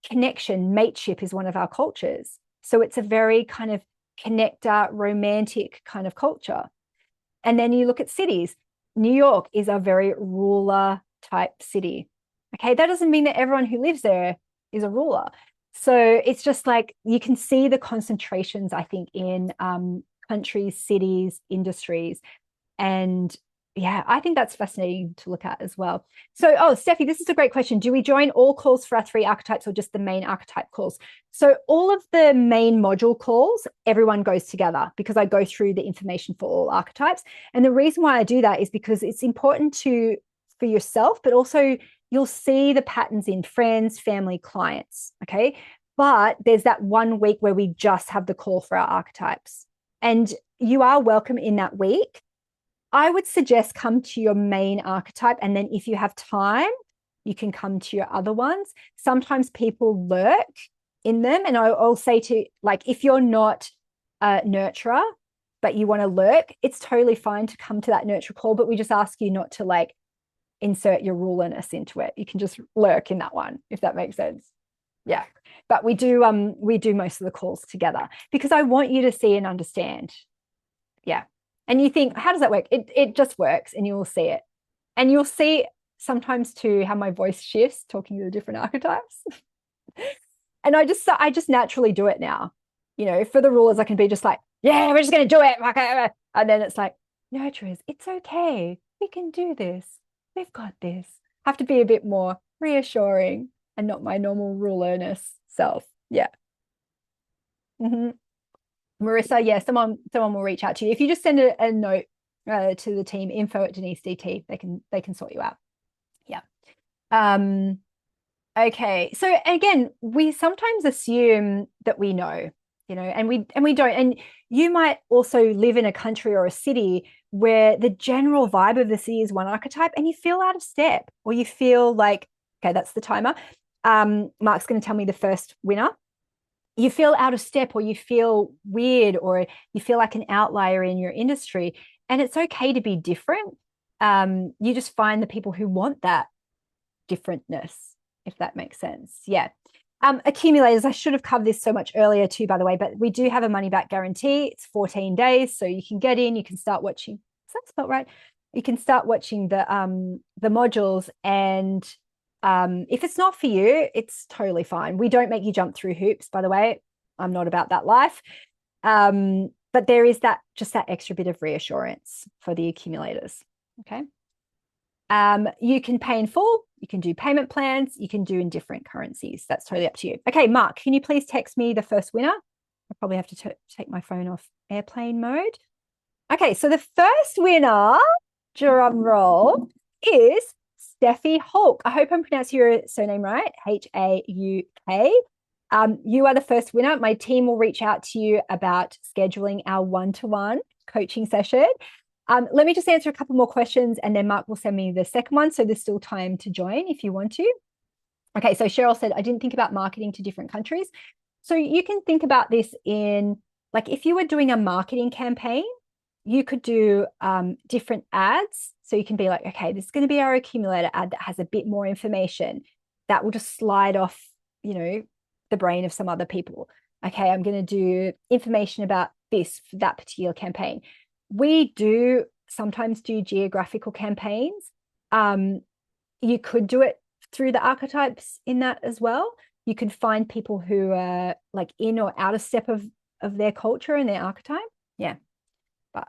connection, mateship is one of our cultures. So it's a very kind of connector, romantic kind of culture. And then you look at cities. New York is a very ruler type city. Okay, that doesn't mean that everyone who lives there is a ruler. So it's just like you can see the concentrations, I think, in countries, cities, industries. And yeah, I think that's fascinating to look at as well. So, Steffi, this is a great question. Do we join all calls for our 3 archetypes or just the main archetype calls? So all of the main module calls, everyone goes together because I go through the information for all archetypes. And the reason why I do that is because it's important for yourself, but also you'll see the patterns in friends, family, clients. Okay. But there's that 1 week where we just have the call for our archetypes. And you are welcome in that week. I would suggest come to your main archetype. And then if you have time, you can come to your other ones. Sometimes people lurk in them. And I'll say to, like, if you're not a nurturer, but you want to lurk, it's totally fine to come to that nurture call. But we just ask you not to like insert your rulerness into it. You can just lurk in that one, if that makes sense. Yeah. But we do most of the calls together because I want you to see and understand. Yeah. And you think, how does that work? It just works and you will see it. And you'll see sometimes too how my voice shifts talking to the different archetypes. And I just naturally do it now. You know, for the rulers, I can be just like, yeah, we're just going to do it. And then it's like, nurturers, it's okay. We can do this. We've got this. I have to be a bit more reassuring and not my normal rulerness self. Yeah. Mm-hmm. Marissa, yeah, someone will reach out to you. If you just send a note to the team, info@DeniseDT, they can sort you out. Yeah. Okay. So again, we sometimes assume that we know, and we don't. And you might also live in a country or a city where the general vibe of the city is one archetype and you feel out of step, or you feel like, okay, that's the timer. Mark's going to tell me the first winner. You feel out of step, or you feel weird, or you feel like an outlier in your industry. And it's okay to be different. You just find the people who want that differentness, if that makes sense. Yeah. Accumulators, I should have covered this so much earlier too, by the way, but we do have a money back guarantee. It's 14 days. So you can get in, you can start watching. Is that spelled right? You can start watching the modules, and if it's not for you, it's totally fine. We don't make you jump through hoops, by the way. I'm not about that life. But there is just that extra bit of reassurance for the accumulators. Okay. You can pay in full, you can do payment plans, you can do in different currencies. That's totally up to you. Okay, Mark, can you please text me the first winner? I probably have to take my phone off airplane mode. Okay, so the first winner, drum roll, is Steffi Hulk. I hope I'm pronouncing your surname right, Hauk. You are the first winner. My team will reach out to you about scheduling our one-to-one coaching session. Let me just answer a couple more questions and then Mark will send me the second one. So there's still time to join if you want to. Okay, so Cheryl said, I didn't think about marketing to different countries. So you can think about this in, like, if you were doing a marketing campaign, you could do different ads. So you can be like, okay, this is going to be our accumulator ad that has a bit more information that will just slide off, the brain of some other people. Okay, I'm going to do information about this for that particular campaign. We do sometimes do geographical campaigns. You could do it through the archetypes in that as well. You can find people who are like in or out of step of their culture and their archetype. Yeah. But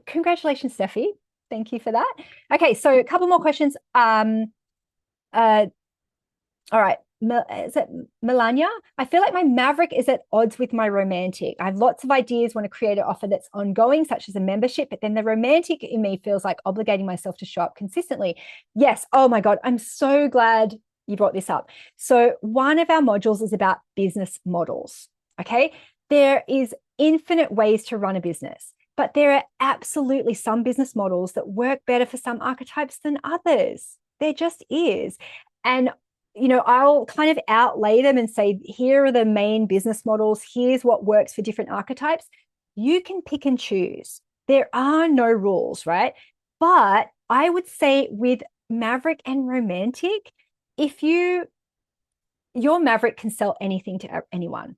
congratulations, Steffi. Thank you for that. Okay, so a couple more questions. All right. Is it Melania? I feel like my maverick is at odds with my romantic. I have lots of ideas, want to create an offer that's ongoing, such as a membership, but then the romantic in me feels like obligating myself to show up consistently. Yes. Oh my God. I'm so glad you brought this up. So one of our modules is about business models. Okay. There is infinite ways to run a business, but there are absolutely some business models that work better for some archetypes than others. There just is. And I'll kind of outlay them and say, here are the main business models. Here's what works for different archetypes. You can pick and choose. There are no rules, right? But I would say with Maverick and Romantic, your Maverick can sell anything to anyone.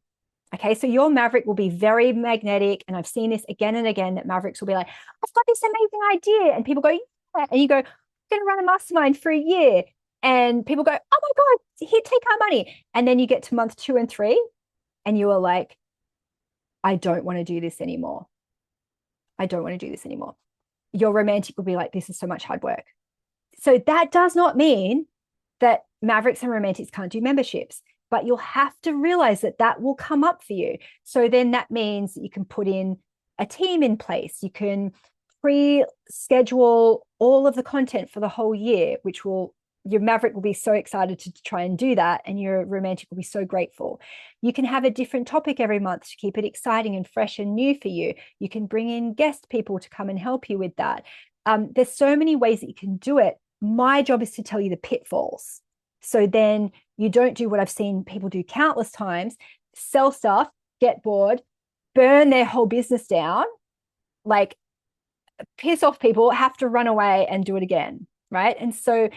Okay, so your Maverick will be very magnetic. And I've seen this again and again, that Mavericks will be like, I've got this amazing idea. And people go, yeah. And you go, I'm going to run a mastermind for a year. And people go, oh my God, here, take our money. And then you get to month 2 and 3 and you are like, I don't want to do this anymore. I don't want to do this anymore. Your romantic will be like, this is so much hard work. So that does not mean that Mavericks and Romantics can't do memberships, but you'll have to realize that will come up for you. So then that means that you can put in a team in place. You can pre-schedule all of the content for the whole year, your Maverick will be so excited to try and do that, and your romantic will be so grateful. You can have a different topic every month to keep it exciting and fresh and new for you. You can bring in guest people to come and help you with that. There's so many ways that you can do it. My job is to tell you the pitfalls. So then you don't do what I've seen people do countless times, sell stuff, get bored, burn their whole business down, like piss off people, have to run away and do it again, right? And so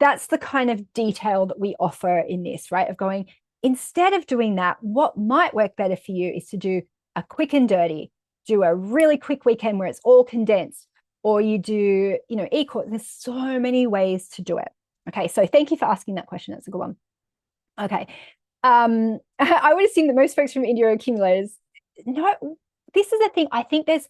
that's the kind of detail that we offer in this, right? Of going, instead of doing that, what might work better for you is to do a quick and dirty, do a really quick weekend where it's all condensed, or you do, equal. There's so many ways to do it. Okay, so thank you for asking that question. That's a good one. Okay. I would assume that most folks from India are accumulators. No, this is the thing. I think there's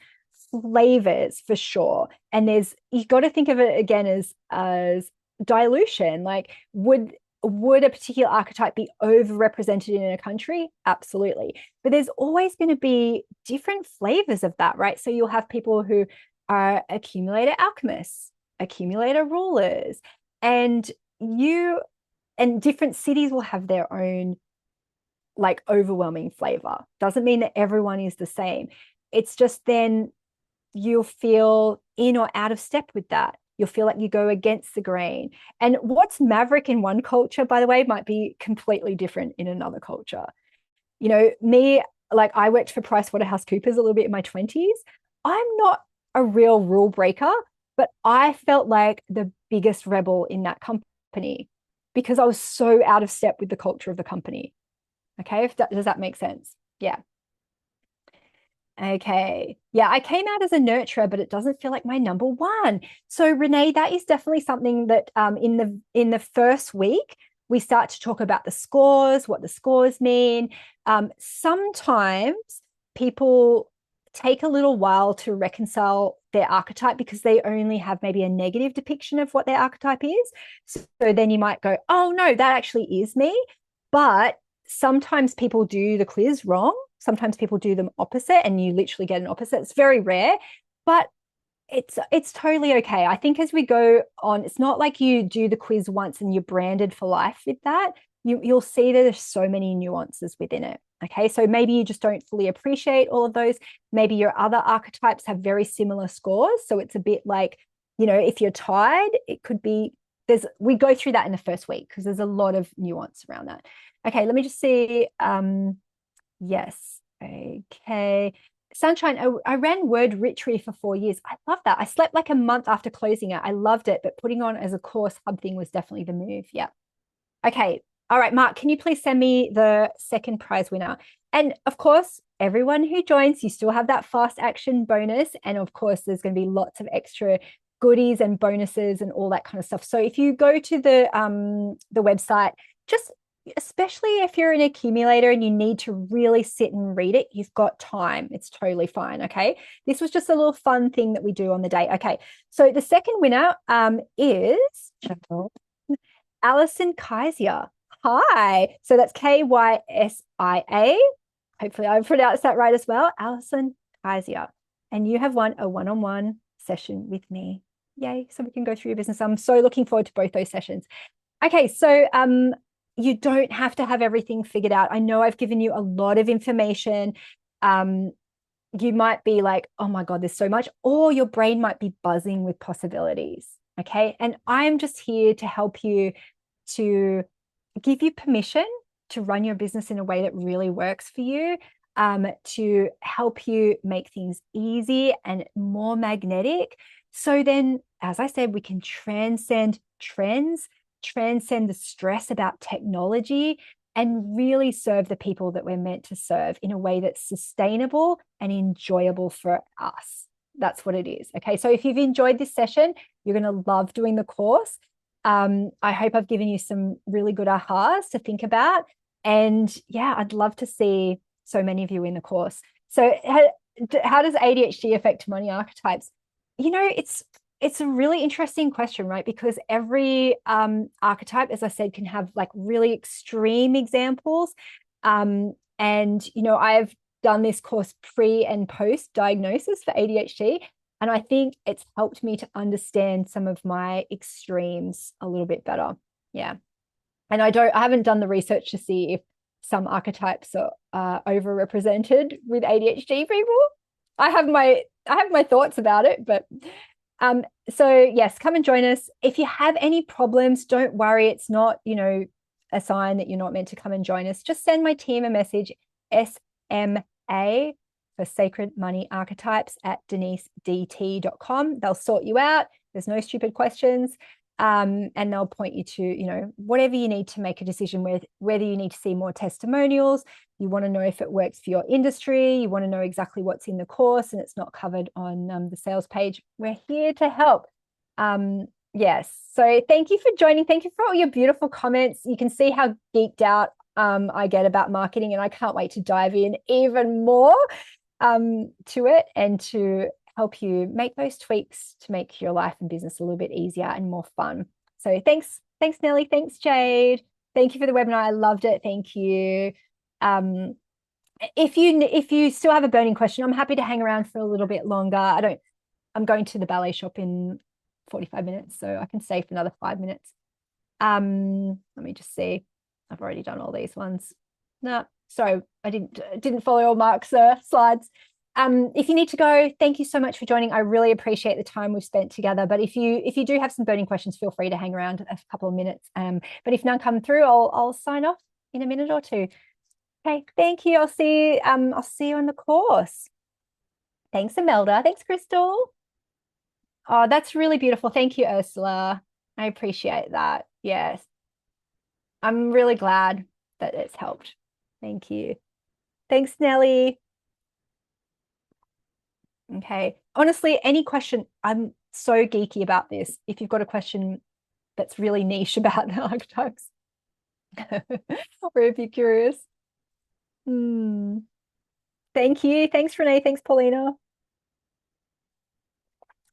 flavors for sure. And you got to think of it again as dilution. Like, would a particular archetype be overrepresented in a country? Absolutely. But there's always going to be different flavors of that, right? So you'll have people who are accumulator alchemists, accumulator rulers, and different cities will have their own like overwhelming flavor. Doesn't mean that everyone is the same. It's just then you'll feel in or out of step with that. You'll feel like you go against the grain. And what's maverick in one culture, by the way, might be completely different in another culture. Me, like I worked for PricewaterhouseCoopers a little bit in my 20s. I'm not a real rule breaker, but I felt like the biggest rebel in that company because I was so out of step with the culture of the company. Okay, does that make sense? Yeah. Okay. Yeah, I came out as a nurturer, but it doesn't feel like my number one. So Renee, that is definitely something that in the first week, we start to talk about the scores, what the scores mean. Sometimes people take a little while to reconcile their archetype because they only have maybe a negative depiction of what their archetype is. So then you might go, oh no, that actually is me. But sometimes people do the quiz wrong. Sometimes people do them opposite and you literally get an opposite. It's very rare, but it's totally okay. I think as we go on, it's not like you do the quiz once and you're branded for life with that. You'll see that there's so many nuances within it. Okay, so maybe you just don't fully appreciate all of those. Maybe your other archetypes have very similar scores. So it's a bit like, if you're tied, it could be, we go through that in the first week because there's a lot of nuance around that. Okay, let me just see. Yes, okay. Sunshine, I ran Word Witchery for 4 years. I love that. I slept like a month after closing it. I loved it, but putting on as a course hub thing was definitely the move. Yeah. Okay. All right, Mark, can you please send me the second prize winner? And of course, everyone who joins, you still have that fast action bonus. And of course, there's going to be lots of extra goodies and bonuses and all that kind of stuff. So if you go to the website, just especially if you're an accumulator and you need to really sit and read it, you've got time. It's totally fine. Okay. This was just a little fun thing that we do on the day. Okay. So the second winner is Alison Kaiser. Hi. So that's Kysia. Hopefully I pronounced that right as well. Alison Kaiser. And you have won a one-on-one session with me. Yay. So we can go through your business. I'm so looking forward to both those sessions. Okay. So you don't have to have everything figured out. I know I've given you a lot of information. You might be like, oh my God, there's so much, or your brain might be buzzing with possibilities. Okay. And I'm just here to help you, to give you permission to run your business in a way that really works for you, to help you make things easy and more magnetic. So then, as I said, we can transcend trends, transcend the stress about technology, and really serve the people that we're meant to serve in a way that's sustainable and enjoyable for us. That's what it is. Okay. So if you've enjoyed this session, you're going to love doing the course. I hope I've given you some really good ahas to think about. And yeah, I'd love to see so many of you in the course. So how does ADHD affect money archetypes? It's a really interesting question, right? Because every archetype, as I said, can have like really extreme examples. And, I've done this course pre and post diagnosis for ADHD. And I think it's helped me to understand some of my extremes a little bit better. Yeah. And I haven't done the research to see if some archetypes are overrepresented with ADHD people. I have my thoughts about it, but so yes, come and join us. If you have any problems, don't worry. It's not, a sign that you're not meant to come and join us. Just send my team a message, SMA for Sacred Money Archetypes at denisedt.com. They'll sort you out. There's no stupid questions. And they'll point you to, whatever you need to make a decision with, whether you need to see more testimonials, you want to know if it works for your industry, you want to know exactly what's in the course and it's not covered on the sales page. We're here to help. Yes. So thank you for joining. Thank you for all your beautiful comments. You can see how geeked out I get about marketing, and I can't wait to dive in even more to it and to help you make those tweaks to make your life and business a little bit easier and more fun. So thanks, Nelly. Thanks, Jade. Thank you for the webinar. I loved it. Thank you. If you still have a burning question, I'm happy to hang around for a little bit longer. I'm going to the ballet shop in 45 minutes, so I can stay for another 5 minutes. Let me just see. I've already done all these ones. No, sorry, I didn't follow all Mark's slides. If you need to go, thank you so much for joining. I really appreciate the time we've spent together. But if you do have some burning questions, feel free to hang around a couple of minutes. But if none come through, I'll sign off in a minute or two. Okay, thank you. I'll see you on the course. Thanks, Imelda. Thanks, Crystal. Oh, that's really beautiful. Thank you, Ursula. I appreciate that. Yes. I'm really glad that it's helped. Thank you. Thanks, Nelly. Okay. Honestly, any question, I'm so geeky about this. If you've got a question that's really niche about the archetypes, Or if you're curious. Hmm. Thank you. Thanks, Renee. Thanks, Paulina.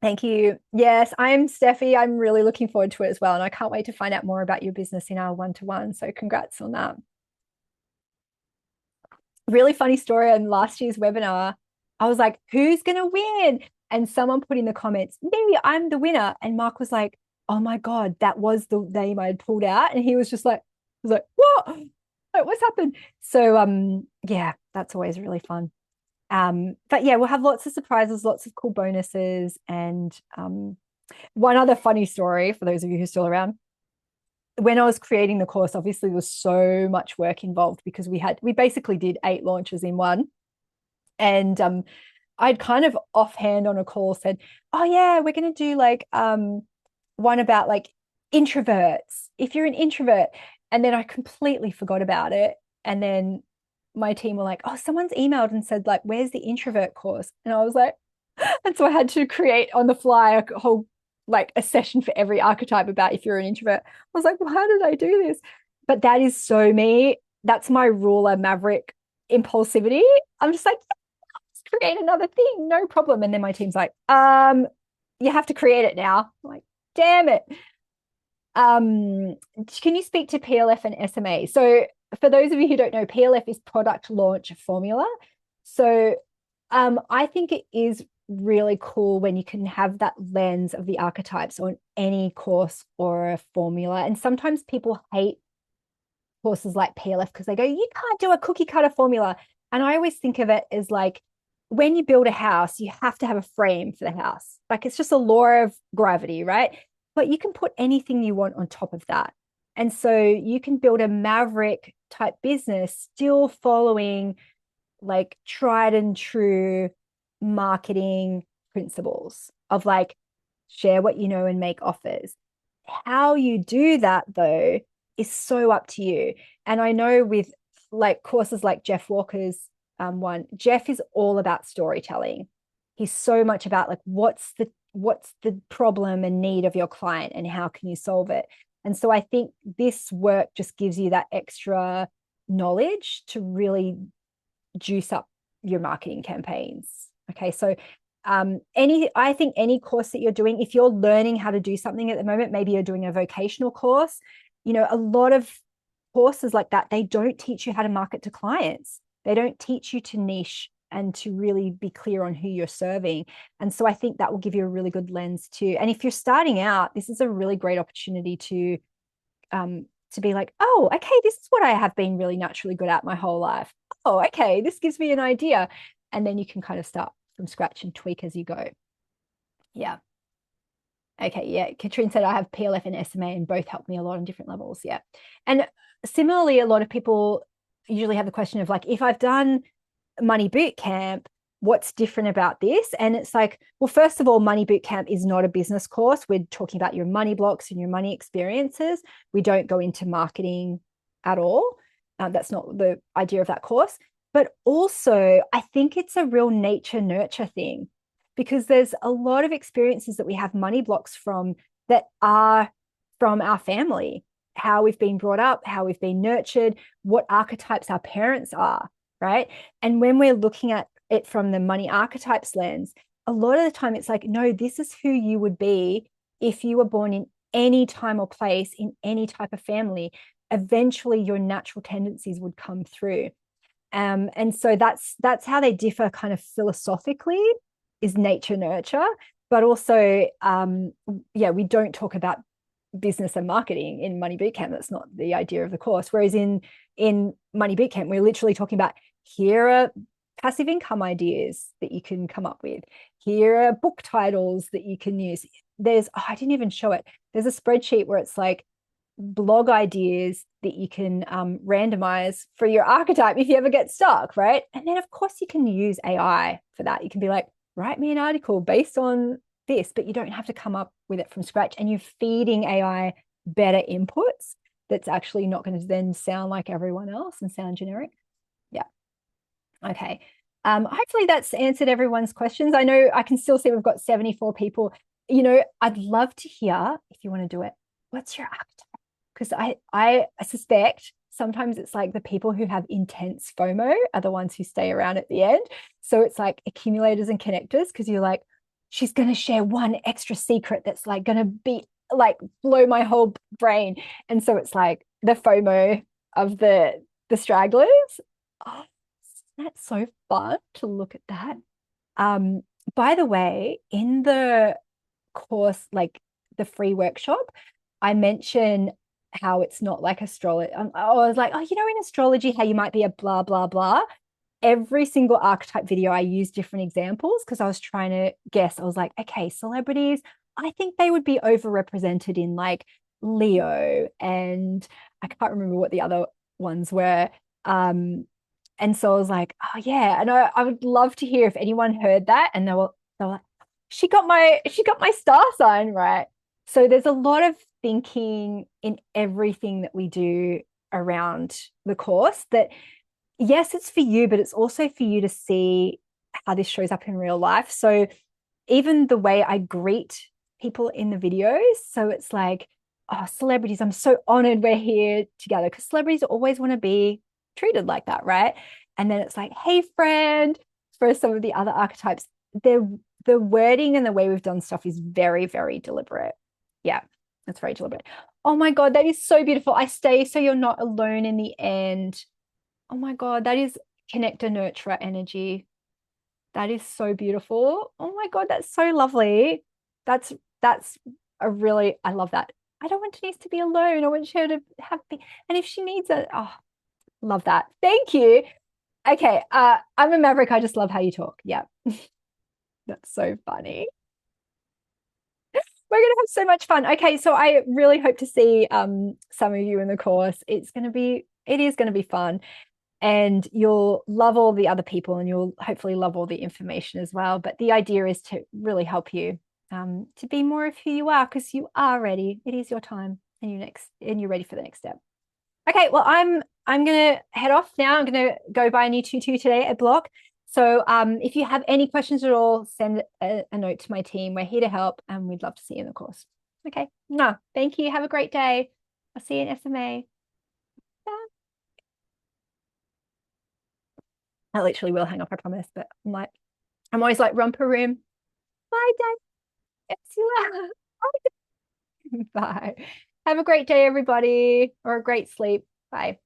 Thank you. Yes, I'm Steffi. I'm really looking forward to it as well. And I can't wait to find out more about your business in our one-to-one. So congrats on that. Really funny story on last year's webinar. I was like, who's going to win? And someone put in the comments, me, I'm the winner. And Mark was like, oh my God, that was the name I had pulled out. And he was just like, what? Like, what's happened? So yeah, that's always really fun. But yeah, we'll have lots of surprises, lots of cool bonuses. And one other funny story for those of you who are still around. When I was creating the course, obviously there was so much work involved because we basically did 8 launches in one. And I'd kind of offhand on a call said, oh yeah, we're going to do like one about like introverts, if you're an introvert. And then I completely forgot about it. And then my team were like, oh, someone's emailed and said like, where's the introvert course? And I was like, and so I had to create on the fly a whole like a session for every archetype about if you're an introvert. I was like, well, how did I do this? But that is so me. That's my ruler maverick impulsivity. I'm just like, let's create another thing, no problem. And then my team's like, you have to create it now. I'm like, damn it. Can you speak to PLF and SMA? So for those of you who don't know, PLF is product launch formula. So I think it is really cool when you can have that lens of the archetypes on any course or a formula. And sometimes people hate courses like PLF because they go, you can't do a cookie cutter formula. And I always think of it as like when you build a house, you have to have a frame for the house. Like it's just a law of gravity, right? But you can put anything you want on top of that. And so you can build a maverick type business still following like tried and true marketing principles of like share what you know and make offers. How you do that though is so up to you. And I know with like courses like Jeff Walker's one, Jeff is all about storytelling. He's so much about like what's the problem and need of your client and how can you solve it. And so I think this work just gives you that extra knowledge to really juice up your marketing campaigns. Okay, so I think any course that you're doing, if you're learning how to do something at the moment, maybe you're doing a vocational course, you know, a lot of courses like that, they don't teach you how to market to clients. They don't teach you to niche and to really be clear on who you're serving. And so I think that will give you a really good lens too. And if you're starting out, this is a really great opportunity to be like, oh, okay, this is what I have been really naturally good at my whole life. Oh, okay, this gives me an idea. And then you can kind of start from scratch and tweak as you go. Yeah. Okay, yeah. Katrine said I have PLF and SMA and both help me a lot on different levels. Yeah. And similarly, a lot of people usually have the question of like, if I've done Money Boot Camp, what's different about this? And it's like, well, first of all, Money Boot Camp is not a business course. We're talking about your money blocks and your money experiences. We don't go into marketing at all. That's not the idea of that course. But also, I think it's a real nature nurture thing because there's a lot of experiences that we have money blocks from that are from our family, how we've been brought up, how we've been nurtured, what archetypes our parents are, right? And when we're looking at it from the money archetypes lens, a lot of the time it's like, no, this is who you would be if you were born in any time or place in any type of family. Eventually your natural tendencies would come through. And so that's how they differ kind of philosophically is nature nurture, but also yeah, we don't talk about business and marketing in Money Bootcamp. That's not the idea of the course. Whereas in Money Bootcamp, we're literally talking about here are passive income ideas that you can come up with. Here are book titles that you can use. I didn't even show it. There's a spreadsheet where it's like blog ideas that you can randomize for your archetype if you ever get stuck, right? And then of course you can use AI for that. You can be like, write me an article based on this, but you don't have to come up with it from scratch. And you're feeding AI better inputs that's actually not going to then sound like everyone else and sound generic. Yeah. Okay. Hopefully that's answered everyone's questions. I know I can still see we've got 74 people. You know, I'd love to hear, if you want to do it, what's your archetype? Because I suspect sometimes it's like the people who have intense FOMO are the ones who stay around at the end. So it's like accumulators and connectors, because you're like, she's going to share one extra secret that's like going to be like blow my whole brain. And so it's like the FOMO of the stragglers. Oh, that's so fun to look at that. By the way, in the course, like the free workshop, I mention how it's not like astrology. I was like, oh, in astrology, how you might be a blah, blah, blah. Every single archetype video, I use different examples because I was trying to guess. I was like, okay, celebrities, I think they would be overrepresented in like Leo, and I can't remember what the other ones were. And so I was like, oh yeah. And I would love to hear if anyone heard that and they were like, she got my star sign right. So there's a lot of thinking in everything that we do around the course that, yes, it's for you, but it's also for you to see how this shows up in real life. So even the way I greet people in the videos, so it's like, oh, celebrities, I'm so honored we're here together, because celebrities always want to be treated like that, right? And then it's like, hey, friend, for some of the other archetypes, the wording and the way we've done stuff is very, very deliberate. Yeah, that's very deliberate. Oh my God, that is so beautiful. I stay so you're not alone in the end. Oh my God, that is connector nurturer energy. That is so beautiful. Oh my God, that's so lovely. That's a really, I love that. I don't want Denise to be alone. I want her to and if she needs it, oh, love that. Thank you. Okay, I'm a maverick. I just love how you talk. Yeah. That's so funny. We're gonna have so much fun. Okay, so I really hope to see some of you in the course. It is gonna be fun, and you'll love all the other people, and you'll hopefully love all the information as well. But the idea is to really help you to be more of who you are, because you are ready. It is your time, and you're ready for the next step. Okay, well, I'm gonna head off now. I'm gonna go buy a new tutu today at Block. So if you have any questions at all, send a note to my team. We're here to help, and we'd love to see you in the course. Okay, no, thank you. Have a great day. I'll see you in SMA. Bye. I literally will hang up, I promise. But I'm always like romper room. Bye, Dad. Yes, you are. Bye. Have a great day, everybody, or a great sleep. Bye.